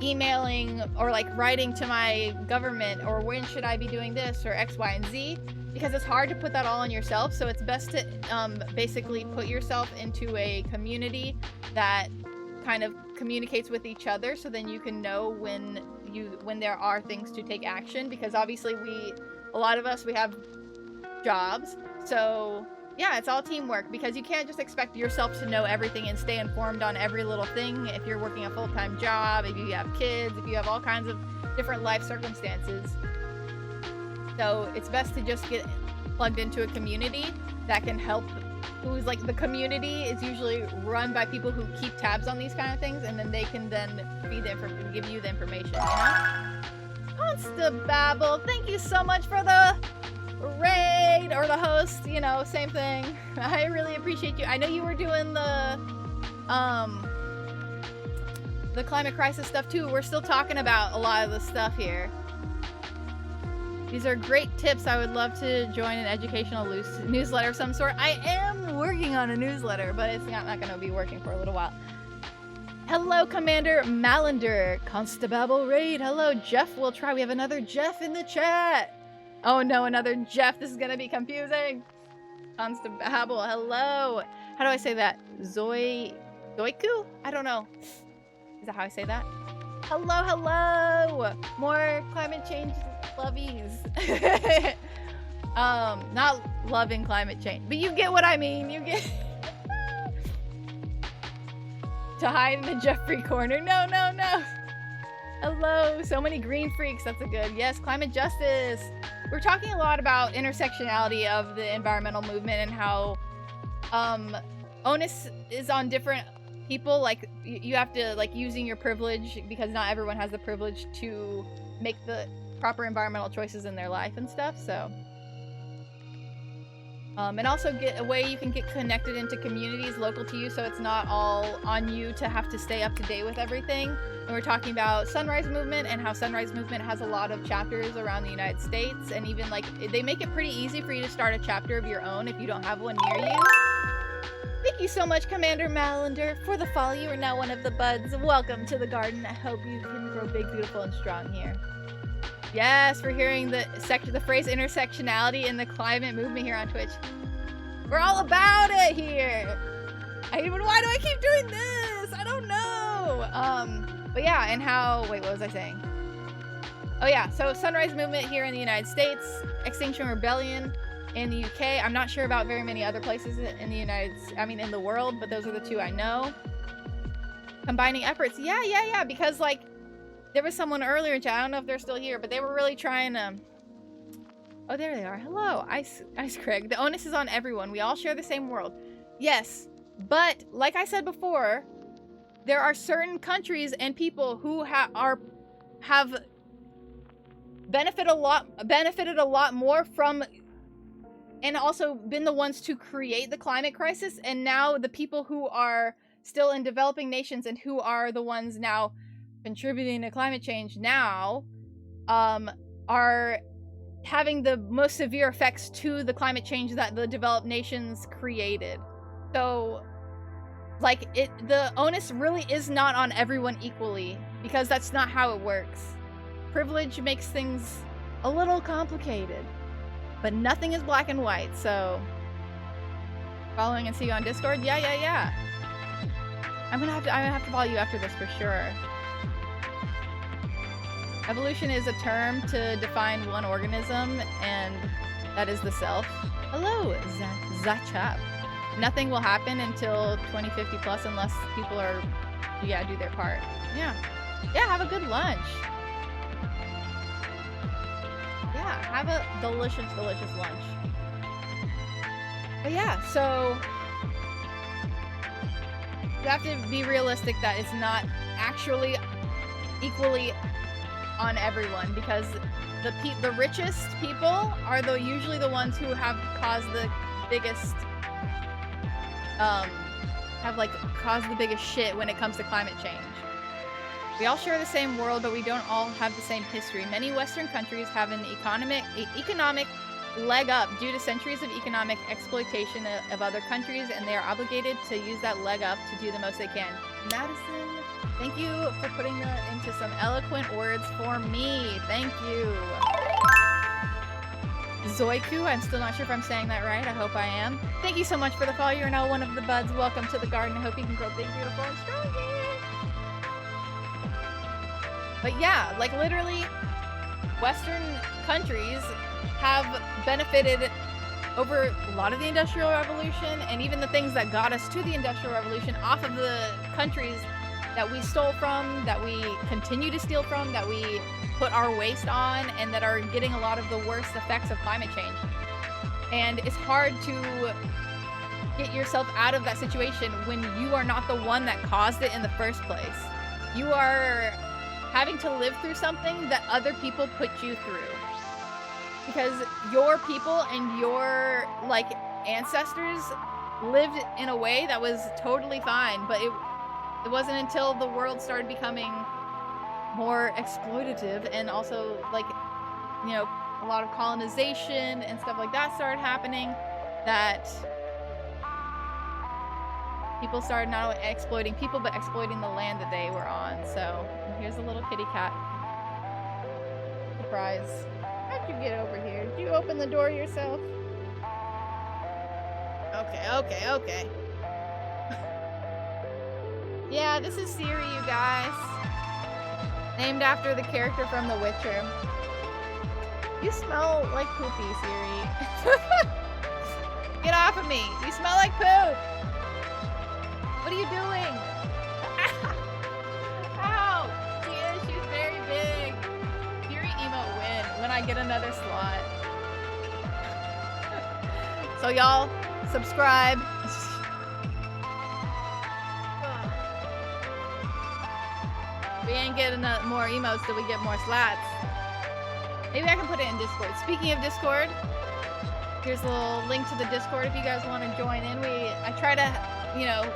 emailing or like writing to my government, or when should I be doing this or X, Y, and Z, because it's hard to put that all on yourself. So it's best to basically put yourself into a community that kind of communicates with each other, so then you can know when there are things to take action, because obviously a lot of us have jobs, so yeah, it's all teamwork, because you can't just expect yourself to know everything and stay informed on every little thing if you're working a full-time job, if you have kids, if you have all kinds of different life circumstances. So it's best to just get plugged into a community that can help, who's like, the community is usually run by people who keep tabs on these kind of things, and then they can then give you the information, you know? Constababble, thank you so much for the raid, or the host, you know, same thing. I really appreciate you. I know you were doing the climate crisis stuff too. We're still talking about a lot of the stuff here. These are great tips. I would love to join an educational newsletter of some sort. I am working on a newsletter, but it's not going to be working for a little while. Hello, Commander Malander. Constababble raid. Hello, Jeff will try. We have another Jeff in the chat. Oh no, another Jeff. This is going to be confusing. Constababble, hello. How do I say that? Zoiku? I don't know. Is that how I say that? Hello. More climate change lovies. Not loving climate change, but you get what I mean. You get to hide in the Jeffrey corner. No. Hello, you. So many green freaks. That's a good. Yes, climate justice. We're talking a lot about intersectionality of the environmental movement and how onus is on different people. Like you have to like using your privilege because not everyone has the privilege to make the proper environmental choices in their life and stuff. So and also get a way you can get connected into communities local to you so it's not all on you to have to stay up to date with everything. And we're talking about Sunrise Movement and how Sunrise Movement has a lot of chapters around the United States, and even like they make it pretty easy for you to start a chapter of your own if you don't have one near you. Thank you so much, Commander Malander, for the follow. You are now one of the buds. Welcome to the garden. I hope you can grow big, beautiful, and strong here. Yes, for hearing the phrase intersectionality in the climate movement here on Twitch. We're all about it here. Why do I keep doing this? I don't know. But yeah, and how, wait, what was I saying? Oh yeah, so Sunrise Movement here in the United States, Extinction Rebellion in the UK. I'm not sure about very many other places in the world, but those are the two I know. Combining efforts. Yeah, because like, there was someone earlier in chat, I don't know if they're still here, but they were really trying to... Oh, there they are. Hello, Ice Craig. The onus is on everyone. We all share the same world. Yes, but like I said before, there are certain countries and people who have benefited a lot more from, and also been the ones to create the climate crisis, and now the people who are still in developing nations and who are the ones now contributing to climate change now are having the most severe effects to the climate change that the developed nations created. So like the onus really is not on everyone equally, because that's not how it works. Privilege makes things a little complicated, but nothing is black and white. So following and see you on Discord. Yeah. I'm gonna have to follow you after this for sure. Evolution is a term to define one organism, and that is the self. Hello, Zachap. Nothing will happen until 2050 plus unless people are, do their part. Yeah, have a good lunch. Yeah, have a delicious lunch. But yeah, so you have to be realistic that it's not actually equally on everyone, because the richest people are usually the ones who have caused the biggest caused the biggest shit when it comes to climate change. We all share the same world, but we don't all have the same history. Many Western countries have an economic leg up due to centuries of economic exploitation of other countries, and they are obligated to use that leg up to do the most they can. Madison, thank you for putting that into some eloquent words for me. Thank you. Zoiku, I'm still not sure if I'm saying that right. I hope I am. Thank you so much for the follow. You're now one of the buds. Welcome to the garden. I hope you can grow big, beautiful, and strong here. But yeah, like literally, Western countries have benefited over a lot of the Industrial Revolution, and even the things that got us to the Industrial Revolution off of the countries that we stole from, that we continue to steal from, that we put our waste on, and that are getting a lot of the worst effects of climate change. And it's hard to get yourself out of that situation when you are not the one that caused it in the first place. You are having to live through something that other people put you through. Because your people and your ancestors lived in a way that was totally fine, but it wasn't until the world started becoming more exploitative, and also a lot of colonization and stuff like that started happening, that people started not only exploiting people but exploiting the land that they were on. So here's a little kitty cat. Surprise. How'd you get over here? Did you open the door yourself? Okay. Yeah, this is Siri, you guys. Named after the character from The Witcher. You smell like poopy, Siri. Get off of me. You smell like poop. What are you doing? Ow! She is. She's very big. I get another slot. So y'all, subscribe. We ain't getting more emotes till we get more slots. Maybe I can put it in Discord. Speaking of Discord, here's a little link to the Discord if you guys want to join in. I try to, you know,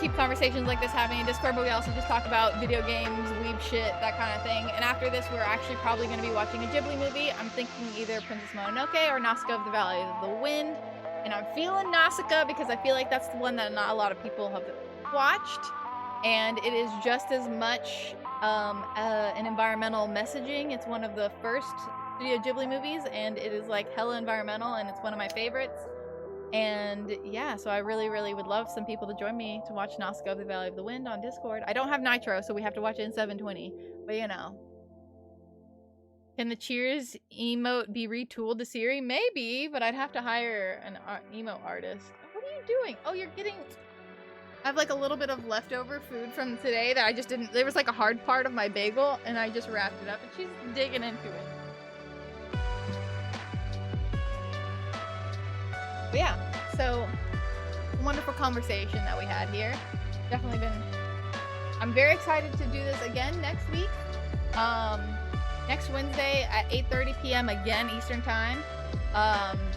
keep conversations like this happening in Discord, but we also just talk about video games, weeb shit, that kind of thing. And after this, we're actually probably going to be watching a Ghibli movie. I'm thinking either Princess Mononoke or Nausicaa of the Valley of the Wind. And I'm feeling Nausicaa because I feel like that's the one that not a lot of people have watched. And it is just as much an environmental messaging. It's one of the first Studio Ghibli movies, and it is like hella environmental, and it's one of my favorites. And yeah, so I really, really would love some people to join me to watch Nausicaa of the Valley of the Wind on Discord. I don't have Nitro, so we have to watch it in 720, but you know. Can the Cheers emote be retooled to Siri? Maybe, but I'd have to hire an emote artist. What are you doing? Oh, you're getting... I have like a little bit of leftover food from today that I just didn't... There was like a hard part of my bagel, and I just wrapped it up, and she's digging into it. But yeah, so wonderful conversation that we had here. Definitely been... I'm very excited to do this again next week. Next Wednesday at 8:30 p.m. again, Eastern Time.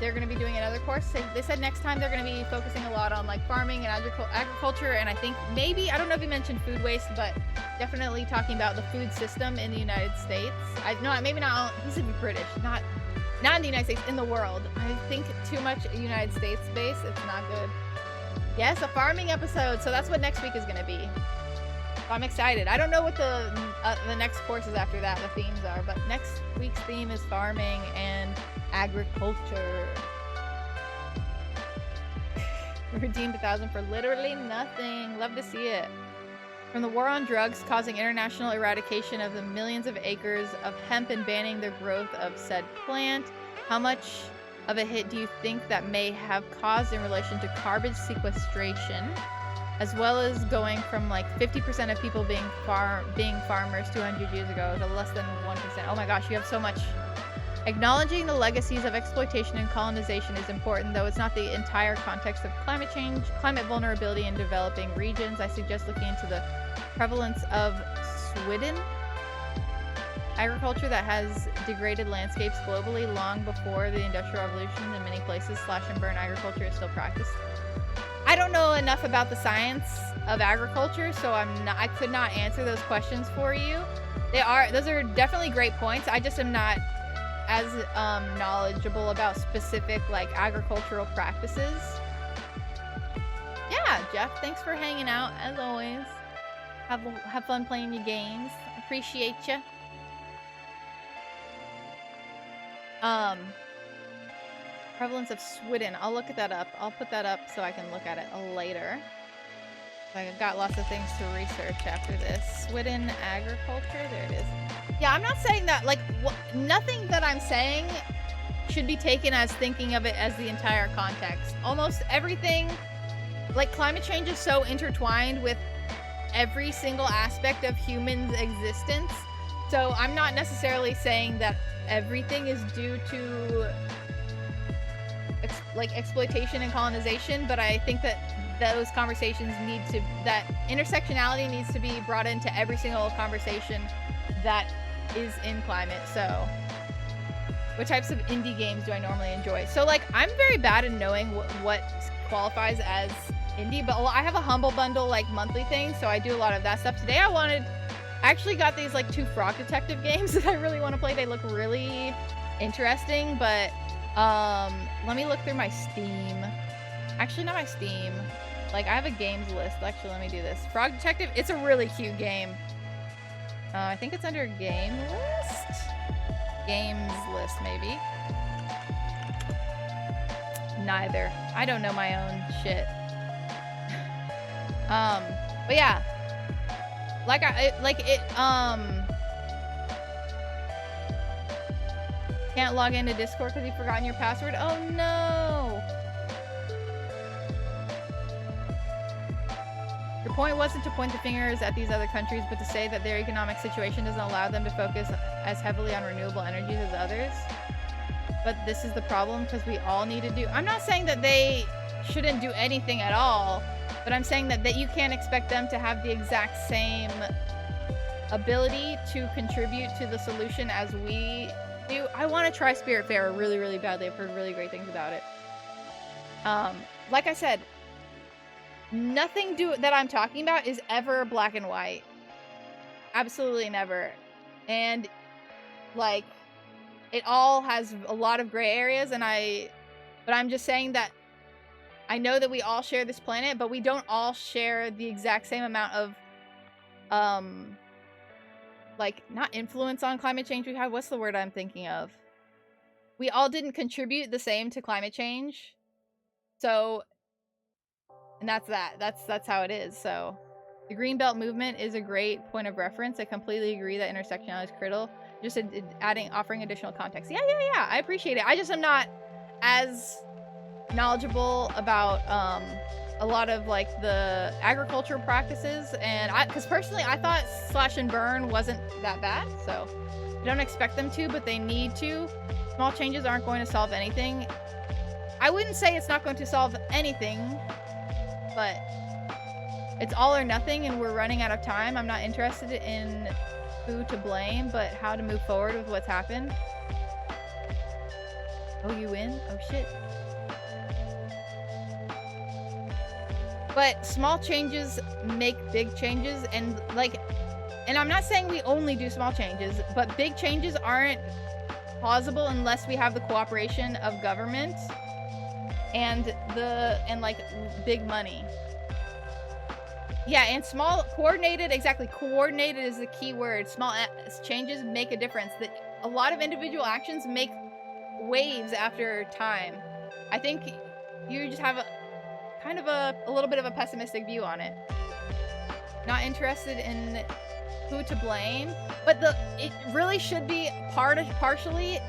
They're going to be doing another course. They said next time they're going to be focusing a lot on like farming and agriculture, and I think maybe, I don't know if you mentioned food waste, but definitely talking about the food system in the United States. Maybe not, he said British, not in the United States, in the world. I think too much United States base, it's not good. Yes, a farming episode, so that's what next week is going to be. So I'm excited. I don't know what the next courses after that, the themes are, but next week's theme is farming and agriculture. We redeemed 1,000 for literally nothing. Love to see it. From the war on drugs causing international eradication of the millions of acres of hemp and banning the growth of said plant, how much of a hit do you think that may have caused in relation to carbon sequestration, as well as going from like 50% of people being farmers 200 years ago to less than 1%? Oh my gosh, you have so much. Acknowledging the legacies of exploitation and colonization is important, though it's not the entire context of climate change, climate vulnerability in developing regions. I suggest looking into the prevalence of Sweden agriculture that has degraded landscapes globally long before the Industrial Revolution. In many places, slash and burn agriculture is still practiced. I don't know enough about the science of agriculture, so I could not answer those questions for you. Those are definitely great points. I just am not as knowledgeable about specific like agricultural practices. Yeah, Jeff, thanks for hanging out as always. Have fun playing your games. Appreciate you. Prevalence of Sweden. I'll look that up. I'll put that up so I can look at it later. I've got lots of things to research after this. Sweden agriculture. There it is. Yeah, I'm not saying that, like, nothing that I'm saying should be taken as thinking of it as the entire context. Almost everything, like, climate change is so intertwined with every single aspect of humans' existence. So I'm not necessarily saying that everything is due to exploitation and colonization, but I think that those conversations that intersectionality needs to be brought into every single conversation that is in climate. So what types of indie games do I normally enjoy? So like, I'm very bad at knowing what qualifies as indie, but I have a Humble Bundle like monthly thing, so I do a lot of that stuff. Today I actually got these like 2 Frog Detective games that I really want to play. They look really interesting, but let me look through my Steam. Actually, not my Steam. Like, I have a games list. Actually, let me do this. Frog Detective, it's a really cute game. I think it's under game list? Games list, maybe. Neither. I don't know my own shit. But yeah. Can't log into Discord because you've forgotten your password? Oh no! Your point wasn't to point the fingers at these other countries, but to say that their economic situation doesn't allow them to focus as heavily on renewable energies as others. But this is the problem, because we all need to do... I'm not saying that they shouldn't do anything at all, but I'm saying that you can't expect them to have the exact same ability to contribute to the solution as we do. I want to try Spirit Fair really, really badly. I've heard really great things about it. Like I said, nothing that I'm talking about is ever black and white. Absolutely never. And, like, it all has a lot of gray areas, but I'm just saying that I know that we all share this planet, but we don't all share the exact same amount of, like, not influence on climate change we have. What's the word I'm thinking of? We all didn't contribute the same to climate change. So, and that's that. That's how it is. So, the Green Belt movement is a great point of reference. I completely agree that intersectionality is critical. Just offering additional context. Yeah. I appreciate it. I just am not as knowledgeable about a lot of like the agricultural practices, and because personally I thought slash and burn wasn't that bad, so I don't expect them to, but they need to. Small changes aren't going to solve anything. I wouldn't say it's not going to solve anything, but it's all or nothing, and we're running out of time. I'm not interested in who to blame, but how to move forward with what's happened. Oh, you win? Oh shit. But small changes make big changes, and I'm not saying we only do small changes, but big changes aren't plausible unless we have the cooperation of government and like big money. Yeah, and coordinated is the key word. Small changes make a difference. A lot of individual actions make waves after time. I think you just have kind of a little bit of a pessimistic view on it. Not interested in who to blame, but it really should be partially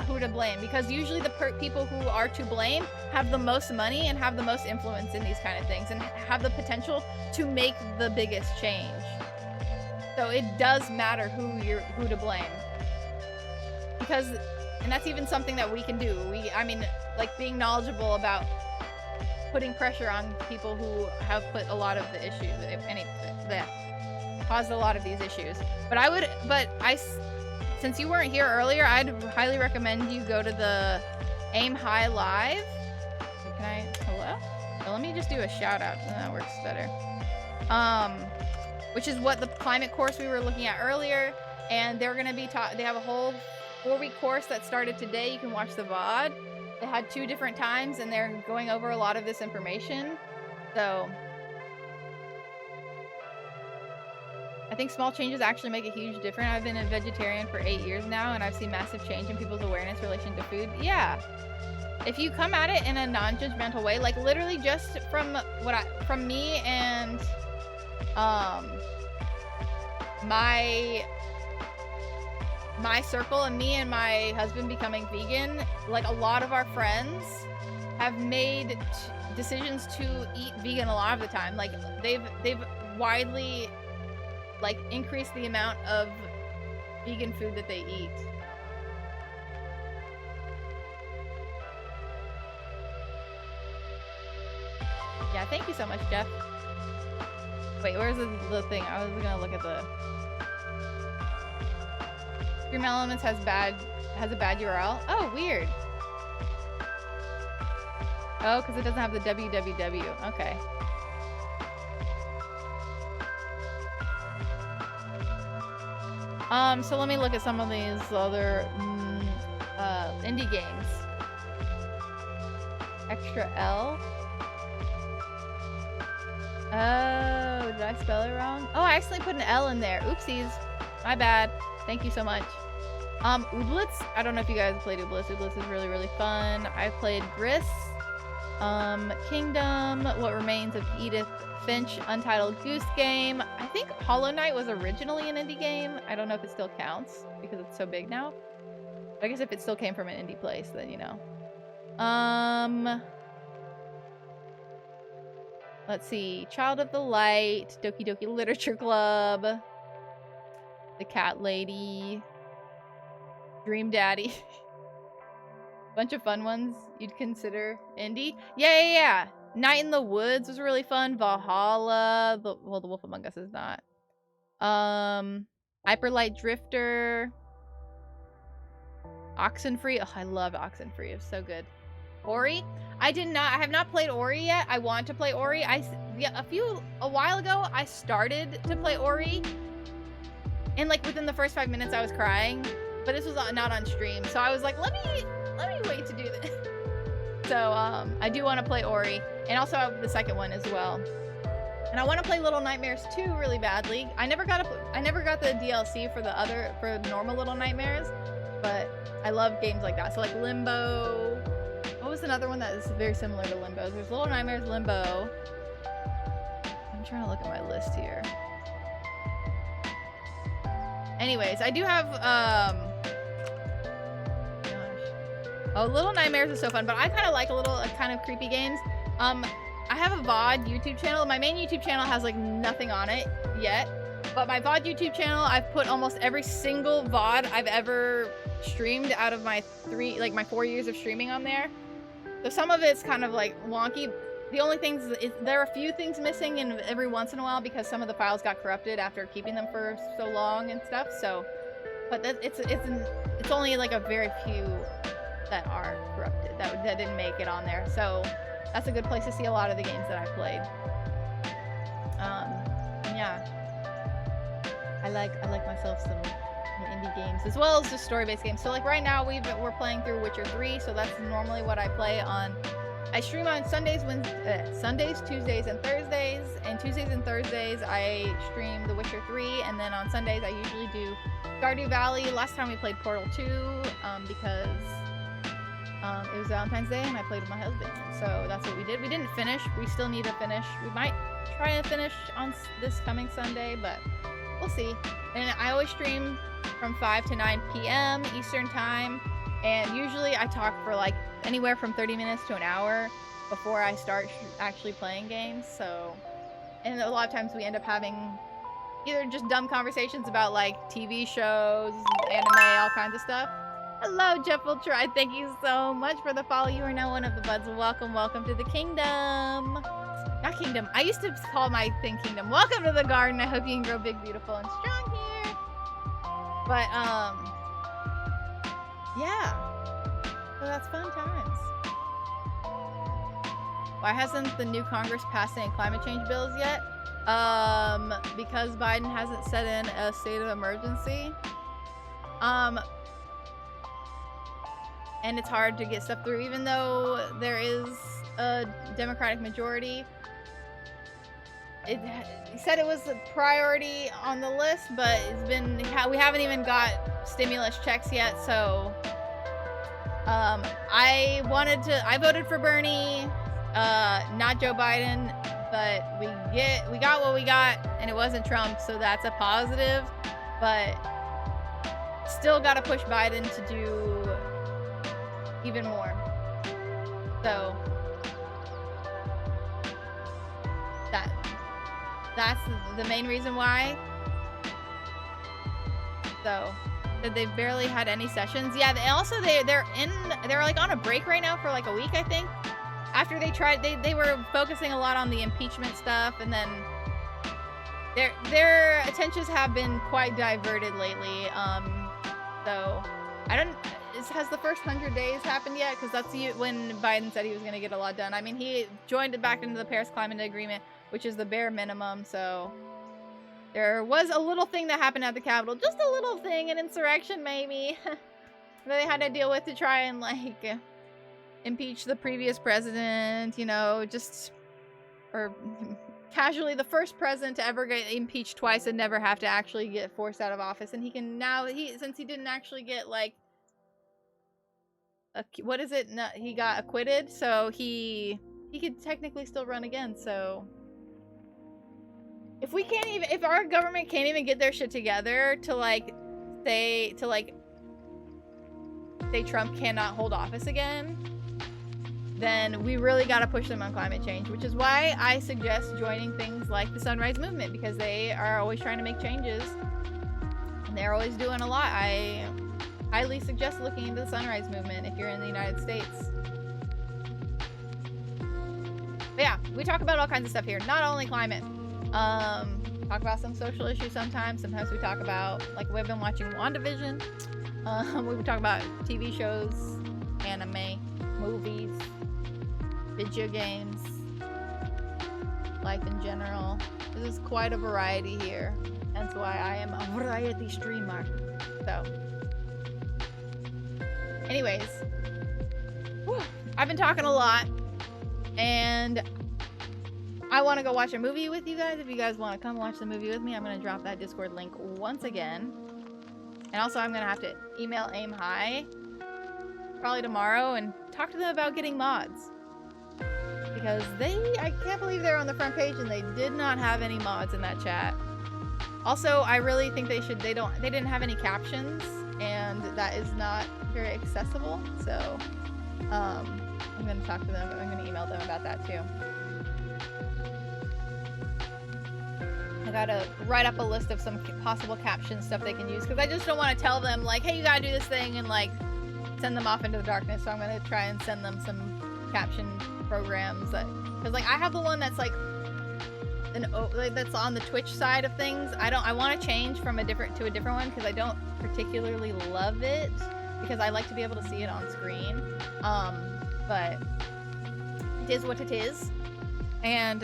who to blame, because usually the people who are to blame have the most money and have the most influence in these kind of things and have the potential to make the biggest change. So it does matter who to blame, and that's even something that we can do. Like being knowledgeable about putting pressure on people who have put a lot of the issues, that caused a lot of these issues. Since you weren't here earlier, I'd highly recommend you go to the AimHiLive. Hello? Well, let me just do a shout out. That works better. Which is what the climate course we were looking at earlier, and they're gonna be they have a whole 4-week course that started today. You can watch the VOD. They had 2 different times, and they're going over a lot of this information. So I think small changes actually make a huge difference. I've been a vegetarian for 8 years now, and I've seen massive change in people's awareness in relation to food. Yeah. If you come at it in a non-judgmental way, like literally just from me and my circle, and me and my husband becoming vegan, like a lot of our friends have made decisions to eat vegan a lot of the time. Like they've widely like increased the amount of vegan food that they eat. Yeah, thank you so much, Jeff. Wait, where's the thing? I was gonna look at the Stream Elements has a bad URL. Oh, weird. Oh, because it doesn't have the www. Okay. So let me look at some of these other indie games. Extra L. Oh, did I spell it wrong? Oh, I accidentally put an L in there. Oopsies. My bad. Thank you so much. Ooblets. I don't know if you guys played Ooblets. Ooblets is really, really fun. I played Gris. Kingdom. What Remains of Edith Finch. Untitled Goose Game. I think Hollow Knight was originally an indie game. I don't know if it still counts because it's so big now. I guess if it still came from an indie place, then you know. Let's see. Child of the Light, Doki Doki Literature Club, The Cat Lady, Dream Daddy. Bunch of fun ones you'd consider indie. Yeah. Night in the Woods was really fun. Valhalla. Well, The Wolf Among Us is not. Hyperlight Drifter. Oxenfree. Oh, I love Oxenfree. It's so good. Ori. I have not played Ori yet. I want to play Ori. A while ago, I started to play Ori. And like within the first 5 minutes, I was crying. But this was not on stream. So I was like, let me wait to do this. So I do want to play Ori. And also the second one as well. And I want to play Little Nightmares 2 really badly. I never got the DLC for normal Little Nightmares, but I love games like that. So like Limbo. What was another one that is very similar to Limbo? There's Little Nightmares, Limbo. I'm trying to look at my list here. Anyways, I do have oh, Little Nightmares is so fun, but I kind of like kind of creepy games. I have a VOD YouTube channel. My main YouTube channel has like nothing on it yet, but my VOD YouTube channel, I've put almost every single VOD I've ever streamed out of my 4 years of streaming on there. So some of it's kind of like wonky. The only things is there are a few things missing in every once in a while because some of the files got corrupted after keeping them for so long and stuff. So, but it's only like a very few that are corrupted that didn't make it on there. So that's a good place to see a lot of the games that I played. Yeah, I like myself some indie games as well as just story-based games. So like right now we're playing through Witcher 3, so that's normally what I play on. I stream on Sundays, Tuesdays, and Thursdays. And Tuesdays and Thursdays I stream The Witcher 3, and then on Sundays I usually do Stardew Valley. Last time we played Portal 2 because it was Valentine's Day and I played with my husband. So that's what we did. We didn't finish. We still need to finish. We might try to finish on this coming Sunday, but we'll see. And I always stream from 5 to 9 p.m. Eastern time. And usually I talk for like anywhere from 30 minutes to an hour before I start actually playing games. So, and a lot of times we end up having either just dumb conversations about like TV shows, anime, all kinds of stuff. Hello, Jeff will try. Thank you so much for the follow. You are now one of the buds. Welcome to the kingdom. Not kingdom. I used to call my thing kingdom. Welcome to the garden. I hope you can grow big, beautiful, and strong here. But yeah. So that's fun times. Why hasn't the new Congress passed any climate change bills yet? Because Biden hasn't set in a state of emergency. And it's hard to get stuff through, even though there is a Democratic majority. He said it was a priority on the list, but we haven't even got stimulus checks yet, so I voted for Bernie, not Joe Biden, but we got what we got, and it wasn't Trump, so that's a positive, but still gotta push Biden to do even more. So that's the main reason why. So they've barely had any sessions. Yeah, they're like on a break right now for like a week, I think. After they were focusing a lot on the impeachment stuff, and then their attentions have been quite diverted lately. So has the first 100 days happened yet? Because that's when Biden said he was going to get a lot done. I mean, he joined it back into the Paris Climate Agreement, which is the bare minimum. So there was a little thing that happened at the Capitol, just a little thing, an insurrection maybe, that they had to deal with to try and like impeach the previous president, you know, or casually the first president to ever get impeached twice and never have to actually get forced out of office. And he can now, since he didn't actually get like, what is it? No, he got acquitted, so he could technically still run again. So if our government can't even get their shit together to say Trump cannot hold office again, then we really got to push them on climate change, which is why I suggest joining things like the Sunrise Movement, because they are always trying to make changes and they're always doing a lot. I highly suggest looking into the Sunrise Movement if you're in the United States. But yeah, we talk about all kinds of stuff here, not only climate. Talk about some social issues sometimes. Sometimes we talk about, like, we've been watching WandaVision. We would talk about TV shows, anime, movies, video games, life in general. This is quite a variety here. That's why I am a variety streamer. So, anyways, whew, I've been talking a lot, and I want to go watch a movie with you guys. If you guys want to come watch the movie with me, I'm going to drop that Discord link once again. And also, I'm going to have to email AimHi probably tomorrow and talk to them about getting mods. Because I can't believe they're on the front page and they did not have any mods in that chat. Also, I really think they didn't have any captions, and that is not very accessible. So, I'm going to talk to them. I'm going to email them about that too. I gotta write up a list of some possible caption stuff they can use, because I just don't want to tell them, like, hey, you gotta do this thing, and, like, send them off into the darkness. So I'm gonna try and send them some caption programs because, like, I have the one that's, like, that's on the Twitch side of things. I want to change from a different one, because I don't particularly love it, because I like to be able to see it on screen. But it is what it is. And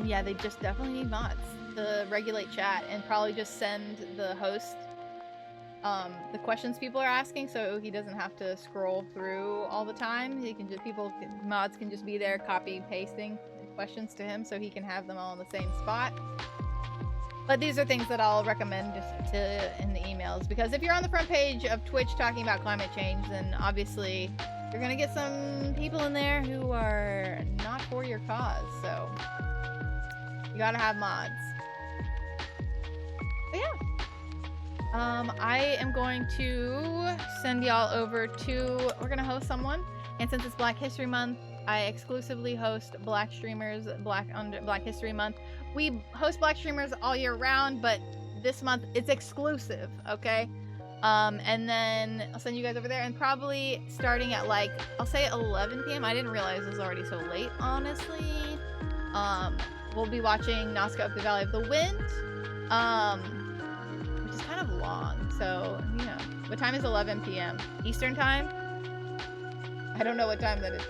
yeah, they just definitely need mods to regulate chat, and probably just send the host the questions people are asking, so he doesn't have to scroll through all the time. He can just mods can just be there copy pasting questions to him, so he can have them all in the same spot. But these are things that I'll recommend just in the emails, because if you're on the front page of Twitch talking about climate change, then obviously you're gonna get some people in there who are not for your cause. So you gotta have mods. But yeah. I am going to send y'all over to, we're gonna host someone, and since it's Black History Month, I exclusively host Black streamers, Black History Month. We host Black streamers all year round, but this month it's exclusive, okay? And then I'll send you guys over there, and probably starting at, like, I'll say 11 p.m. I didn't realize it was already so late, honestly. We'll be watching Nazca Up the Valley of the Wind, which is kind of long, so, you know. What time is 11 p.m.? Eastern time? I don't know what time that is.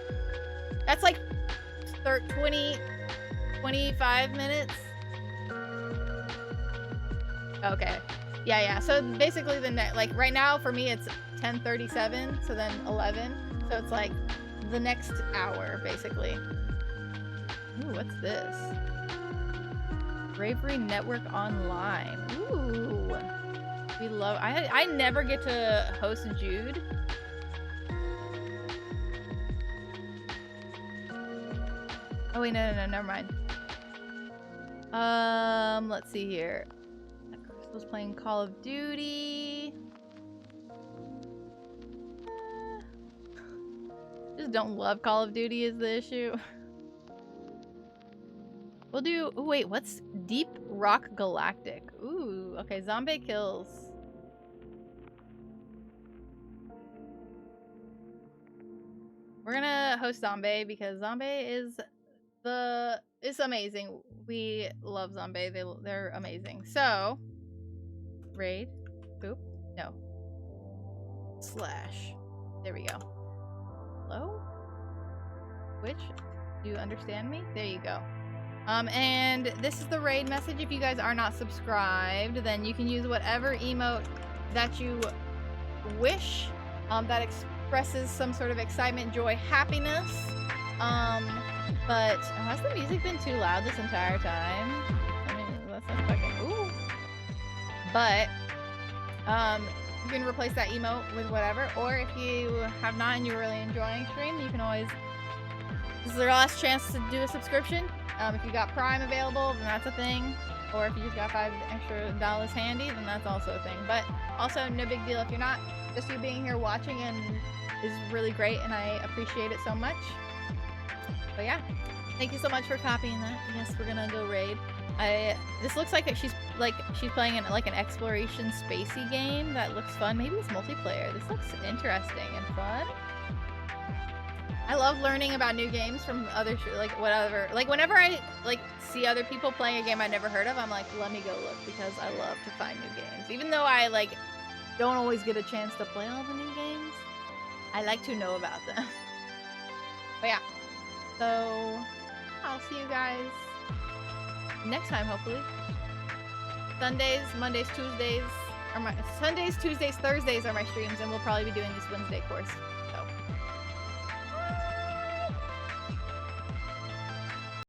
That's like 25 minutes? Okay. Yeah. So basically like right now for me it's 10:37, so then 11. So it's like the next hour, basically. Ooh, what's this? Bravery Network Online. Ooh. We love... I never get to host Jude. Oh wait, no, never mind. Let's see here. Crystal's playing Call of Duty. Just don't love Call of Duty is the issue. We'll do... Oh, wait, what's Deep Rock Galactic? Ooh, okay, Zombie Kills. We're gonna host Zombie because Zombie is it's amazing. We love Zombie. They're amazing. So, raid, boop, no, slash. There we go. Hello? Twitch? Do you understand me? There you go. And this is the raid message. If you guys are not subscribed, then you can use whatever emote that you wish that expresses some sort of excitement, joy, happiness. But has the music been too loud this entire time? I mean, that's not fucking... Ooh. But you can replace that emote with whatever, or if you have not and you're really enjoying stream, you can always... This is your last chance to do a subscription. If you got Prime available, then that's a thing. Or if you just got $5 extra handy, then that's also a thing. But also, no big deal if you're not. Just you being here watching and is really great, and I appreciate it so much. But yeah, thank you so much for copying that. Yes, we're gonna go raid. This looks like she's playing an exploration spacey game that looks fun. Maybe it's multiplayer. This looks interesting and fun. I love learning about new games from other whatever. Like whenever I see other people playing a game I never heard of, I'm like, let me go look, because I love to find new games. Even though I don't always get a chance to play all the new games, I like to know about them. But yeah, so I'll see you guys next time, hopefully. Sundays, Mondays, Tuesdays, Thursdays are my streams, and we'll probably be doing this Wednesday course.